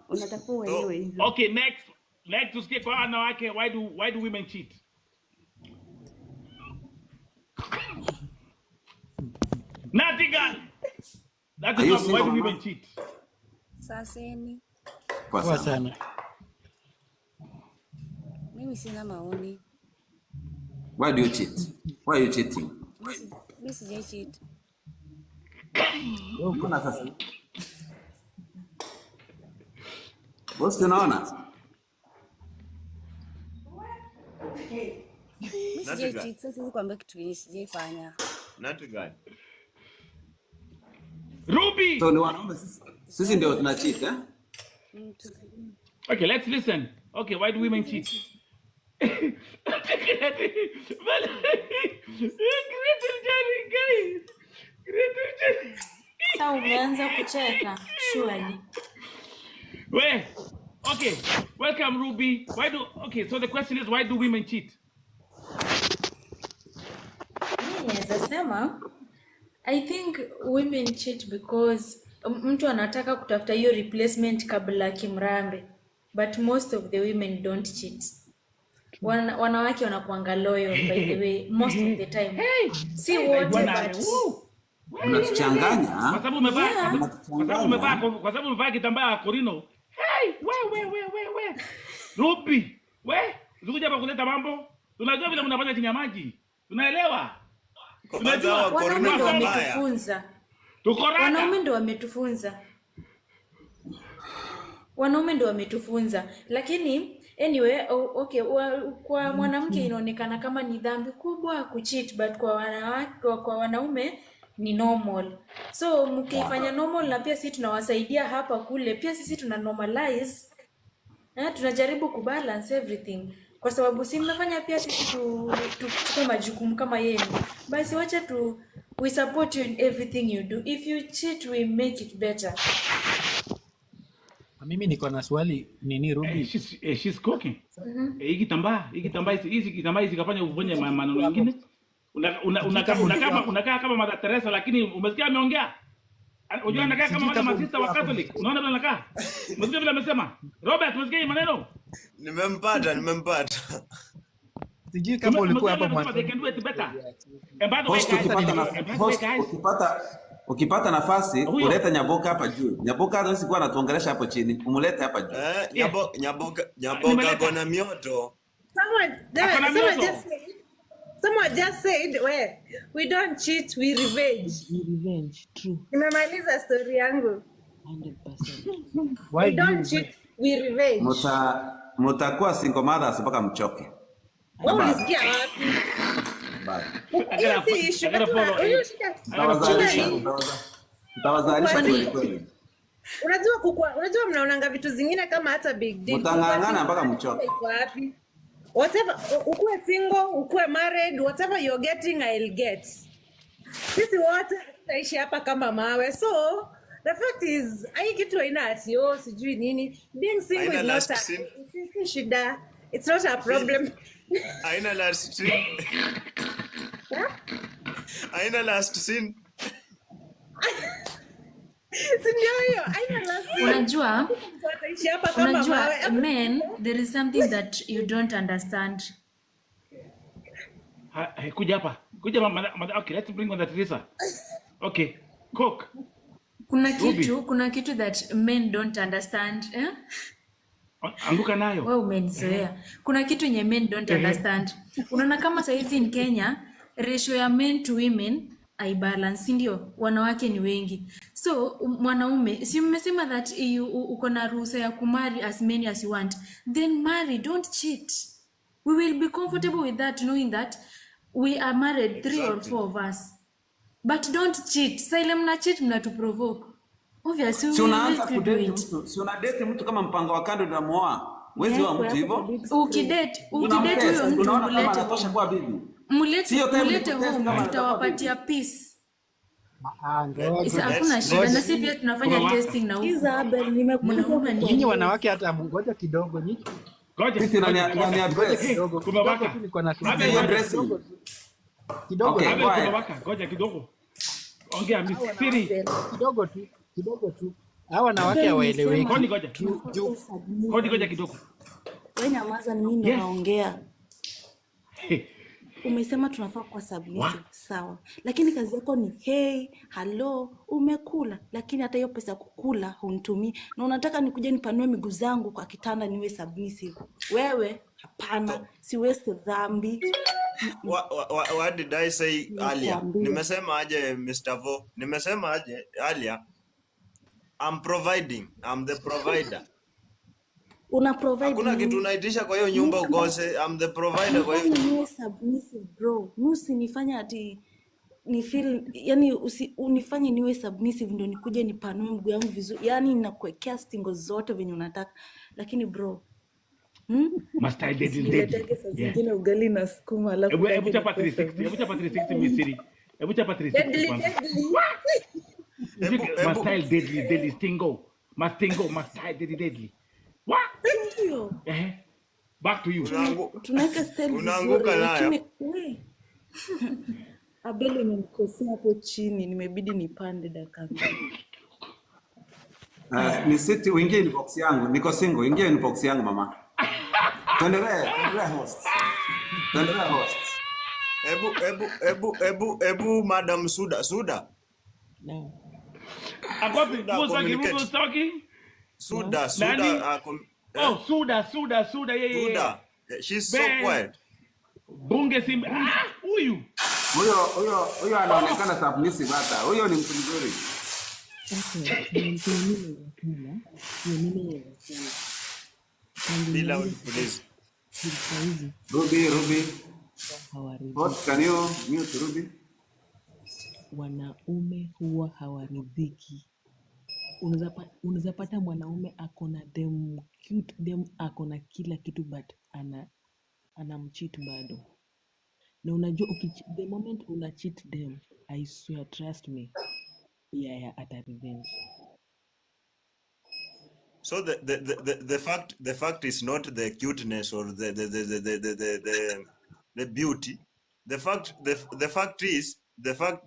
Unatakiwa uelewe hivyo. Okay, next tusikie kwa wanawake, why do women cheat? Natigal. That is not why do women cheat. Saseni. Kwa sana. Mimi sina maoni. Why do you cheat? Why are you cheating? Mimi sija cheat. Mbona sasa? Boss tunaona? Mimi sija cheat, sasa sikwambia kitu yenye sijaifanya. Natigal. Ruby. So ni wanaume sisi ndio tuna cheat eh? Okay, let's listen. Okay, why do women cheat? Sasa umeanza kucheka surely. Okay, welcome Ruby. So the question is, why do women cheat? Nasema I think women cheat because mtu anataka kutafuta hiyo replacement kabla kimrambe, but most of the women don't cheat. Wanawake wanakuanga loyal by the way most of the time. Si wote but unachanganya kwa sababu umevaa kitambaa ya Korino. We Ruby, zikuja hapa kuleta mambo. Tunajua vile mnafanya chini ya maji. Tunaelewa. Tunajua wanaume ndio wametufunza. Wanaume ndio wametufunza. Lakini anyway, okay, kwa mwanamke inaonekana kama ni dhambi kubwa kucheat, but kwa wanaume ni normal. So mkifanya normal na pia sisi tunawasaidia hapa kule, pia sisi tuna normalize. Tunajaribu kubalance everything. Kwa sababu si mnafanya pia sisi tuchukue majukumu kama yenu. Basi wacha we support you in everything you do. If you cheat, we make it better. Mimi niko na swali nini Ruby? She's cooking. Hiki kitambaa zikafanya uvunje maneno mengine. Unakaa kama Mother Teresa, lakini umesikia ameongea? Unajua anakaa kama Mother Sister wa Catholic. Unaona vile anakaa? Umesikia vile amesema? Robert, umesikia maneno? Nimempata. Sijui kama ulikuwa hapa mwanzo. Ukipata nafasi uleta Nyaboka hapa juu. Nyaboka hawezi kuwa anatuongelesha hapo chini. Umulete hapa juu. Nyaboka kuna mioto. Someone just say Mama just said, we don't cheat, we revenge. We revenge, true. Nimemaliza story yangu. 100%. Why We do you don't cheat, we revenge. Mutakuwa single mothers mpaka mchoke. Wewe ulisikia wapi? Hiyo si issue. Mtawazalisha kweli kweli. Unajua mnaonanga vitu zingine kama hata big deal. Mtangangana mpaka mchoke. Iko wapi? Whatever, ukue single, ukue married, whatever you're getting, I'll get. Sisi wote tutaishi hapa kama mawe. So, the fact is, hii kitu haina ati sijui nini. Being single is not a shida. It's not a problem. Haina last scene. Haina last scene. Unajua men, there is something that you don't understand. Kuja hapa. Kuja mama. Okay, let's bring on the Teresa. Okay, cook. Kuna kitu that men don't understand, eh? Anguka nayo. Wewe umenizoea. Kuna kitu nye men don't understand. Unaona kama saizi in Kenya, ratio ya men to women balance, ndio wanawake ni wengi. So mwanaume, si mmesema that uko na ruhusa ya kumari as many as you want, then marry, don't cheat. We will be comfortable with that, knowing that we are married 3 or 4 of us. But don't cheat. Sasa mna cheat mnatu provoke. Obviously si unaanza kudate mtu, si unadate mtu kama mpango wa kando unamuoa. Wezi wa mtu hivyo. Ukidate huyo mtu unaona kama anatosha kwa bibi. Mulete home, tutawapatia peace. Hakuna shida, na sisi pia tunafanya testing na huko. Isabel, nimekuona nyinyi wanawake hata ngoja kidogo nyinyi. Ngoja sisi nani address kidogo. Kumewaka. Niko na address kidogo. Okay, kumewaka. Ngoja kidogo. Ongea misiri. Kidogo tu. Hawa wanawake hawaeleweki. Koni ngoja kidogo. Wewe nyamaza, ni mimi ndo naongea. Umesema tunafaa kwa submissive, sawa. Lakini kazi yako ni hey, hello, umekula. Lakini hata hiyo pesa kukula hunitumii. Na unataka nikuje nipanue miguu zangu kwa kitanda niwe submissive. Wewe hapana, si waste dhambi. What did I say earlier? Nimesema aje Mr. Vo? Nimesema aje earlier? I'm providing. I'm the provider. Una provide. Hakuna kitu unaitisha kwa hiyo nyumba ukose. I'm the provider kwa hiyo. Niwe submissive bro. Usinifanye ati ni feel, yani unifanye niwe submissive ndio nikuje nipanue mguu yangu vizuri. Yani ninakuwekea stingo zote venye unataka. Lakini bro, must I deadly. Zingine ugali na sukuma alafu hebu chapa 360. Hebu chapa 360 misiri. Hebu chapa 360 kwanza. Must I deadly stingo. Must I deadly. What? Thank you. Back to you. Tunaweka style unaanguka nayo. Abeli umenikosea hapo chini, nimebidi nipande dakika. Ni siti uingie inbox yangu. Niko single, ingia inbox yangu mama. Tuendelee host. Ebu Madam Suda. No. Akopi, who's talking? Suda. Suda. Yeah. She's so quiet. Bunge simba. Huyu. Huyo anaonekana submissive hata. Huyo ni mtu mzuri. Bila please. Ruby. What can you mute Ruby? Wanaume huwa hawaridhiki. Unaweza pata mwanaume akona dem cute, dem akona kila kitu but anamcheat bado. Na unajua the moment una cheat dem, I swear, trust me, ata revenge. So the fact is not the cuteness or the beauty. The fact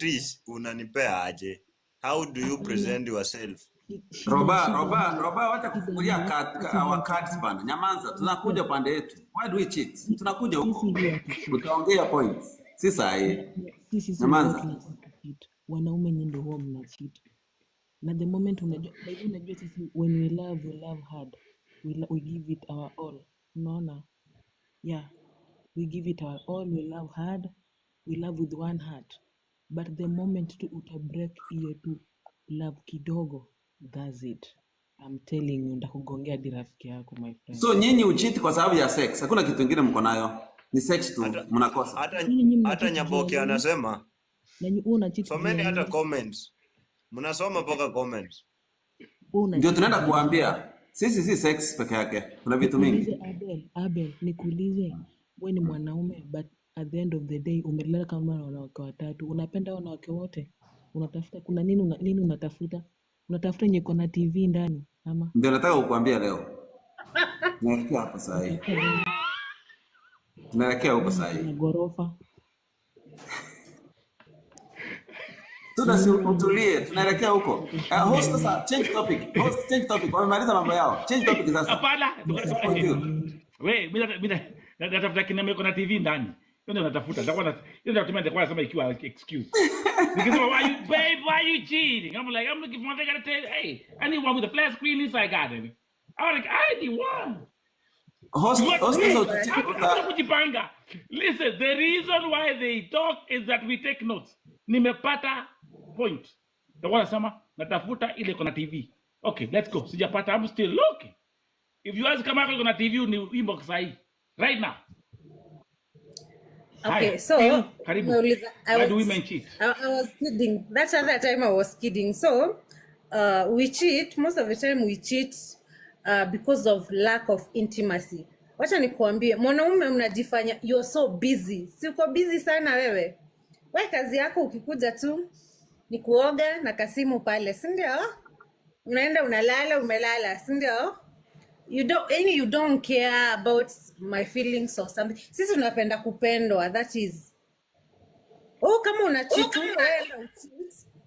is unanipea aje. How do you present yourself? Roba wacha kufungulia our cards bana. Nyamanza, tunakuja pande yetu. Why do we cheat? Tunakuja huko. Utaongea points. Si sahi. Nyamanza. Wanaume ndio huwa mna cheat. Na the moment unajua sisi when we love hard. We give it our all. Unaona? Yeah. We give it our all, we love hard. we love with one heart, but the moment tu utabreak hiyo tu love kidogo, that's it. I'm telling you, ndakugongea hadi rafiki yako, my friend. So nyinyi ucheat kwa sababu ya sex, hakuna kitu kingine mko nayo, ni sex tu mnakosa. Hata Nyaboke anasema someni hata comments, mnasoma mpaka comments. Ndio tunaenda kuambia sisi si sex peke yake, kuna vitu mingi. Abel, nikuulize, wewe ni mwanaume but at the end of the day umelala kama wanawake watatu, unapenda wanawake wote, unatafuta kuna nini unatafuta? Unatafuta yenye iko na TV ndani ama? Ndio nataka kukuambia leo. Tunaelekea hapo saa hii. Tunaelekea huko saa hii. Gorofa. Utulie, tunaelekea huko. Host sasa, change topic. Host change topic. Wamemaliza mambo yao. Change topic sasa. Hapana. Wewe, mimi natafuta kinema iko na TV ndani. Ndio natafuta. Ndio natumia nasema ikiwa excuse. Because why you cheating? I'm looking for one thing I gotta tell you. Hey, I need one with a flat screen inside, goddamn. I need one. Listen, the reason why they talk is that we take notes. Nimepata point. The one sama natafuta ile kona TV. Okay, let's go. Sijapata, I'm still looking. If you guys come out on TV, ni inbox sahi right now. Okay, Hi. so Why do women cheat? I was kidding. That other time I was kidding. So we cheat. Most of the time we cheat because of lack of intimacy. Wacha nikuambie, mwanaume mnajifanya you're so busy. Si uko busy sana wewe. Wewe kazi yako ukikuja tu ni kuoga na kasimu pale, si ndio? Unaenda unalala, umelala, si ndio? You don't care about my feelings or something. Sisi tunapenda kupendwa, that is. Kama una cheat,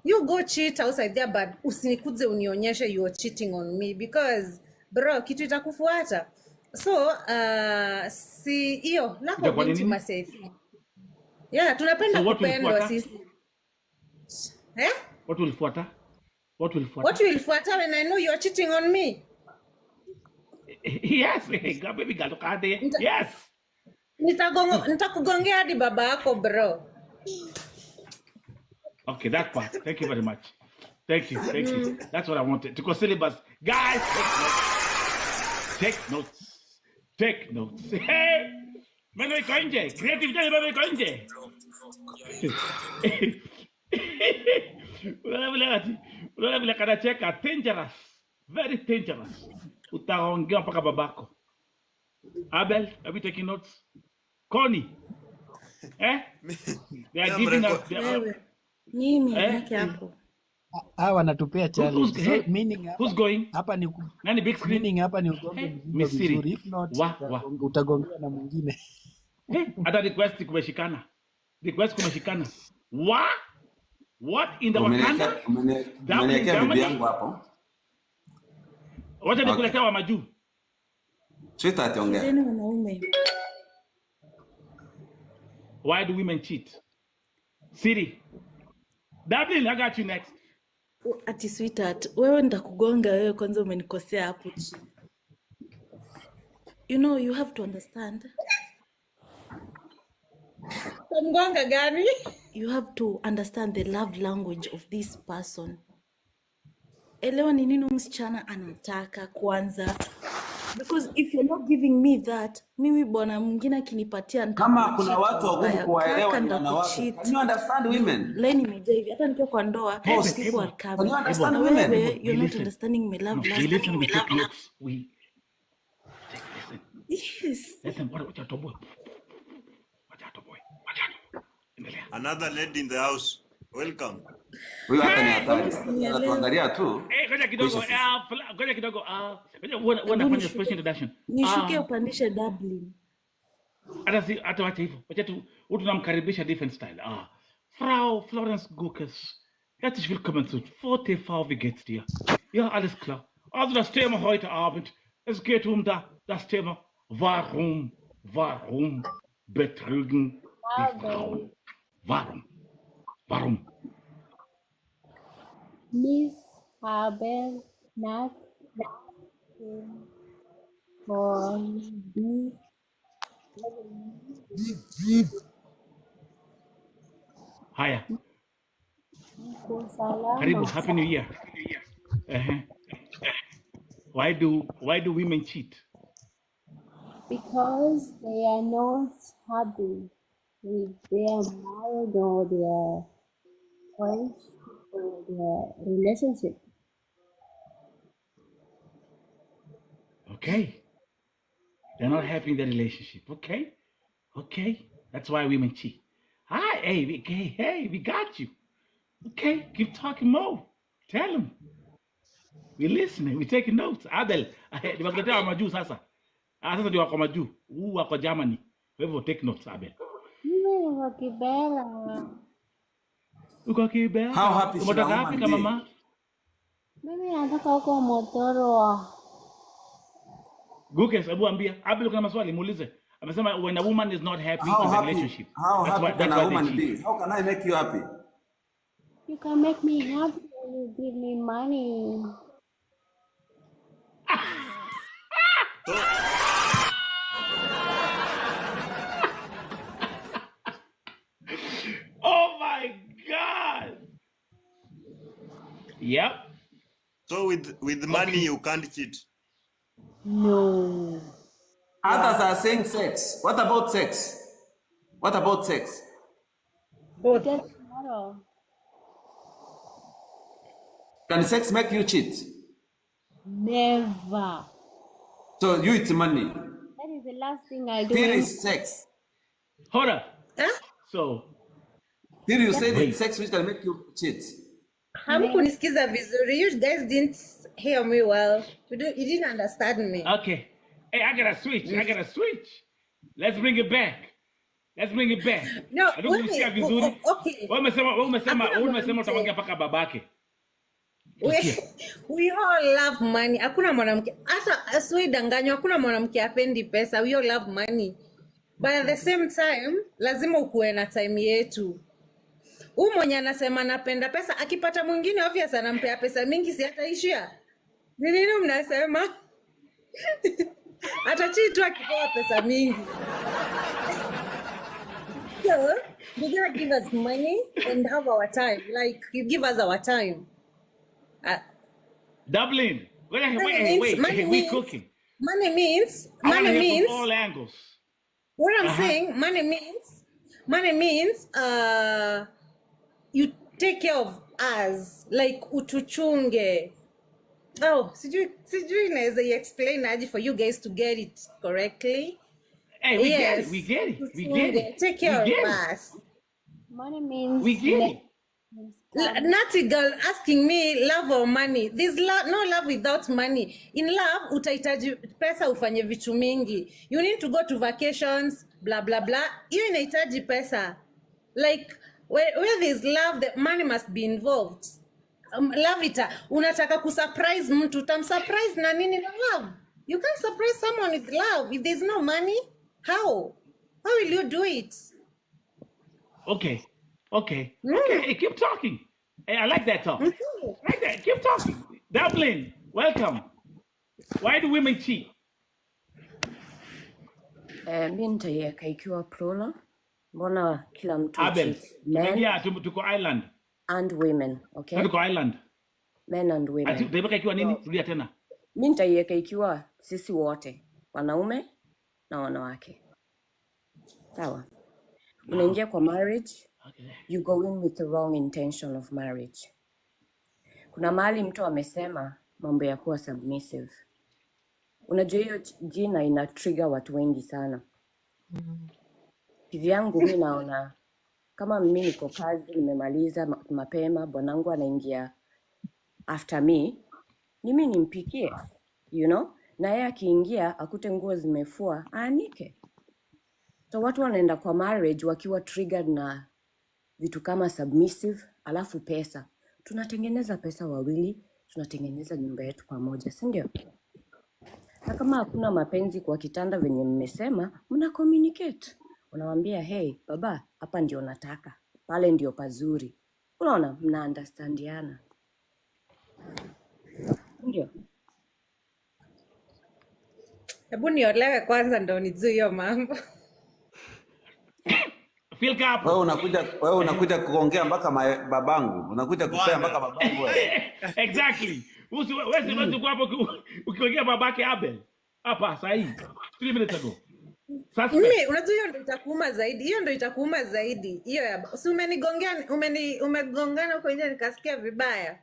you go cheat outside there, but usinikuze unionyeshe you are cheating on me because bro, kitu itakufuata. So si hiyo lack of intimacy. Yeah, tunapenda kupendwa sisi. What will fuata? What will fuata when I know you are cheating on me? Yes, baby girl, look at there. Yes. Nitakugongea hadi baba yako, bro. Okay, that part. Thank you very much. Thank you. That's what I wanted. To go syllabus. Guys, take notes. Hey! Mano iko nje. Creative jani mano iko nje. Unaona vile kanacheka. Dangerous. Very dangerous. Utaongea mpaka babako. Abel, have you taken notes? Connie. They are giving us Mimi yake hapo. Wanatupea challenge. So meaning who's going? Hapa ni nani big screen? Meaning hapa ni ugombe vizuri. If not utagongea na mwingine. Hata request kumeshikana. What in the Wakanda? Umeniwekea bibi yangu hapo. Wacha nikuletea wa majuu. Sita ationgea. Tena wanaume. Why do women cheat? Siri. Dublin, I got you next. Ati sweetheart, wewe nitakugonga wewe kwanza umenikosea hapo. You have to understand. Mgonga gani? You have to understand the love language of this person. Elewa ni nini msichana anataka kwanza. Because if you're not giving me that, mimi bwana mwingine akinipatia kama kuna watu wagumu kuwaelewa ni wanawake. Can you understand women? Leni imejaa hivi hata nikiwa kwa ndoa, people are coming. Can you understand women? You're not understanding my love language. Yes. Listen, what you boy? Another lady in the house. Welcome. Huyu hata ni hatari. Tuangalia tu. Ngoja kidogo. Wanafanya special introduction. Nishuke upandishe Dublin. Hata wacha hivyo. Wacha tu tunamkaribisha different style. Frau Florence Gukes. Herzlich willkommen zu VTV, wie geht's dir? Ja, alles klar. Also das Thema heute Abend, es geht um das Thema, warum betrügen die Frauen? Warum? Miss Abel not for Haya. Niko salama Karibu, Happy New Year. Why do women cheat? because they are not happy with their marriage or their friendship or their relationship. Okay. They're not happy in their relationship. Okay. That's why women cheat. Hi, hey, we got you. Okay, keep talking more. Tell them. We're listening. We're taking notes. Abel, niwakuletea wa majuu sasa. Sasa ndio wako majuu. Huu wako Germany. Kwa hivyo take notes, Abel. Mimi niko Kibera. Uko Kibera? How happy should a Umetoka wapi woman kama be? mama? Mimi nataka huko Motoro. Gukes, hebu ambia. Abel kuna maswali muulize. Amesema when a woman is not happy How in the happy? relationship. How happy can a woman cheat. be? How can I make you happy? You can make me happy when you give me money. Oh my God. Yep. So with money you can't cheat. No. Others are saying sex. What about sex? What about sex? It doesn't matter. Can sex make you cheat? Never. So you it's money. That is the last thing I do. Here is sex. Hold up. So Here you say that sex which can make you cheat. Hamkunisikiza vizuri. You guys didn't hear me well. You didn't understand me. Okay. Hey, I gotta switch. Let's bring it back. No, I don't kusikia vizuri. okay. Wewe umesema utaongea mpaka babake. We all love money. Hakuna mwanamke hata asiwedanganywa, hakuna mwanamke apendi pesa. We all love money. But at the same time, lazima ukuwe na time yetu. Huyu mwenye anasema napenda pesa, akipata mwingine obvious anampea pesa mingi, si ataishia. Ni nini mnasema? Atachi tu akipewa pesa mingi. So, you gotta give us money and have our time. Like, you give us our time. Dublin. Wait, we cooking. Money means from all angles. What I'm saying, money means you take care of us, like utuchunge. Oh, sijui naweza explain aje for you guys to get it correctly. Hey, we get it. Take care of us. Money means we get it. Natty girl asking me love or money. There's no love without money. In love, utahitaji pesa ufanye vitu mingi. You need to go to vacations, blah blah blah. You inahitaji pesa. Like where there's love, the money must be involved. Love it. Unataka kusurprise mtu, surprise na nini na love. You can't surprise someone with love if there's no money. How will you do it? Okay. Hey, keep talking. Hey, I like that talk. Like that. Keep talking. Dublin, welcome. Why do women cheat? Mi nitaiweka ikiwa plural. Mbona kila mtu Abel, cheat? Men tuko island. and women, okay? Tuko island. Men and women. Tutaiweka ikiwa nini? Rudia tena. Mi nitaiweka ikiwa sisi wote, wanaume na wanawake. Sawa. Unaingia kwa marriage, you go in with the wrong intention of marriage. Kuna mahali mtu amesema mambo ya kuwa submissive. Unajua hiyo jina ina trigger watu wengi sana. Kivyangu mimi naona kama mimi niko kazi nimemaliza mapema, bwanangu anaingia after me, ni mimi nimpikie, you know? Na yeye akiingia akute nguo zimefua, aanike. So watu wanaenda kwa marriage wakiwa triggered na vitu kama submissive, alafu pesa. Tunatengeneza pesa wawili, tunatengeneza nyumba yetu pamoja, si ndio? Na kama hakuna mapenzi kwa kitanda venye mmesema, mna communicate. Unamwambia, hey, baba, hapa ndio nataka. Pale ndio pazuri. Unaona, mna understandiana. Ndio. Hebu niolewe kwanza ndo nijue hiyo mambo. Phil Kapo. Wewe unakuja kuongea mpaka babangu. Unakuja kupea mpaka babangu wewe. Exactly. Wewe kwa hapo ukiongea babake Abel. Hapa sasa hivi 3 minutes ago. Mimi unajua hiyo ndio itakuuma zaidi. Hiyo ndio itakuuma zaidi. Hiyo ya si umegongana huko nje nikasikia vibaya.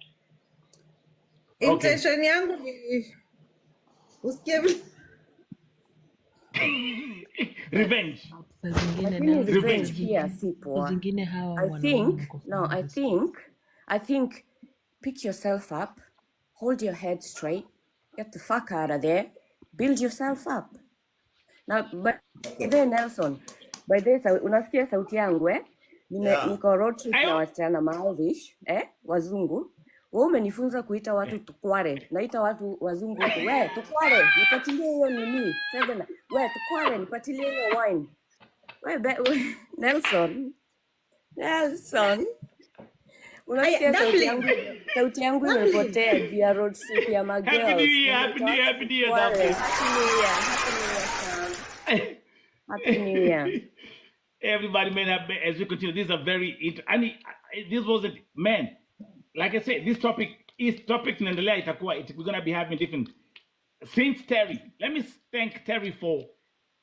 Okay. Intention yangu ni usikie revenge. Revenge pia si poa. I think pick yourself up, hold your head straight, get the fuck out of there, build yourself up. Now, but then Nelson, by this unasikia sauti yangu niko road trip na wasichana Maorish wazungu. Wewe umenifunza kuita watu tukware. Naita watu wazungu we tukware, nipatilie hiyo nini? Sasa we tukware, nipatilie hiyo wine. We Nelson. Unasikia sauti yangu imepotea via road trip ya magirls. Happy New Year. Happy New Year. Everybody, man, as we continue, this is a very this wasn't, man, like I said, this topic naendelea itakuwa, we're going to be having different. Since Terry, let me thank Terry for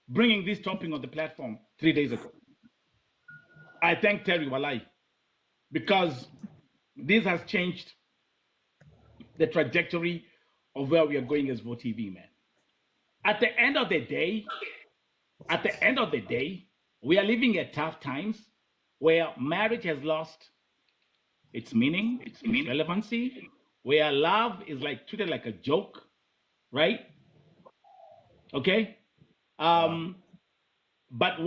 bringing this topic on the platform 3 days ago. I thank Terry Walai, because this has changed the trajectory of where we are going as VoTV, man. At the end of the day, we are living at tough times where marriage has lost its meaning, its relevancy, where love is like treated like a joke, right? Okay? But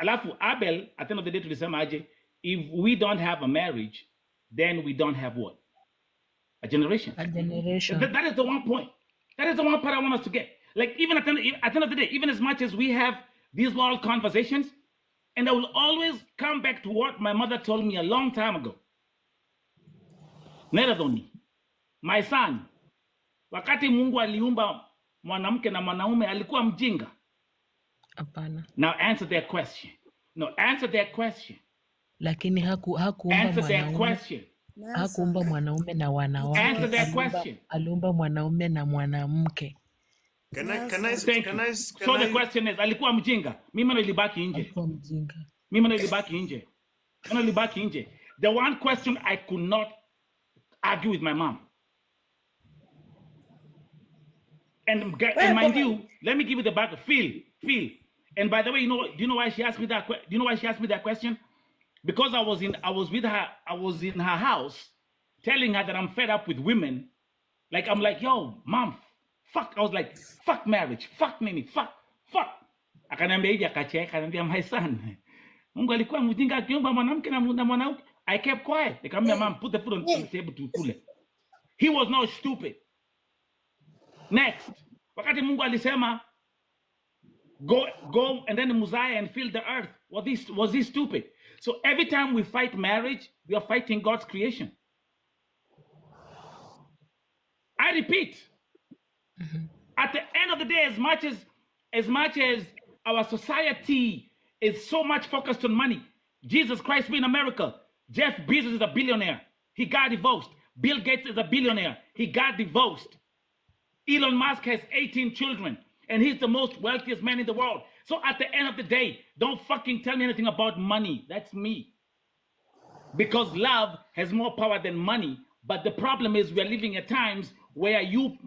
alafu Abel, at the end of the day, tulisema aje, if we don't have a marriage, then we don't have what? A generation. That is the one point. That is the one part I want us to get. Like, even at the end of the day, even as much as we have these long conversations, and I will always come back to what my mother told me a long time ago. Neradoni, my son, wakati Mungu aliumba mwanamke na mwanaume alikuwa mjinga. Hapana. Now answer their question. Lakini hakuumba mwanaume na wanawake. Answer their question. Aliumba mwanaume na mwanamke. Can I so the question is, alikuwa mjinga? Mimi ndo ilibaki nje. The one question I could not argue with my mom. And mind you, let me give you the back. Feel. And by the way, do you know why she asked me that? Do you know why she asked me that question? Because I was in her house, telling her that I'm fed up with women. Like, I'm like, yo, mom, fuck. I was like, fuck marriage, fuck nini, fuck. Akaniambia hivi, akacheka, akaniambia, my son, Mungu alikuwa mjinga akiumba mwanamke na mwanaume. I kept quiet. Nikamwambia, mom, put the food on the table to cool it. He was not stupid. Next, wakati Mungu alisema, go and then Mosiah and fill the earth. Was he stupid? So every time we fight marriage, we are fighting God's creation. I repeat, at the end of the day, as much as our society is so much focused on money, Jesus Christ being a miracle, Jeff Bezos is a billionaire. He got divorced. Bill Gates is a billionaire. He got divorced. Elon Musk has 18 children, and he's the most wealthiest man in the world. So at the end of the day, don't fucking tell me anything about money. That's me. Because love has more power than money. But the problem is we're living at times where you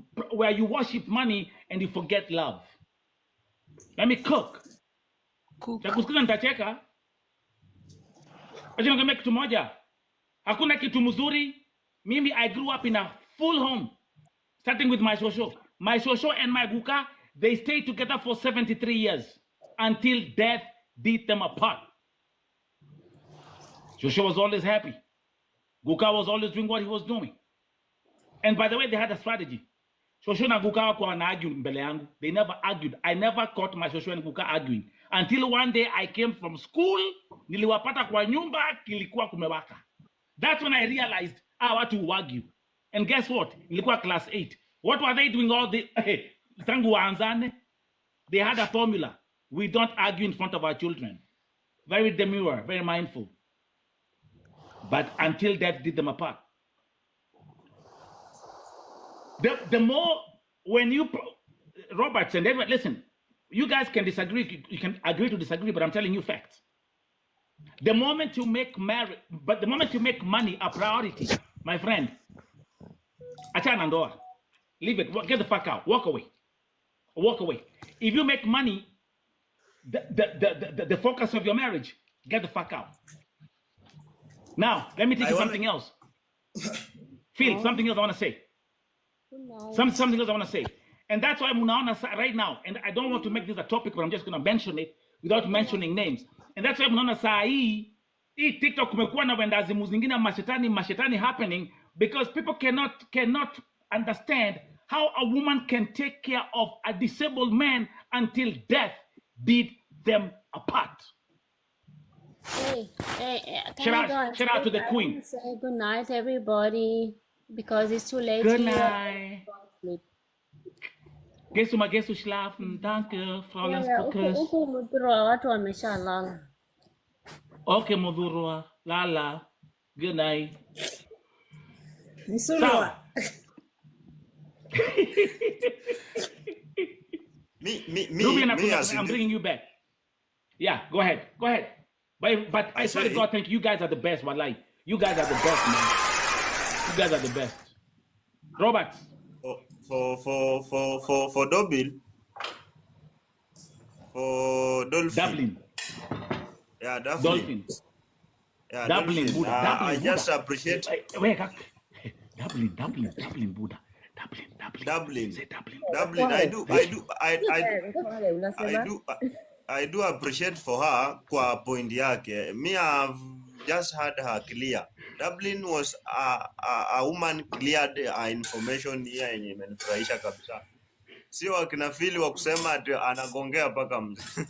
worship money and you forget love. Let me cook. Chakusikiza nitacheka. Acha nikwambie kitu moja. Hakuna kitu mzuri. Mimi, I grew up in a full home. Starting with my shosho. My shosho and my guka, they stayed together for 73 years until death did them apart. Shosho was always happy. Guka was always doing what he was doing. And by the way, they had a strategy. Shosho na Guka wako wana argue mbele yangu. They never argued. I never caught my Shosho and Guka arguing. Until one day I came from school, niliwapata kwa nyumba, kilikuwa kumewaka. That's when I realized, watu argue. And guess what? Nilikuwa class 8. What were they doing all the tangu waanzane? They had a formula. We don't argue in front of our children. very demure, very mindful. But until death did them apart. The more, when you, Roberts and everyone, listen, you guys can disagree, you can agree to disagree, but I'm telling you facts. The moment you make money a priority, my friend, achana ndoa, leave it, get the fuck out, walk away. Walk away. If you make money the focus of your marriage, get the fuck out. Now, let me tell you something else. Phil, something else I want to say. Something else I want to say. And that's why I'm right now, and I don't want to make this a topic, but I'm just going to mention it without mentioning names. And that's why I'm saa hii TikTok kumekuwa na wendazimu zingine mashetani happening, because people cannot understand how a woman can take care of a disabled man until death did them apart. Hey, shout out to the queen. Say good night, everybody, because it's too late. Good night. Gehst du schlafen? Danke, Frau Lansbuckes. Huku Mudhurwa watu wameshalala. Okay, Mudhurwa, lala. Good night. Nisulwa. I'm bringing you back. Yeah, go ahead. But I swear to God, thank you. You guys are the best, wallahi. You guys are the best, man. You guys are the best. Robert. For Dobil. For Dolphin. Dublin. Yeah, Dolphin. Yeah, Dublin, Buddha. I just appreciate. Wait, Dublin, Buddha. Dublin. Say Dublin. I do appreciate for her kwa point yake. Me, I've just had her clear. Dublin was a woman cleared information here yenye imenifurahisha kabisa. Sio akina Phil wa kusema ati anagongea paka mzee.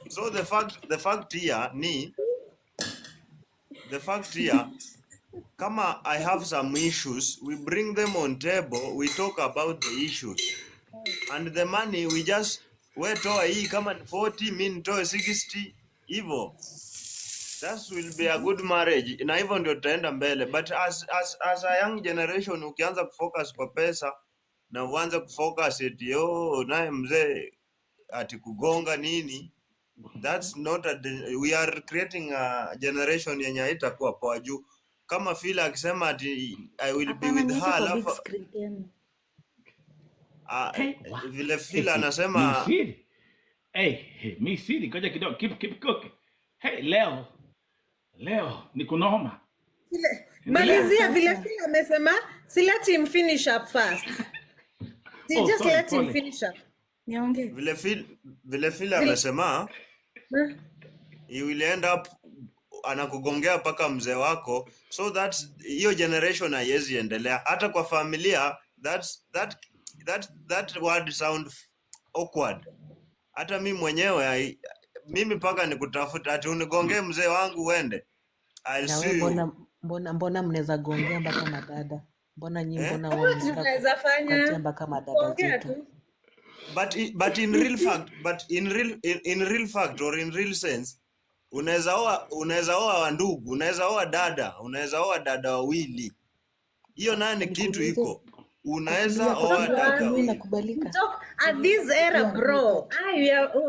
So the fact here, kama I have some issues, we bring them on table, we talk about the issues. And the money we just toa hii kama 40, mimi nitoe 60 hivyo. That will be a good marriage. Na hivyo ndio tutaenda mbele. But as a young generation ukianza kufocus kwa pesa na uanze kufocus eti naye mzee ati kugonga nini, that's not we are creating a generation yenye haitakuwa poa juu. Kama Phil akisema ati I will be with her alafu vile Phil anasema mi siri ngoja kidogo, keep cooking. Hey, leo ni kunoma. Malizia vile Phil amesema, si let him finish up first. Just let him finish up. Niongee. Vile Phil amesema he will end up anakugongea paka mzee wako, so that hiyo generation haiwezi endelea hata kwa familia. That word sound awkward. Hata mimi mwenyewe mimi paka nikutafuta ati unigongee mzee wangu uende. I'll see you. Mbona mnaweza gongea mpaka madada? Mbona nyinyi wao tunaweza fanya mpaka madada zetu? But in real fact or in real sense, unaweza oa wandugu, unaweza oa dada wawili. Hiyo nani kitu iko. Unaweza oa dada. Mimi nakubalika. At this era bro.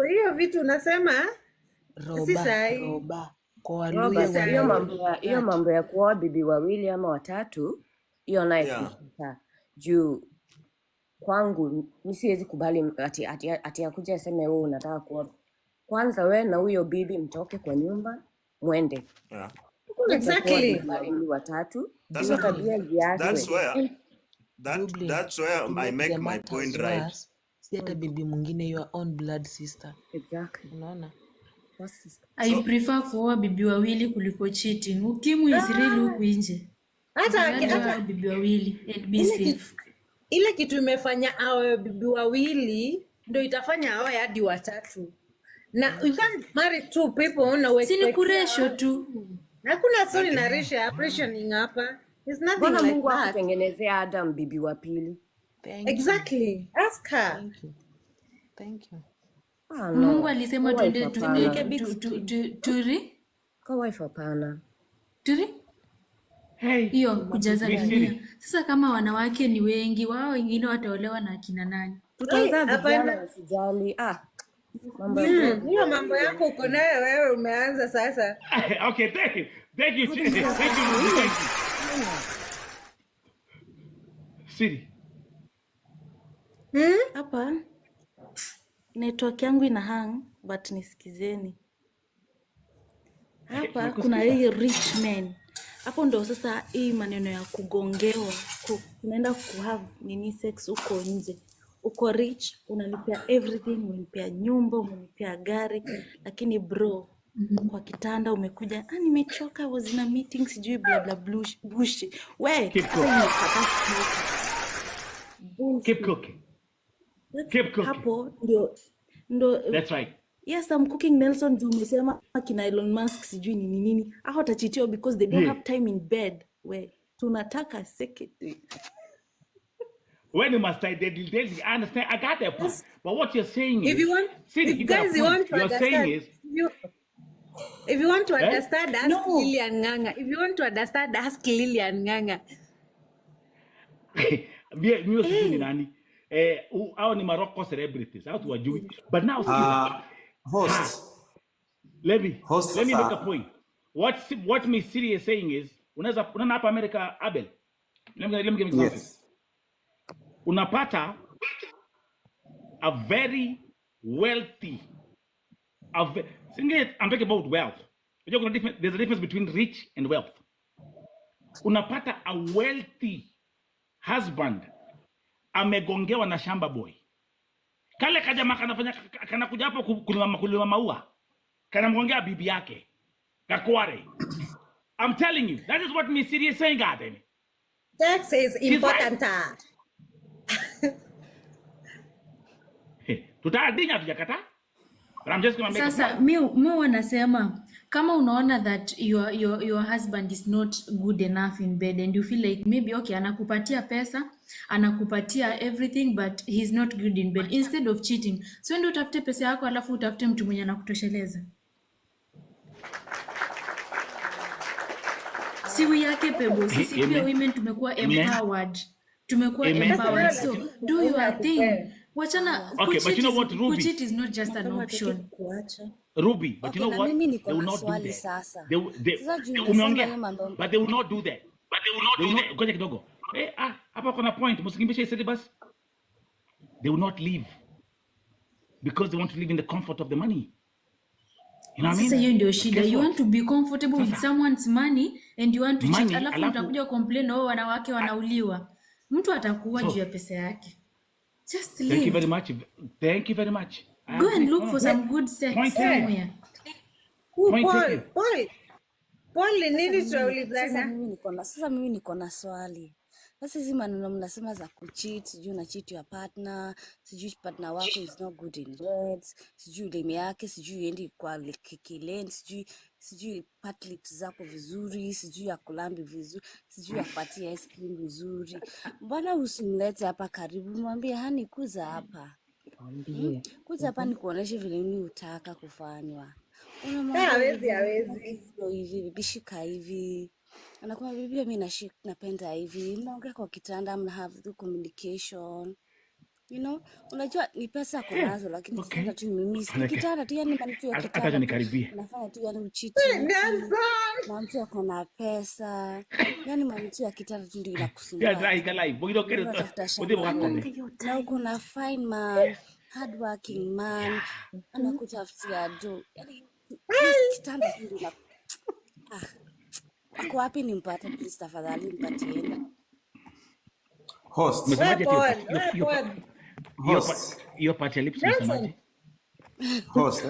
Hiyo vitu unasema roba. Hiyo mambo ya kuoa bibi wawili ama watatu, hiyo nayo juu kwangu mimi siwezi kubali ati akuja aseme wewe unataka kuoa. Kwanza wewe na huyo bibi mtoke kwa nyumba mwende. Yeah. Exactly. Watatu. That's where I make my point right. Si hata bibi mwingine your own blood sister. Exactly. Unaona? I prefer kuoa bibi wawili kuliko cheating. Ukimwi Israeli huku nje. Hata bibi wawili and be safe. Ile kitu imefanya awe bibi wawili ndio itafanya awe hadi watatu. Na you can't marry two people na wewe. Si kuresho tu. Hakuna sorry na resha appreciating hapa. It's nothing Bwana like Mungu that. akutengenezea Adam bibi wa pili. Exactly. Ask her. Thank you. Ah, Mungu no. alisema Kwa wife tuende hapana. Kwa wife hapana. hiyo kujaza Miss dunia. Siri. Sasa kama wanawake ni wengi, wao wengine wataolewa na akina nani? Tutazaa vijana Hapana. wasijali. Mambo ya Hiyo mambo yako uko nayo wewe, umeanza sasa. Okay, thank you. Thank you. Thank you. Siri. Hapa network yangu ina hang but nisikizeni. Hapa kuna hii rich man. Hapo ndo sasa hii maneno ya kugongewa. Tunaenda kuhave nini sex uko nje. Uko rich, unalipia everything, unalipia nyumba, unalipia gari, lakini bro, kwa kitanda umekuja, nimechoka, was in a meeting, sijui bla bla bush. We, Keep cooking. Keep cooking. Hapo ndo That's right. Yes, I'm cooking Nelson juu umesema kina Elon Musk sijui nini. Hao watachitiwa because they don't have time in bed. We, tunataka secretary. When you must say daily, I understand. I got that point. But what you're saying If is, you want, Siri, if you got a guys you point. want to You're understand, saying is, if you want to Eh? understand, ask Lilian Nganga. If you want to understand, ask Lilian Nganga. mimi sijui ni nani. Hao ni Morocco celebrities. Hao tuwajui. But now, Host. Let me Host make a point. What Miss Siri is saying is, unaona hapa America, Abel. Let me give you something. Yes. Unapata a very wealthy, I'm talking about wealth. There's a difference between rich and wealth. Unapata a wealthy husband amegongewa na shamba boy. Kale kajama kanakuja hapo kulima maua. Kanamgongea bibi yake. Kakware. I'm telling you, that is what Miss Siri is saying, Garden. Sex is important. Tutadinya tujakata. But I'm just going to make Sasa mi wanasema kama unaona that your husband is not good enough in bed and you feel like maybe okay anakupatia pesa, anakupatia everything but he's not good in bed, instead of cheating, so ndio utafute pesa yako alafu utafute mtu mwenye anakutosheleza. Siwi yake pebo, sisi pia women tumekuwa empowered. So do your thing. Wachana, okay, but you know what, Ruby? Kucheat is not just an option. Ruby, but you know what? Mimi They niko will na not do swali that. sasa. They Sasa umeongea, mambo. but they will not do that. Ngoja kidogo. Hapa kuna point. Msikimbishe isedi basi. They will not leave because they want to live in the comfort of the money. You know what I mean? Sasa hiyo ndio shida. You want to be comfortable with someone's money and you want to cheat. Alafu utakuja complain wanawake wanauliwa. Mtu atakuwa juu ya pesa yake. Just leave. Thank you very much. Thank you very much. Go and look for some good sex somewhere. Paul, nini tunaulizana? Sasa mimi niko na swali. Sasa hizi maneno mnasema za kucheat, sijui una cheat your partner, sijui partner wako is not good in bed, sijui lime yake, sijui endi kwa kikileni, sijui pat lips zako vizuri, sijui ya kulambi vizuri, sijui ya kupatia ice cream vizuri. Mbona usimlete hapa karibu, mwambie hani kuza hapa. Kuja hapa nikuoneshe vile mimi utaka kufanywa. Hawezi. Hivi bishika hivi. Anakuwa bibi mimi napenda hivi. Mnaongea kwa kitanda, mna have the communication. You know, unajua ni pesa kunazo lakini kitanda tu mimi kitanda tu yani mtu ya kitanda. Hata nikaribie. Unafanya tu yani uchiti. Na mtu ako na pesa. Yani mtu ya kitanda tu ndio inakusumbua. Na uko na fine man, hard working man, anakutafutia do. Yani kitanda tu ndio ako wapi nimpate, please tafadhali mpatieni. Host. Hiyo part ya lips unasemaje? Host,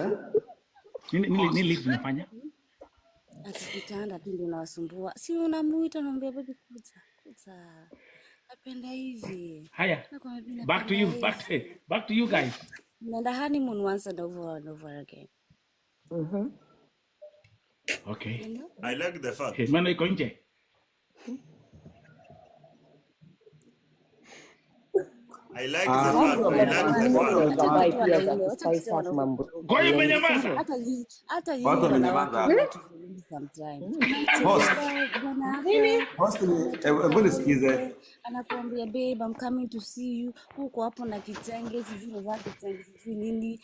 Nini lips unafanya? Ati kitanda tu ndio nawasumbua. Si unamuita naambia baby kuza. Napenda hivi. Haya. Back to you guys. Nenda honeymoon once and over again. Okay. I like the fact. Maana iko nje. I like the fact, I like the fact. pia za kuspice up mambo. Kwa hiyo umenyamaza. Hata nyinyi Watu wanawake wamenyamaza. mnatufulumu sometimes. Host. Bwana Host ni hebu nisikize. anakuambia babe, I'm coming to see you. Huko hapo na kitenge, sijui unavaa kitenge, sijui nini.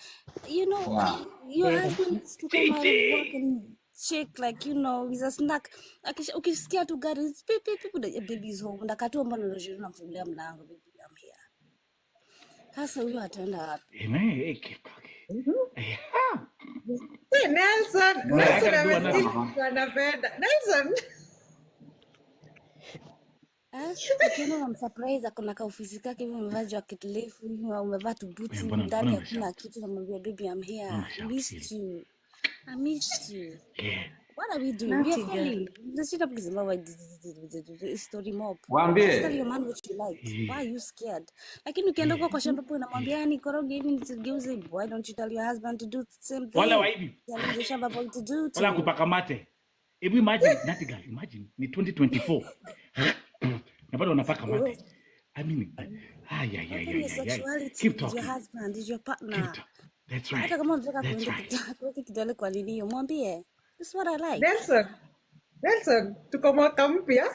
You know, Yeah. your husband needs to come out and work and shake like, you know, he's a snack. Ukisikia tu gari, people the baby's home. Ndakatoa mbona unajua unamfungulia mlango, baby, I'm here. Sasa huyo ataenda wapi? Nelson anapenda. Nelson. Ukiona unamsurprise akona ka ofisi kake hivi umevaa jacket refu, umevaa tu boots ndani hakuna kitu, namwambia baby I'm here. I missed you. What are we doing? We are family. Let's shut up the story mob. Waambie. Tell your man what you like. Why are you scared? Lakini ukienda kwa shamba po unamwambia ni koroge hivi nisigeuze. Why don't you tell your husband to do the same thing? Wala wa hivi. Tell the shamba boy to do it. Wala kupaka mate. Hebu imagine that guy, imagine ni 2024. Na bado unapaka mate. I mean, keep talking. Your husband is your partner. That's right. Hata kama unataka kuweka kidole kwa nini, mwambie. That's what I like. Nelson, tuko mwaka mpya.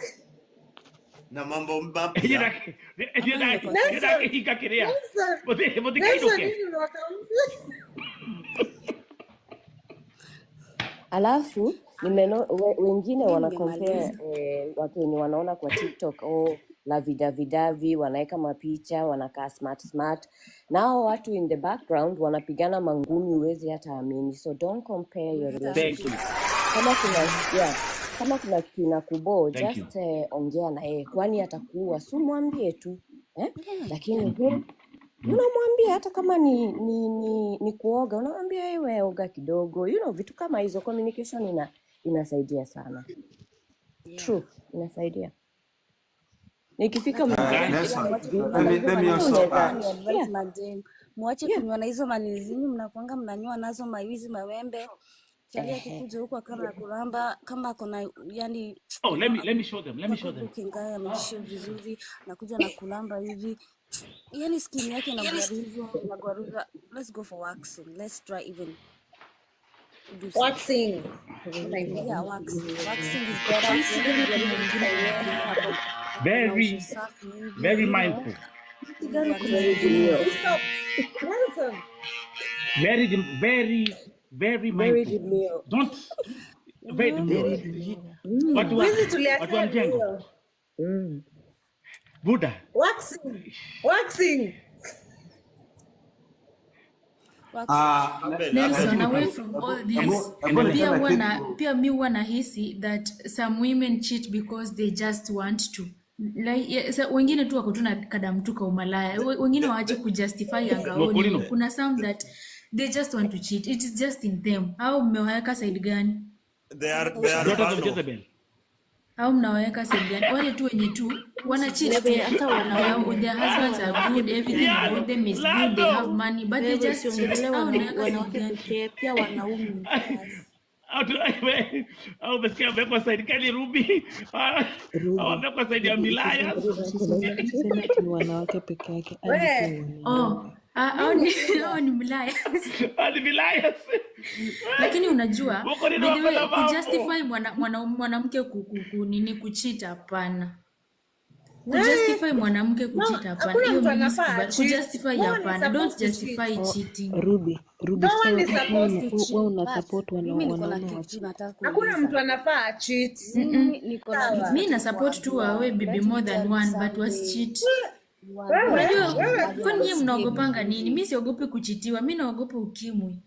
Na mambo mapya. Nelson, hikakirea. Nelson, hii mwaka mpya. Alafu wengine wana compare watu wenye wanaona kwa TikTok la vidavi wanaweka mapicha wanakaa smart. Nao watu in the background wanapigana mangumi uwezi hata amini. So don't compare your relationship. Kama kuna kitu inakubo just ongea na yeye, kwani atakuua, si mwambie tu lakini unamwambia hata kama ni kuoga, unamwambia wewe oga kidogo, you know, vitu kama hizo. Communication inasaidia sana. True, inasaidia. Nikifika mwache kunywa na hizo manizini, mnakuanga mnanywa nazo maiwizi mawembe. Chalia kikuja huko kama kulamba kama kuna yani let me show them. Kingaya ameshow vizuri nakuja na kulamba hivi. Yani skin yake inagwaruza. Let's go for waxing. Let's try even waxing. Yeah, waxing is better. Very mindful. Very mindful. Don't watu wa mjengo. Buddha. Waxing. Nelson, away from all this, pia mi huwa nahisi that some women cheat because they just want to. Like, wengine tu wako tu na kadamtuka umalaya, wengine waache kujustify angaoni. Kuna some that they just want to cheat. It is just in them. Au mmeweka side gani? They are Jezebel. Au mnaweka side gani? Wale tu wenye tu wana cheat pia, hata wanawao their husbands are good, everything about them is good, they have money, but they just cheat. Wanawake pia wanaume. Au basikia wamekwa side kali Ruby. Au wamekwa side ya Milaya. Sema ni wanawake peke yake. Ni Milaya. Ni Milaya. Lakini unajua kujustify mwanamke kuchita hapana. Kujustify mwanamke kuchita hapana. Hiyo kujustify hapana. Don't justify cheating. Ruby, no one is supposed to cheat. Wewe una support wanaume. Hakuna mtu anafaa cheat. Mimi na support tu wawe bibi more than one, but was cheat. Unajua kwani nyinyi mnaogopanga nini? Mimi siogopi kuchitiwa, mimi naogopa ukimwi.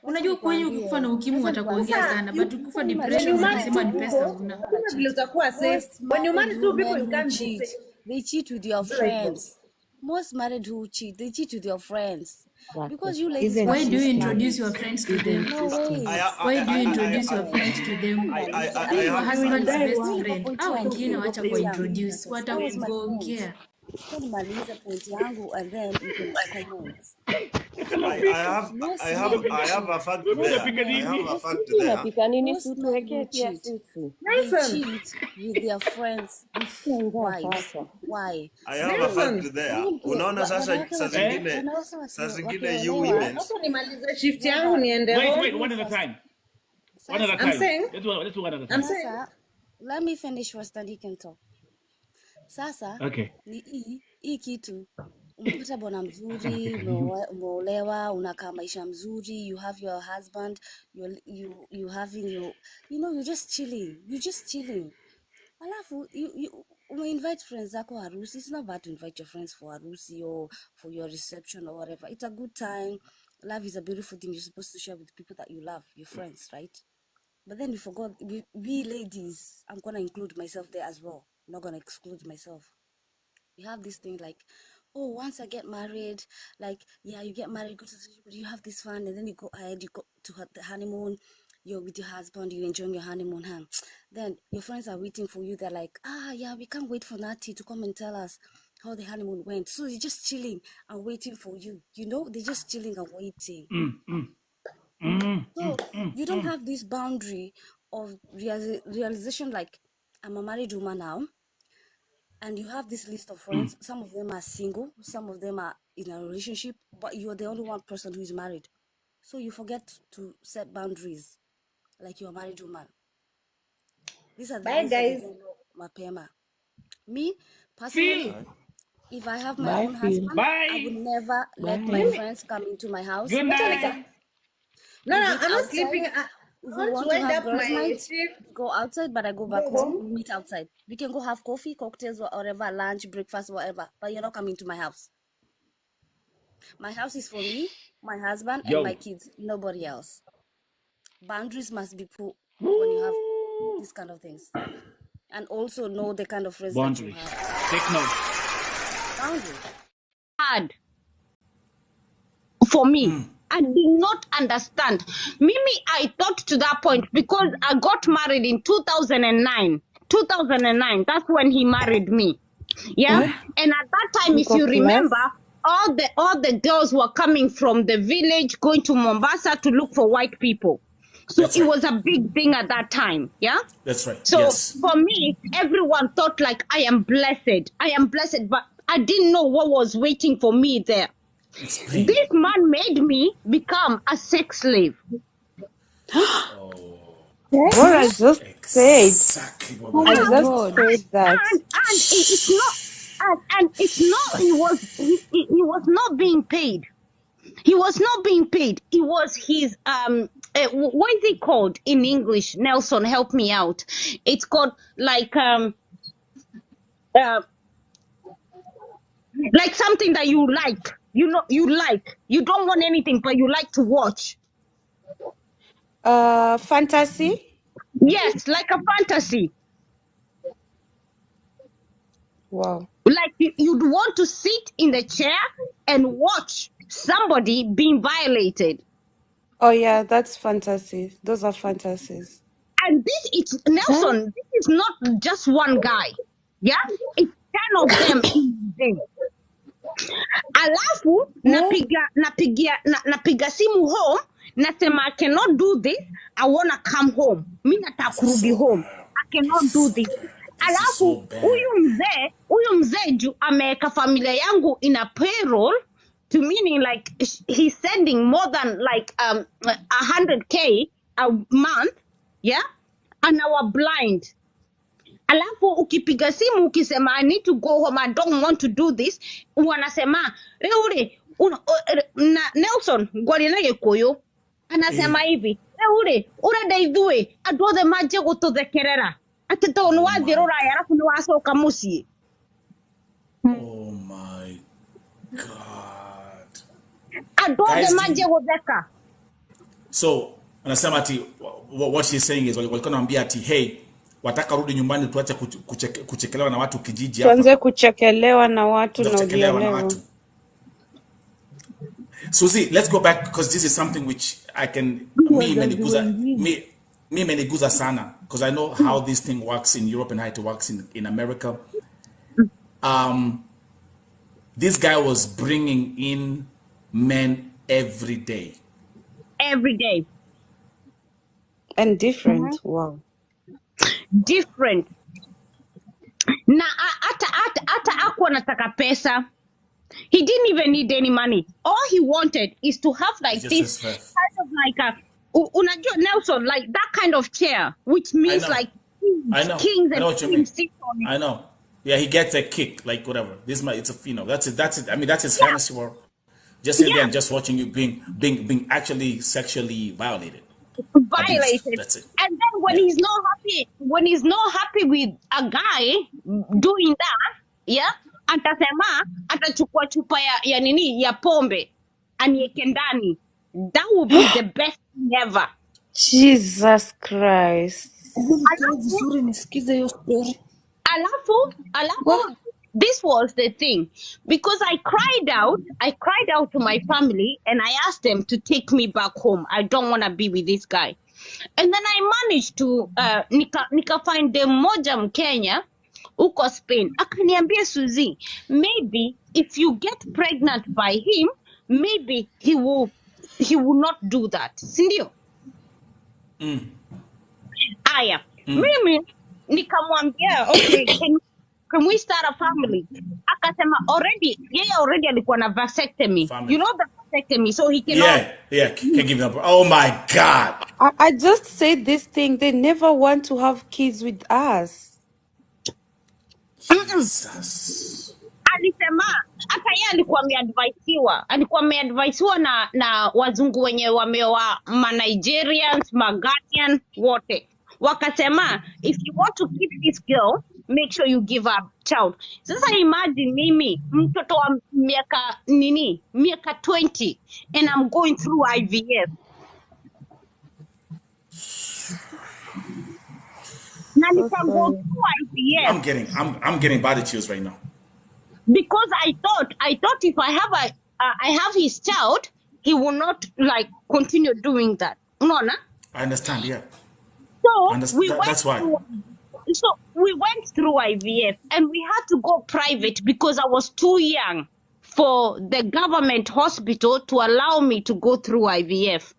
Unajua kwani ukikufa na ukimwi watakuongea sana, but ukikufa depression wanasema ni pesa una. Kuna vile utakuwa safe. When you marry two people you can't cheat. They cheat with your friends. Most married who cheat, they cheat with your friends. Because you ladies, why do you introduce your friends to them? Why do you introduce your friends to them? Your husband's best friend. Au wengine wacha kwa introduce, watakuongea. nimalize point yangu and then you can comment. I have a fact there. I have a fact there. Unapika nini? Most Si men tuwekee who pia cheat, sisi. they Nelson, cheat with their friends' wives. Why? I have a fact there. Unaona sasa Wanawake saa zingine you women. hapo nimalize shift yangu niende home. Wait, one at a time. One at a I'm time. saying, Let's do one at a I'm time. saying, Sasa, let me finish first and you can talk. Sasa, Okay. ni hii kitu umepata bwana mzuri, umeolewa, unakaa maisha mzuri, you have your husband, you having your, you're just chilling. Alafu you invite friends zako harusi. It's not bad to invite your friends for harusi or for your reception or whatever. It's a good time. Love is a beautiful thing you're supposed to share with people that you love, your friends, right? But then we forgot, we ladies, I'm gonna include myself there as well. I'm not gonna exclude myself. We have this thing like, oh, once I get married, like, yeah, you get married, you have this fun, and then you go ahead, you go to the honeymoon, you're with your husband, you're enjoying your honeymoon, huh? Then your friends are waiting for you. They're like, yeah, we can't wait for Nati to come and tell us how the honeymoon went. So they're just chilling and waiting for you. They're just chilling and waiting. So you don't have this boundary of realization, like, I'm a married woman now, and you have this list of friends. Some of them are single, some of them are in a relationship, but you're the only one person who is married. So you forget to set boundaries, like you're a married woman. These are the bye things that we guys. don't know mapema. Me, personally, if I have my own Phil. husband, I would never let my Bye. friends come into my house. Good night. No, We no, meet I'm not outside. sleeping. I If we want want to to end have up girls' my night, shift. we go outside, but I go back Go home. home. We meet outside. We can go have coffee, cocktails, whatever, lunch, breakfast, whatever. But you're not coming to my house. My house is for me, my husband, and my kids. Nobody else. Boundaries must be put when you have these kind of things. And also know the kind of friends that you Boundaries. have. Take note. Boundaries. Hard for me. I did not understand. Mimi, I thought to that point because I got married in 2009. 2009, that's when he married me. Yeah. And at that time, if you remember, all the girls were coming from the village going to Mombasa to look for white people. So That's it right. was a big thing at that time. Yeah. That's right. So Yes. for me, everyone thought like I am blessed, but I didn't know what was waiting for me there. Explain. This man made me become a sex slave. What I just said. Exactly what I we're just talking about. said that. And it's not, and it's not, he was not being paid. He was not being paid. It was his, what is it called in English? Nelson, help me out. It's called like something that you like. You like. You don't want anything, but you like to watch. Fantasy? Yes, like a fantasy. Wow. Like you'd want to sit in the chair and watch somebody being violated. Oh yeah, that's fantasy. Those are fantasies. And this is Nelson, this is not just one guy. Yeah? It's 10 of them in there. Alafu napiga simu home, nasema I cannot do this. I wanna come home. Mimi nataka kurudi home. I cannot do this. Alafu huyu mzee juu ameweka familia yangu in a payroll, to meaning like he's sending more than like 100K a month, yeah, and our blind. Alafu ukipiga simu ukisema I need to go home, I don't want to do this, wanasema ule na Nelson gwali na Gikuyu anasema hivi ule urenda ithue andu othe manje gututhekerera ati to ni wathie ruraya arafu ni wacoka mucii. Oh my God. Andu othe manje gutheka. So anasema ati what she's saying is walikuwa naambia ati hey, wataka rudi nyumbani tuache kuchekelewa na watu kijiji hapa. Tuanze kuchekelewa na watu na ujielewa. Susie, let's go back because this is something which I can me meniguza sana because I know how this thing works in Europe and how it works in America. This guy was bringing in men every day. Every day. And different. Wow. Different. Na hata hakuwa anataka pesa. He didn't even need any money. All he wanted is to have like Just this his first. kind of like a unajua Nelson, like that kind of chair, which means know. like I know. kings I and know what you mean. queens sit on it. I know. Yeah, he gets a kick, like whatever. It's a that's it. I mean, that's his fantasy world. Just sitting there and just watching you being actually sexually violated. Violated. Abused. That's it. And then when he's not happy with a guy doing that, yeah, atasema atachukua chupa ya nini ya pombe anieke ndani. That would be the best thing ever. Jesus Christ. Alafu, this was the thing, because I cried out to my family and I asked them to take me back home. I don't want to be with this guy. And then I managed to nika find dem moja Mkenya uko Spain. Akaniambia, Suzy, maybe if you get pregnant by him, maybe he will not do that. Sindio? Aya. Mimi nikamwambia, okay, can we start a family? Akasema already alikuwa na vasectomy. Family. You know the vasectomy, so he cannot. Yeah, can't give up. Oh my God. I just said this thing. They never want to have kids with us. Jesus. Alisema hata yeye alikuwa ameadvaisiwa na wazungu wenye wameoa ma Nigerians, ma Ghanaian wote. Wakasema if you want to keep this girl, make sure you give her child. Sasa imagine mimi mtoto wa miaka 20 and I'm going through IVF. Na go through IVF. I'm getting body chills right now. Because I thought if I have his child, he will not like continue doing that. No. I understand, yeah. So that's why. So we went through IVF and we had to go private because I was too young for the government hospital to allow me to go through IVF.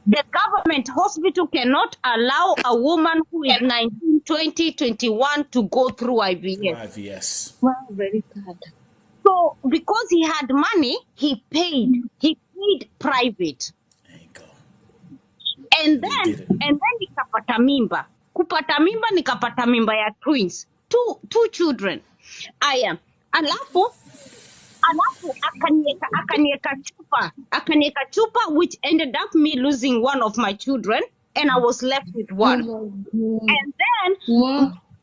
The government hospital cannot allow a woman who is 19, 20, 21 to go through IVF. Yes. Wow, very sad. So because he had money, he paid private. There you go. And then nikapata mimba. Kupata mimba nikapata mimba ya twins. Two children. Aya. Alafu akanieka chupa, which ended up me losing one of my children and I was left with one. And then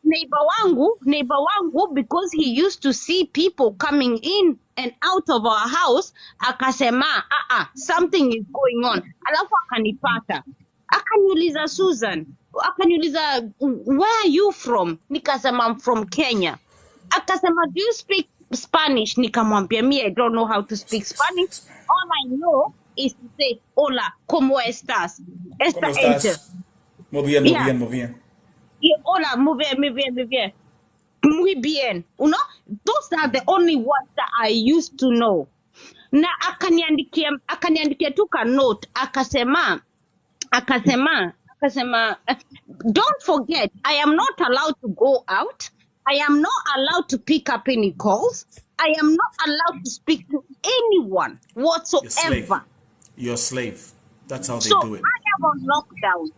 neighbor wangu, because he used to see people coming in and out of our house, akasema something is going on. Alafu akanipata, akaniuliza, Susan, where are you from? Nikasema, I'm from Kenya. Akasema, do you speak Spanish? Nikamwambia, me, I don't know how to speak Spanish. All I know is to say, hola, ¿cómo estás? ¿Cómo estás? Muy bien. Hola, muy bien. Muy bien. You know, those are the only words that I used to know. Na akaniandikia tu ka note, akasema, don't forget, I am not allowed to go out. I am not allowed to pick up any calls. I am not allowed to speak to anyone whatsoever. You're a slave. That's how they so do it. I am on lockdown.